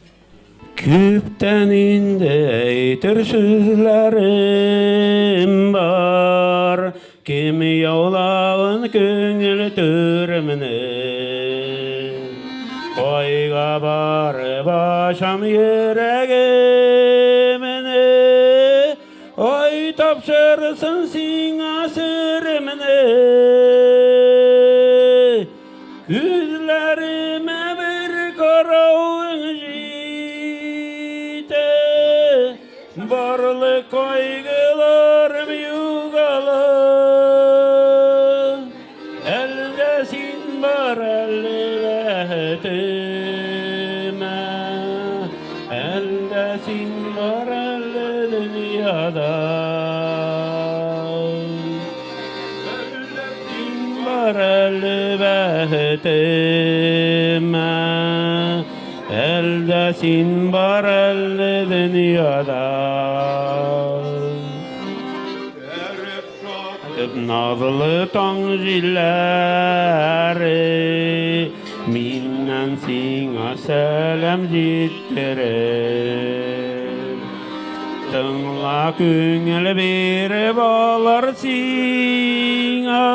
Күптен инде әйтер сүзләрем бар, кем яулауын көңіл түріміне. Қойға барып ашам ерегім, tapşırsın sina sırrımını. Gözlerime bir karavun jite. Barlı kaygılarım yugalı. Eldesin var elletime. Eldesin var elle dünyada. Eldesin var elletime. Eldesin var elle dünyada. Nazlı tangilleri minnen sina selam jittirir. Tınla küngül bir bağlar sina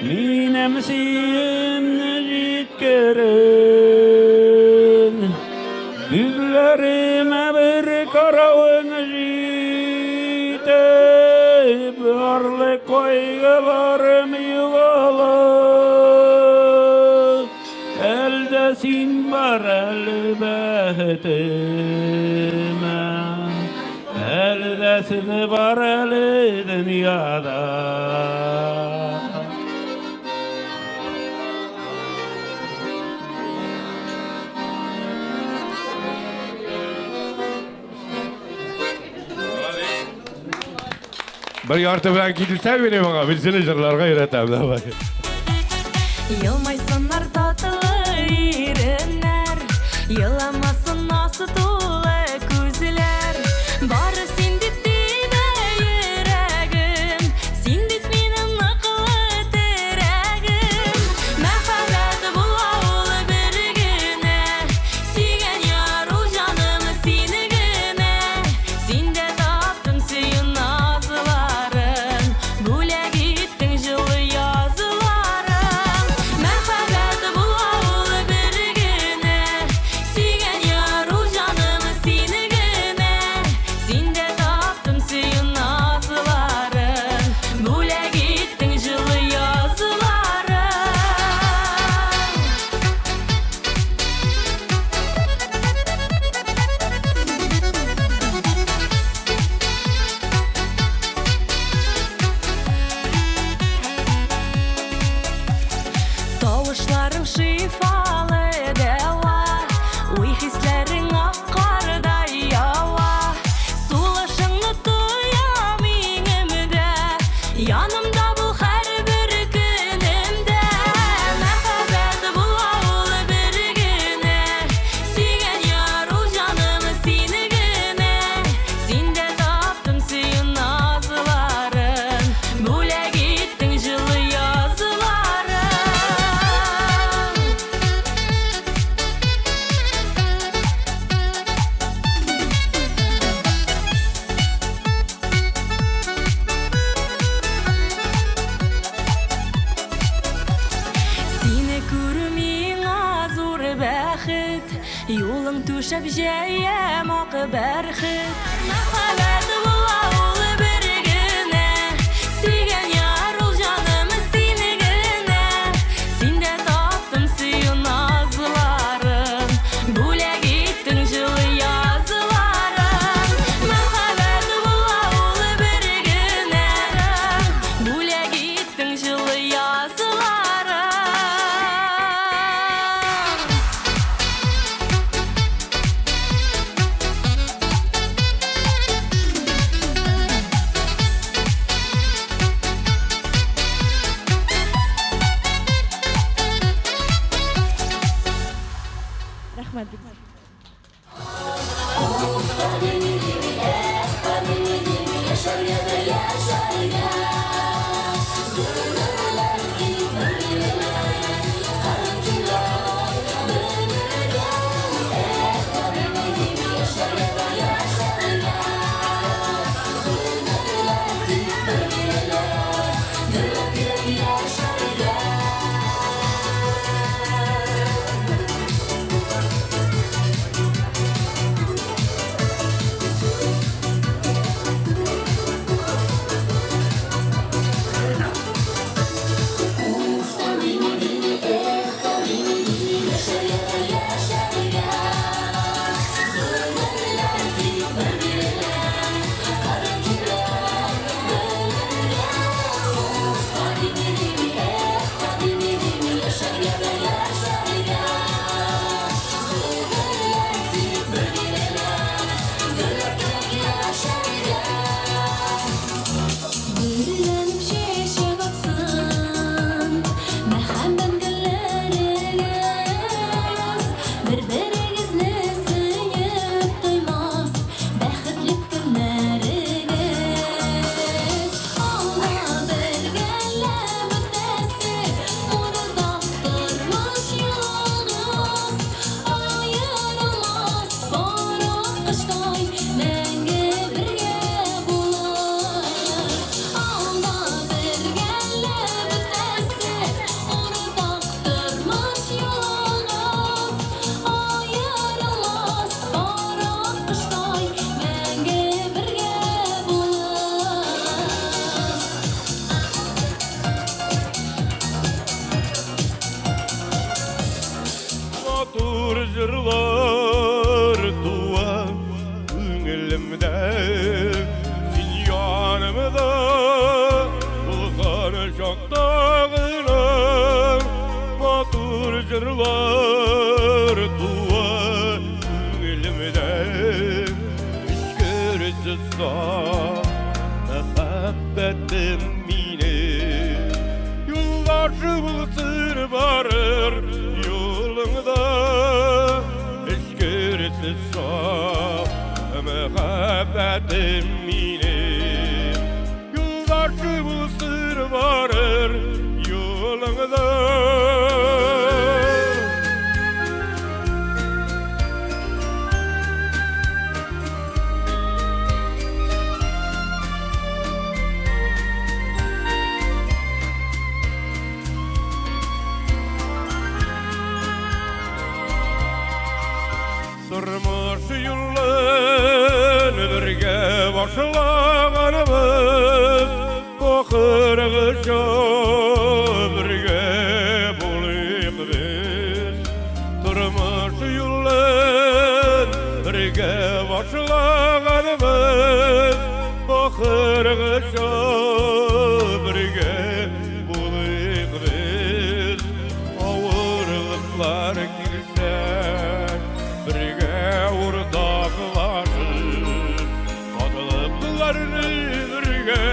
minem siyimni jitkirin. Gözlerime bir karavun jitip barlı koygalarım yuvalı. Eldesin var elbetime. Eldesin var el dünyada. Bir yartı bilen gidilsen bile bana bilsene jırlarga öğretem da bak. Yılmaysanlar tatlı irinler, yılamasın nasıl tuğla күзләр. Бары син диттиме йөрәгем, син бит минем ныклы терәгем. Мәхәббәт була ул бер генә, сөйгән яр ул җаным сине генә. Синдә таптым сөйүн назларын, бүләк иттең җылы язларын. Мәхәббәт була ул бер генә, сөйгән яр ул җаным сине генә. Синдә таптым сөйүн назларын, бүләк иттең җылы язларын. Тавышларың шифалы дәва, уй хисләрең ак кардай ява. Сулышыңны тоям иңемдә, янымда бул һәрбер көнемдә. Мәхәббәт була ул бер генә, сөйгән яр ул җаным сине генә. Синдә таптым сөйүн назларын, бүләк иттең җылы язларын. Сине күрү миңа зур бәхет, юлың түшәп җәям ак бәрхет. Мәхәббәт була ул бер генә, сөйгән яр ул җаным сине генә. Синдә таптым сөйүн назларын, бүләк иттең җылы язларын. Мәхәббәт була ул бер генә, бүләк иттең җылы язларын. Рәхмәт. Köngülümde Sin yanımda Bulgan çok dağılar Matur jırlar Tuva Köngülümde Üskürüsü sağ Muhabbetim mini Yollarşı bulsur varır Yolunda Üskürüsü sağ Muhabbetim mini Yollarşı bulsur varır Yolunda Durmuş yılın birge başlağanımız Okırgıca birge bulayık biz Durmuş yılın birge başlağanımız Okırgıca birge bulayık biz Ağırlıklar girse birge urdaklaşır Adılıklarını birge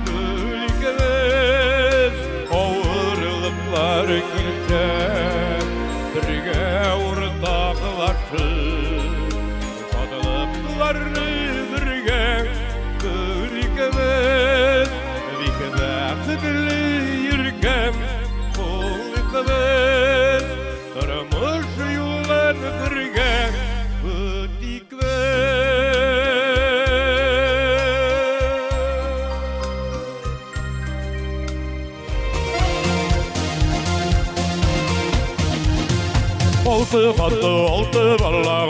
gülükemiz Ağırlıklar girse birge urdaklaşır Adılıklarını birge gülükemiz Vikede kıdırlı yürkem Kulükemiz Taramış yollar birge Altı fatı altı ballağı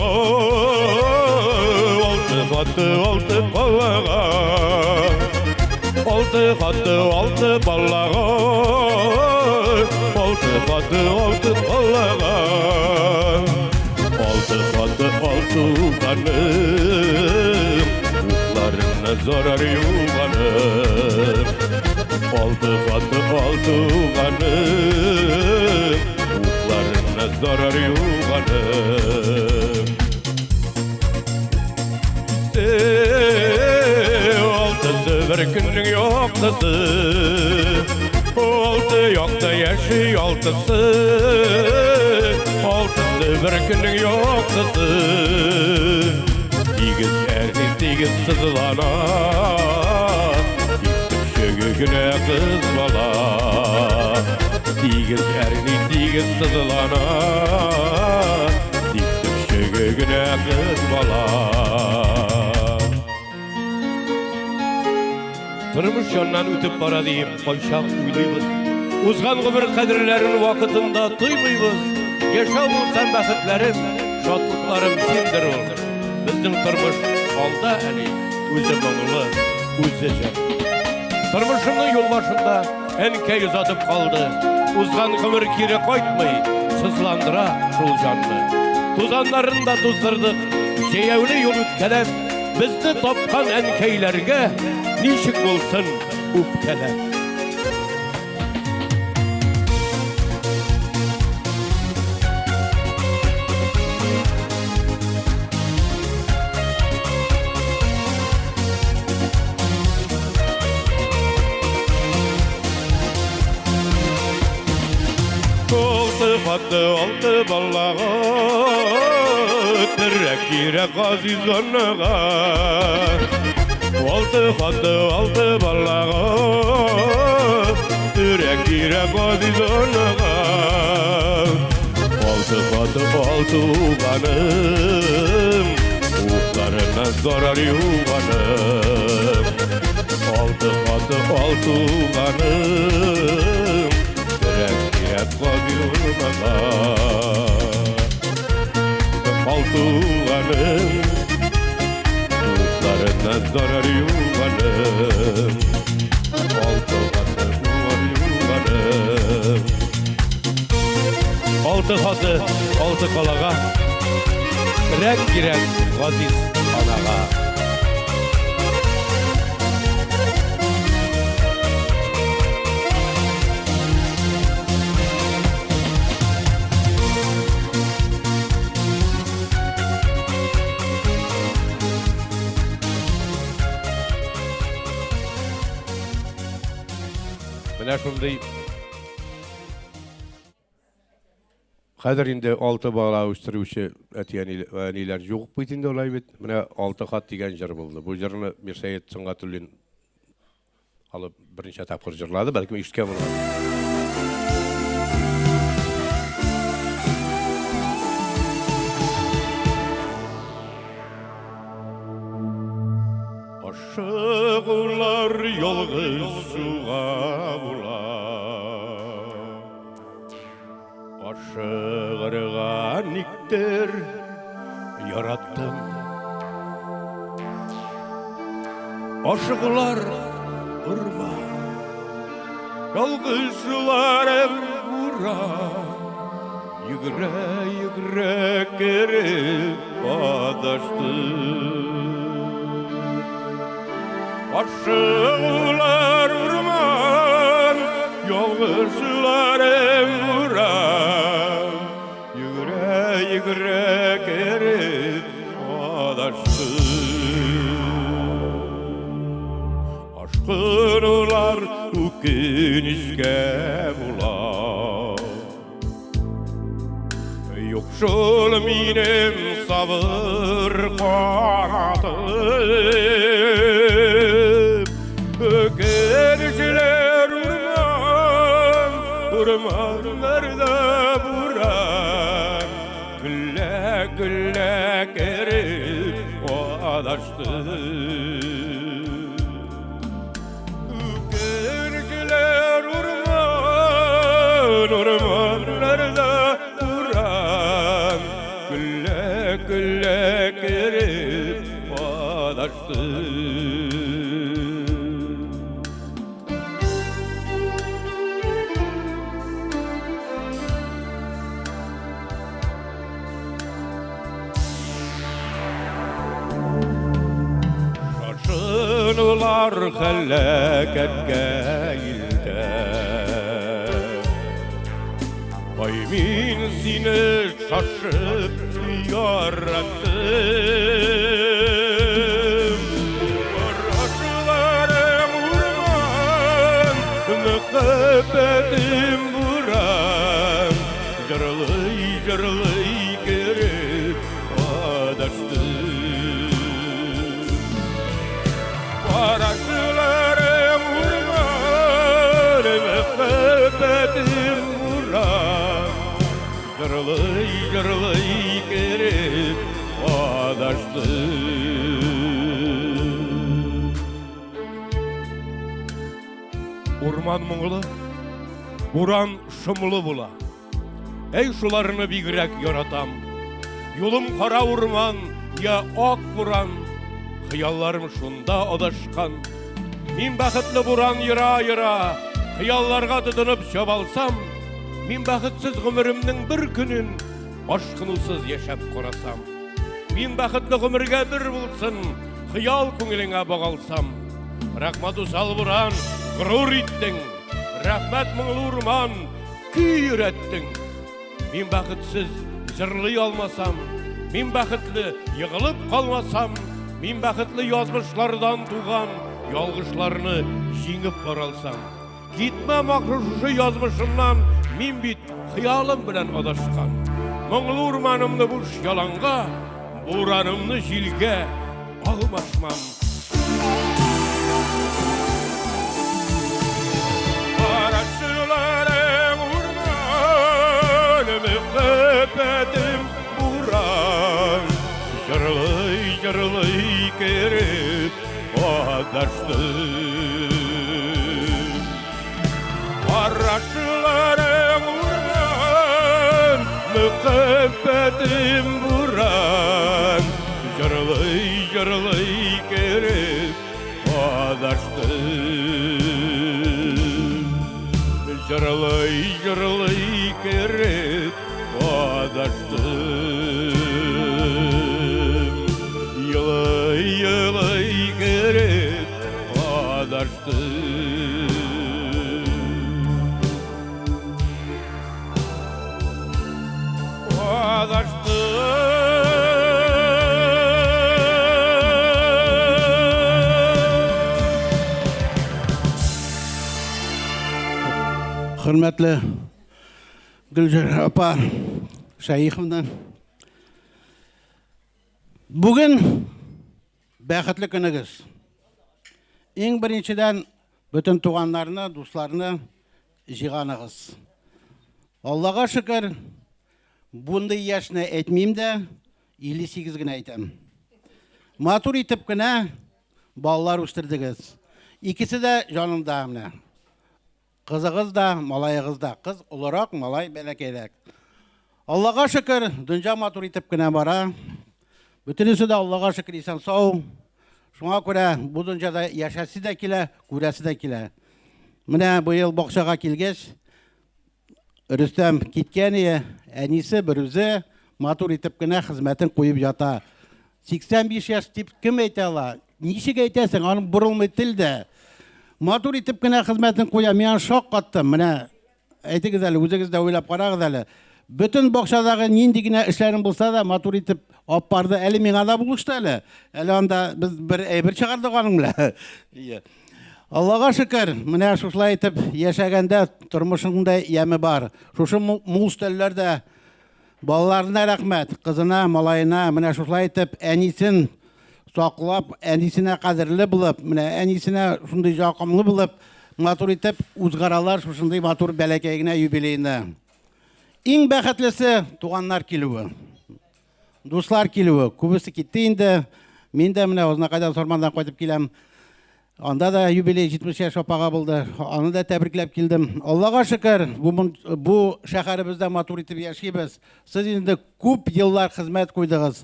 Altı fatı altı ballağı Altı fatı altı ballağı Altı fatı altı ballağı Altı fatı altı kanım Uklarına zarar yuvanım Altı fatı altı kanım Uklarına zarar yuvanım Altısı bir günün yoktusu Altı yoktu yaşı altısı Altısı bir günün yoktusu Digiz erdi digiz sızılana Gittim şögüne kız bala Digiz erdi digiz sızılana Gittim şögüne kız bala Turmuş yoldan ötüp bara deyip koyşak uyluybuz Uzgan ömür kadirlerin vakitinde duymuybuz Yaşa bulsan bakıtlarım, şatlıklarım sindir olur Bizden turmuş alda hani Özü bağlı, özü can Turmuşumның yol başında enkey uzatıp kaldı Uzgan ömür kiri koytmay Sızlandıra şul canlı Tuzanlarını da tuzdırdık Şeyevli yol ütkelep Bizde topkan enkeylerge Nişik olsun üpkelep Altı ballağı Tırrek girek aziz annağa Altı ballağı Tırrek girek aziz annağa Altı kanım Uğlarına zarar yuvanım Altı kanım Tırrek girek aziz annağa Altı kanım Uğlarına zarar yuvanım Altı kanım yuvanım Altı katı, altı kalağa Rek giren gaziz anağa Менә шундый хәзер инде 6 бала үстерүче әтиләр юк бит инде улай бит. Менә 6 хат дигән җыр булды. Бу җырны Мирсәет Сыңгатуллин алып беренче тапкыр җырлады, бәлки ишеткән булган. Ашыгулар ялгыз суга була. Ашыгырга никтер яраттым. Ашыгулар урма, ялгыз суларым бура. Йөгерә кереп адаштым. Ашыгулар урман, ялгыз суларым бура. Йөгерә кереп адаштым. Ашкынулар үкенечкә була. Юк шул минем сабыр канатым. Үкенечләр урманнарда буран. Гүллә кереп адаштым. Үкенечләр урманнарда буран. Гүллә кереп адаштым. Шашынулар хәләкәткә илтә. Ай мин сине шашып яраттым. Карашларым урман, мөхәббәтем буран. Җырлый кереп адаштым. Карашларым урман, мөхәббәтем буран. Җырлый кереп адаштым. Урман моңлы, буран шомлы була. Әй шуларны бигрәк яратам. Юлым кара урман, я ак буран. Хыялларым шунда адашкан. Мин бәхетле буран йыра, хыялларга тотынып чабалсам. Мин бәхетсез гомеремнең бер көнен ашкынусыз яшәп карасам. Мин бәхетле гомергә бер булсын, хыял күңелеңә багалсам. Рәхмәт усал буран, горур иттең. Рәхмәт моңлы урман, көй өйрәттең. Мин бәхетсез җырлый алмасам, мин бәхетле егылып калмасам, мин бәхетле язмышлардан туган ялгышларны җиңеп баралсам. Китмә макрушы язмышымнан, мин бит хыялым белән адашкан. Моңлы урманымны буш яланга, буранымны җилгә алмашмам. Карашларым урман, мөхәббәтем буран. Җырлый кереп адаштым. Карашларым урман, мөхәббәтем буран. Җырлый кереп адаштым. Җырлый кереп адаштым. Йылый кереп адаштым. Hürmetli Gülcer apa, Şayıховна. Bugün бәхетле күнігіз. Ең біріншіден bütün туғанларына, достарына жиғанығыз. Аллаға шүкір, бұндай яшына әйтмейм де, 58 гіне айтам. Матур етіп күні балалар өстірдіңіз. Ikisi de жанымда міне. Қызығыз да, малайығыз да. Қыз ұлырақ, малай бәләкейлік. Аллаға шүкір, дүнжа матур етіп күні бара. Бүтінісі де Аллаға шүкір исән сау. Шуңа күрә бұл дүнжада яшасы да келе, көрәсі да келе. Міне бұл бақшаға келгеш, Рүстәм кеткен әнесі бір өзі матур етіп күні қызметін қойып жата. 85 яш деп кім әйте ала? Нешік әйтесің, аның бұрылмай тілді. Матур етіп күні қызметін қоя, мен шоқ қаттым. Міне, әйтіңіз әлі, өзіңіз де ойлап қарағыз әлі. Бүтін бақшадағы нендегіне ішлерін болса да, матур етіп аппарды әлі мен ада бұлышты әлі. Әлі анда біз бір шығардық аның біле. Аллаға шүкір, міне шушылай етіп, ешәгенде тұрмышыңда емі бар. Шушы мұл үстеллерде балаларына рахмет, қызына, малайына, міне шушылай етіп, әнесін сақлап, әнесіне қадірлі бұлып, міне әнесіне шындай жақымлы бұлып, матур етіп, ұзғаралар шындай матур бәләкейгіне юбилейіне. Ең бәхетлісі туғанлар келуі, достар келуі. Көбісі кетті енді, мен де міне осына қайдан сормандан қойып келем. Анда да юбилей 70 яш опаға болды. Аны да тәбрикләп келдім. Аллаға шүкір, бұл шәһәрімізде матур етіп яшейбіз. Сіз енді көп еллар қызмет қойдыңыз.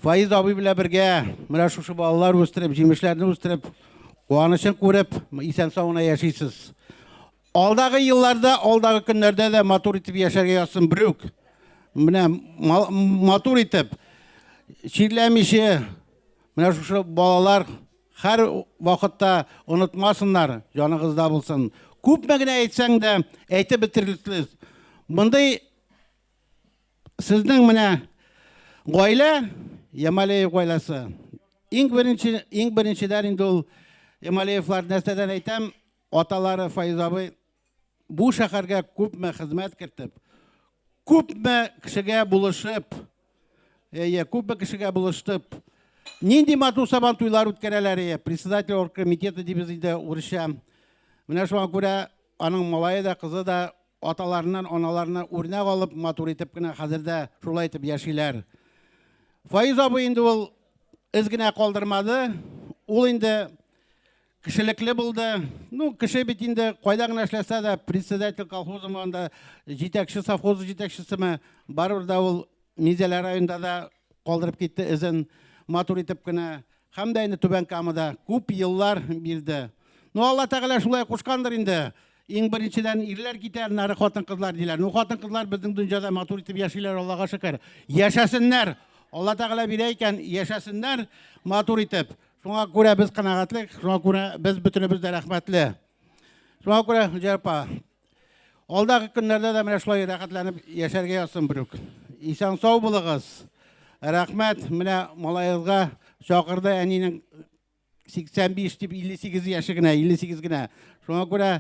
Файыз абый біле бірге, мына шушы балалар өстіріп, жемішлерді өстіріп, қуанышын көріп, исән сауына яшайсыз. Алдағы елларда, алдағы күнлерде де матур етіп яшарға ясын біреук. Міне матур етіп, ширләмеше, мына шушы балалар әр вақытта ұнытмасынlar, жаныңызда болсын. Көп мәгіне әйтсәң де, әйті бітірілсіз. Бұндай сіздің міне ғайлы, Ямалеев ғайласы. Ең біріншіден енді ол Ямалеевлар нәстәден әйтем, аталары Файыз абай бұл шәһәргә көп мә қызмет кіртіп, көп мә кішіге бұлышып, Нинди мату сабан туйлар үткәрәләре, председатель оргкомитеты дибез иде урысча. Менә шуңа күрә аның малае да, кызы да аталарынан, аналарына үрнәк алып матур итеп кенә хәзердә шулай итеп яшиләр. Файыз абый инде ул эз генә калдырмады. Ул инде кешелекле булды. Ну, кеше бит инде кайда гына эшләсә дә, председатель колхозы монда, җитәкче совхоз җитәкчесеме, барыбер да ул Мизәләр районында да калдырып китте эзен. Матур итеп кенә, һәм дә инде түбән камада күп еллар бирде. Ну, Алла Тәгалә шулай кушкандыр инде. Иң беренчедән ирләр китәр, нары хатын-кызлар диләр. Ну, хатын-кызлар безнең дөньяда матур итеп яшиләр, Аллага шөкер. Яшәсеннәр. Алла Тәгалә бирә икән, яшәсеннәр матур итеп. Шуңа күрә без канәгатьлек, шуңа күрә без бөтенебез дә рәхмәтле. Шуңа күрә Җарпа, алдагы көннәрдә дә менә шулай рәхәтләнеп яшәргә ясын берүк. Исән сау булыгыз. Рәхмәт, менә малайызга чакырды әнинең 85 дип 58 яшы гына, 58 гына. Шуңа күрә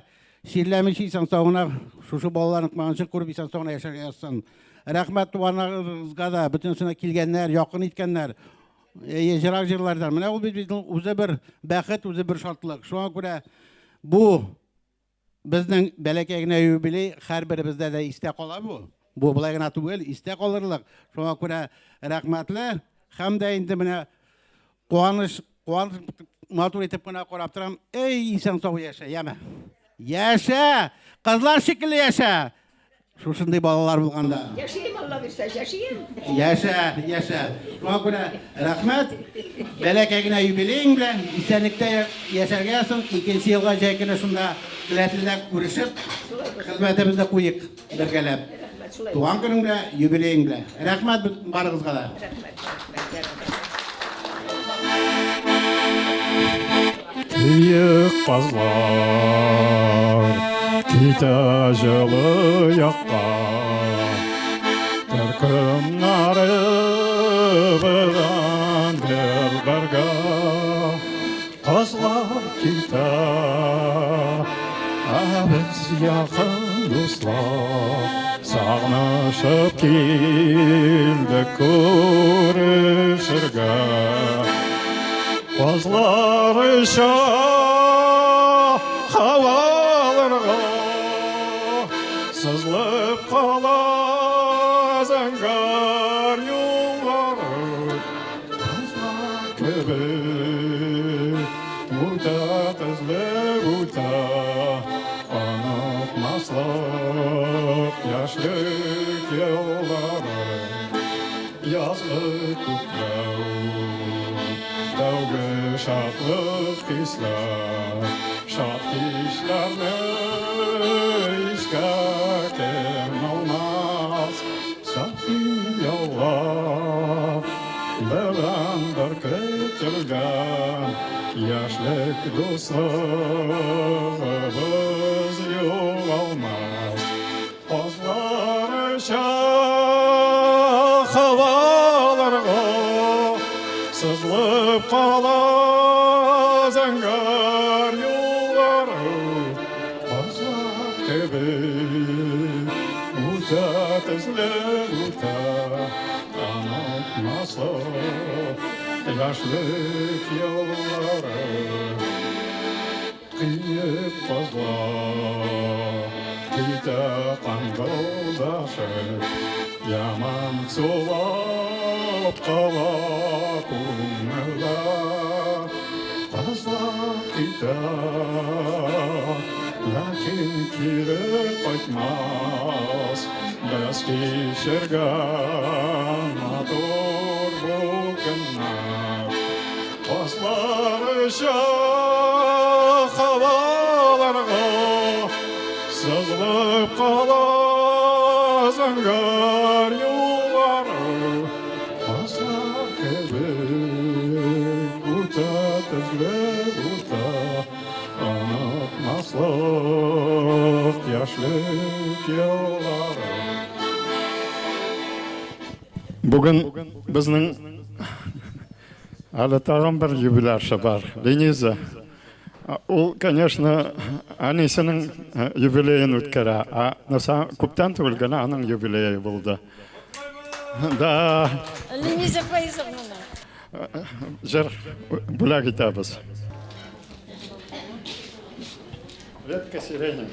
ширләмеш исән сауына, шушы балаларның кманчын күреп исән сауына яшәргә ясын. Рәхмәт туганнарыбызга да, бөтенсенә килгәннәр, якын иткәннәр, җырак җырлардан. Менә ул безнең үзе бер бәхет, үзе бер шатлык. Шуңа күрә бу безнең бәләкәй генә юбилей һәрберебездә дә истә кала бу. Бу булай гына түгел, истә калырлык. Шуңа күрә рәхмәтле, һәм дә инде менә куаныш матур итеп кенә карап торам. Эй, исән сау яшә, яме. Яшә! Кызлар шикелле яшә. Шушындай балалар булганда. Яшәйм, Алла бирсә, яшәйм. Яшә. Шуңа күрә рәхмәт. Бәләкәй генә юбилейң белән исәнлектә яшәргә ясың. 2нче елга җәй көне шунда келәтледә күрешеп, хезмәтебезне куйык бергәләп. Туган көнең белән, юбилейң белән. Рәхмәт барыгызга да. Бүйік қазлар киті жылы яққа, Түркім нары бұдан ділбірға, Қазлар киті әбіз яқын дуслар, сағынышып келдік көрішерге. Қозларыша хаваларға сызылып қала зәңгар юллары. Қозлар көбі бұта тізлі бұта, ұнытмаслық яшьлік еллары. Yazgı kutlau, davgı şadlık hisler, şad işlerine işkakem olmaz. Safi yollar, belendir kütülgen, yaşlık dostluğumuz yok olmaz. Ozlar havalarga sızılıp qala zəngər yolları. Bazaq tebi uta tezli uta, unutmasın yaşlık yolları. Qiyib bazlar Kıyta qanqıldaşır, yaman sulap qala kumlar. Qazlaq kıyta, lakin kiri qaytmaz. Biz kişirgan matur bu günler. Qazlarışa havalarga sızılıp qala zəngər yolları. Qazlar kebik uta tezli uta, unutmaslıq yaşlık yolları. Bugün bizning әлі тағам бір юбиляршы бар, Лениза. Ол, конечно, анесінің юбилейін өткері, наса көптен түгіл ғана аның юбилейі болды. Да. Лениза Фаизовна. Жыр бұлақ етабыз. Редко сиренем.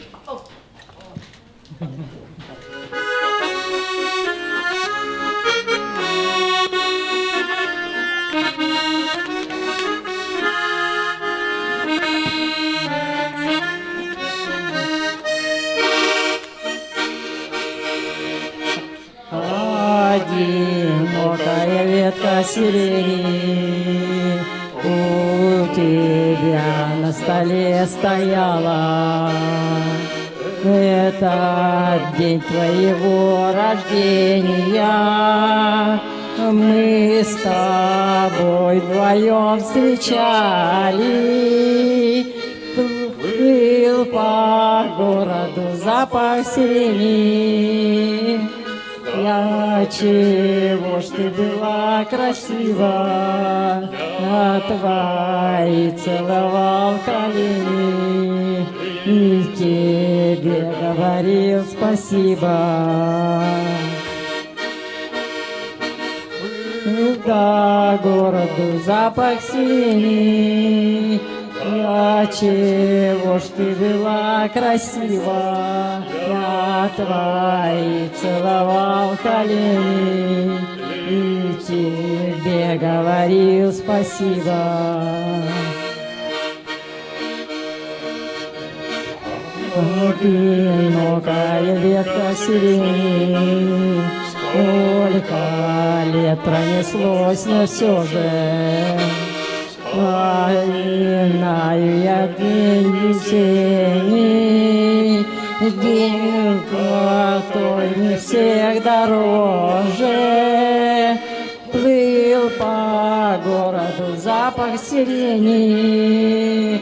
Одинокая ветка сирени у тебя на столе стояла. Это день твоего рождения. Мы с тобой вдвоем встречали. Плыл по городу запах сирени. Я чего ж ты была красива, а твои целовал колени и тебе говорил спасибо. До городу запах сирени. Я чего ж ты была красива, я твои целовал колени и тебе говорил спасибо. Одинокая ветка сирени, сколько лет пронеслось, но все же вспоминаю я день весенний, день, который мне всех дороже. Плыл по городу запах сирени.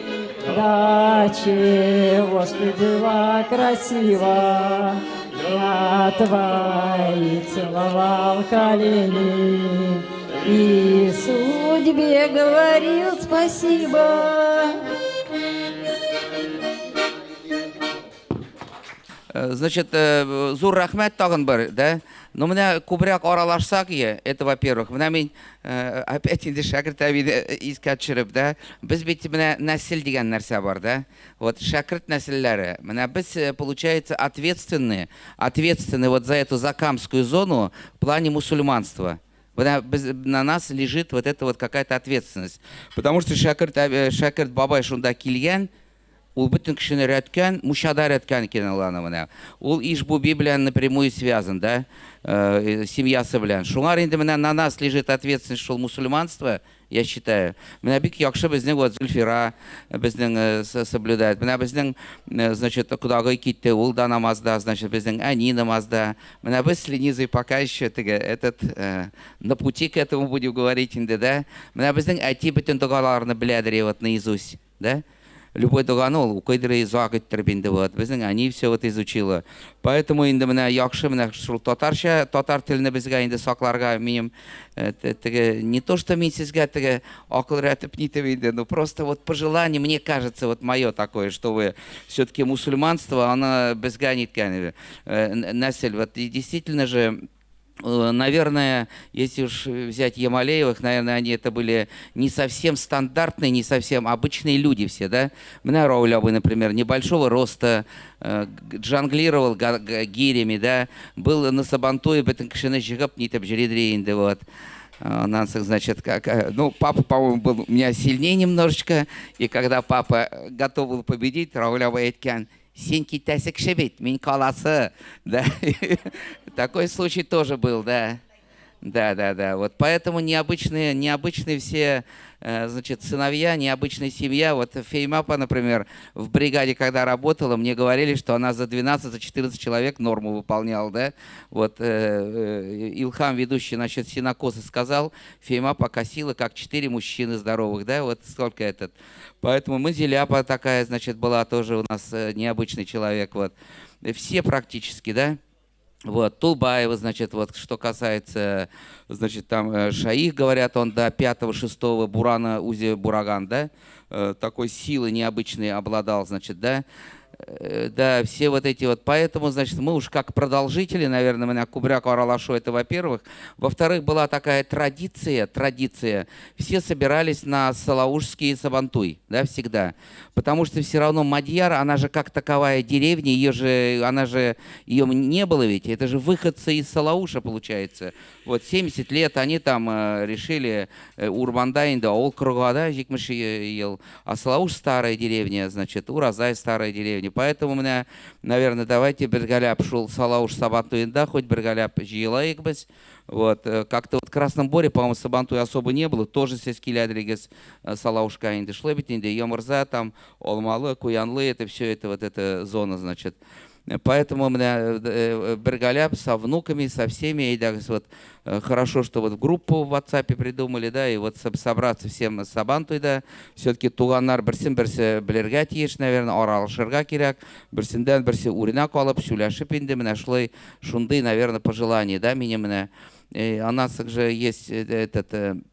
Да чего ж ты была красива, я твои целовал колени и судьбе говорил спасибо. Значит, зур рахмет тагын бер, да? Но менә күбрәк аралашсак, это во-первых. Менә мин опять инде шәкерт әбине искә төшереп, да? Без бит менә нәсел дигән нәрсә бар, да? Вот шәкерт нәселләре. Менә без, получается, ответственны вот за эту закамскую зону в плане мусульманства. На нас лежит вот эта вот какая-то ответственность. Потому что шәкерт бабай шунда килгән, ул бөтен кешене рәткән, мушадар рәткән икән Алланы менә. Ул иш бу белән напрямую связан, да, семьясы белән. Шуңар инде менә на нас лежит ответственность шул мусульманство, я считаю. Менә бик яхшы безнең вот Зульфира безнең соблюдает. Менә безнең, значит, кудагый китте, ул да намазда, значит, безнең әни намазда. Менә без с Ленизой пока еще на пути к этому будем говорить инде, да. Менә безнең әти бөтен дугаларны беләдер вот наизусть, да. Любой дуганы ул укыйдыр, изак иттер инде вот. Безнең әни все вот изучила. Поэтому инде менә яхшы менә шул татар телене безгә инде сакларга минем не то что мин сезгә акыл рәтеп нитеп инде, но просто вот пожелание, мне кажется, вот мое такое, что вы все-таки мусульманство, оно безгә ниткән нәсел. Вот и действительно же, наверное, если уж взять Ямалеевых, наверное, они это были не совсем стандартные, не совсем обычные люди все, да? Менә Раулябый, например, небольшого роста, джанглировал гирями, да? Был на Сабантуе, бөтен кешене җыгып нитеп җиридри инде, вот. Значит, ну, папа, по-моему, был у меня сильнее немножечко, и когда папа готов был победить, Раулябый әйткән: сен китәсе кеше бит, мин каласы, да. Такой случай тоже был, да. Да. Вот поэтому необычные все, значит, сыновья, необычная семья. Вот Феймапа, например, в бригаде, когда работала, мне говорили, что она за 12-14 человек норму выполняла, да. Вот Илхам, ведущий насчет синокоса, сказал, Феймапа косила как 4 мужчины здоровых, да, вот сколько этот. Поэтому Мазиляпа такая, значит, была тоже у нас необычный человек, вот. Все практически, да. Вот, Тулбаева, значит, вот, что касается, значит, там Шаих, говорят, он до 5-6 Бурана Узи Бураган, да, такой силы необычной обладал, значит, да. Да, все вот эти вот, поэтому, значит, мы уж как продолжители, наверное, мы на Кубряку Аралашу, это во-первых. Во-вторых, была такая традиция, все собирались на Салаушский Сабантуй, да, всегда. Потому что все равно Мадьяр, она же как таковая деревня, ее не было ведь, это же выходцы из Салауша, получается. Вот 70 лет они там решили Урмандайнда, Олкругада, Жикмыши ел, а Салауш старая деревня, значит, Уразай старая деревня. Поэтому у меня, наверное, давайте Бергаляп шел Салауш Сабантуинда, хоть Бергаляп жиелайк быть. Вот, как-то вот в Красном Боре, по-моему, Сабантуй особо не было, тоже сескилядригес Салаушка инде шлебит инде, Йомырза там, Олмалы, Куянлы, это все это вот эта зона, значит. Поэтому у меня Бергаляп со внуками, со всеми, и да, вот хорошо, что вот группу в WhatsApp придумали, да, и вот собраться всем с Сабантуй, да, все-таки туганнар берсе белергә тиеш, наверное, аралашырга кирәк, берсендән берсе урина калып, сөйләшеп инде менә шулай шундый, наверное, пожелание, да, минем менә. У нас же есть этот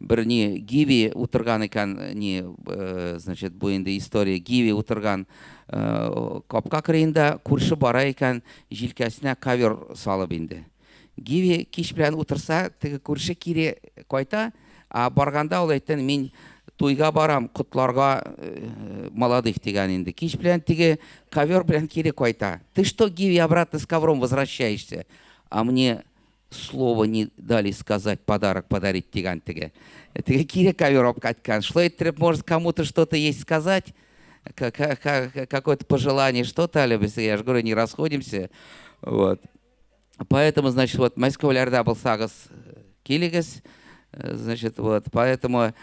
Берни Гиви утырган икән, значит, бу инде история, Гиви утырган капка кырыенда күрше бара икән, җилкәсенә ковер салып инде. Гиви кич белән утырса, теге күрше кире кайта, а барганда ул әйткән: мин туйга барам, котларга молодых дигән инде. Кич белән теге ковер белән кире кайта. Ты что, Гиви, обратно с ковром возвращаешься? А мне слова не дали сказать, подарок подарить дигән теге. Теге кире ковер алып кайткан. Шулай итеп, может, кому-то что-то есть сказать? Какое-то пожелание, что-то, я же говорю, не расходимся. Вот. Поэтому, значит, вот Москвалярда был сагас килигас, значит, вот, поэтому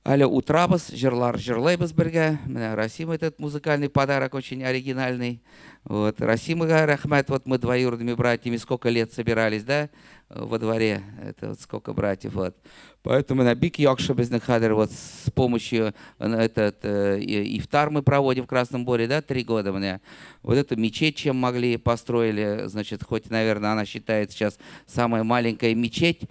Аля утрабас, жерлайбас берга. Расим этот музыкальный подарок очень оригинальный. Вот, Расимга рахмат, вот мы двоюродными братьями сколько лет собирались, да, во дворе, это вот сколько братьев, вот. Поэтому на бик якша безнең хәдер вот с помощью этот ифтар мы проводим в Красном Боре, да, 3 года мне. Вот эту мечеть, чем могли, построили, значит, хоть, наверное, она считается сейчас самая маленькая мечеть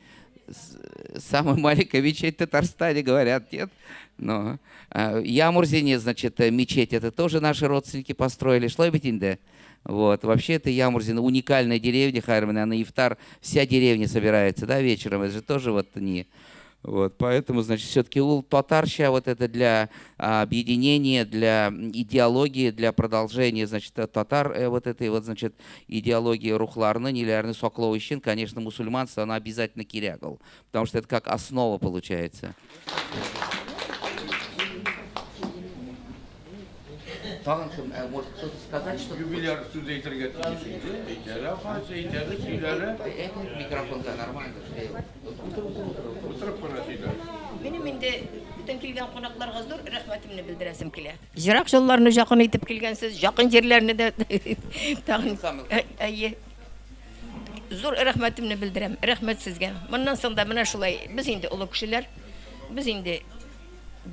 самая маленькая мечеть в Татарстане, говорят, нет. Но Ямурзине, значит, мечеть, это тоже наши родственники построили. Шло быть инде. Вот. Вообще это Ямурзин, уникальная деревня, Хайрмана, на ифтар вся деревня собирается, да, вечером. Это же тоже вот не... Вот, поэтому, значит, все-таки у татарща вот это для объединения, для идеологии, для продолжения, значит, татар вот этой вот, значит, идеологии рухларны, нелярны сокловищен, конечно, мусульманство, оно обязательно кирягал, потому что это как основа получается. Может кто-то сказать, что... Юбиляр сюда Микрофон нормально. Benim indi bütün kelgen konaklarga zor rahmetimni bildiresim kile. Jirak yollarını жақын itip kelgensiz, жақын yerlerini de tağın. Ayy. Zor rahmetimni bildirem. Rahmet sizge. Bundan sonra da mana şulay biz indi ulu kişiler, biz indi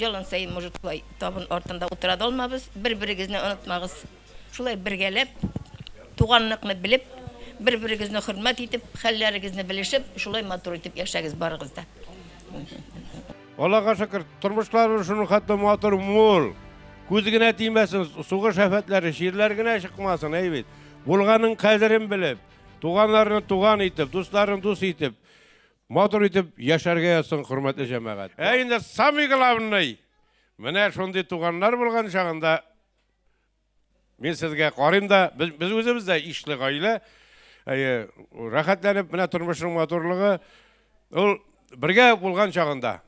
Jalan sayın может şulay tabın ortanda oturada olmabız, bir-birimizni unutmağız. Şulay birgelep, tuğanlıqны bilip, bir-birimizni hürmet etip, hallarimizni bilişip, şulay matur etip yaşagız barıgızda. Allah'a şükür turmuşlar şunun hatta motor mol. Көзгенә тимәсен, сугы шәфәтләре, ширләр генә чыкмасын, әйбит. Булганын кадерен белеп, туганнарны туган итеп, дусларын дус итеп, матур итеп яшәргә язсын, хөрмәтле җәмәгать. Инде самый главный, менә шундый туганнар булган чагында мен сезгә карыйм да, без үзебез дә ишле гаилә, рәхәтләнеп менә тормышның матурлыгы ул бергә булган чагында.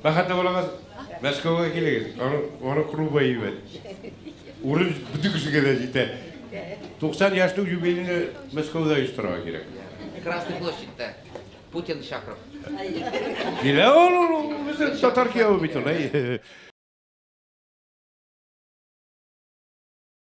Бәхетле булыгыз. Мәскәүгә килегез. Аны клубы ибет. Урын бүтән кешегә дә җитә. 90 яшьлек юбилейны Мәскәүдә оештырырга кирәк. Красная площадьта. Путин Шакров. Дилә ул безнең татар кияү бит ул.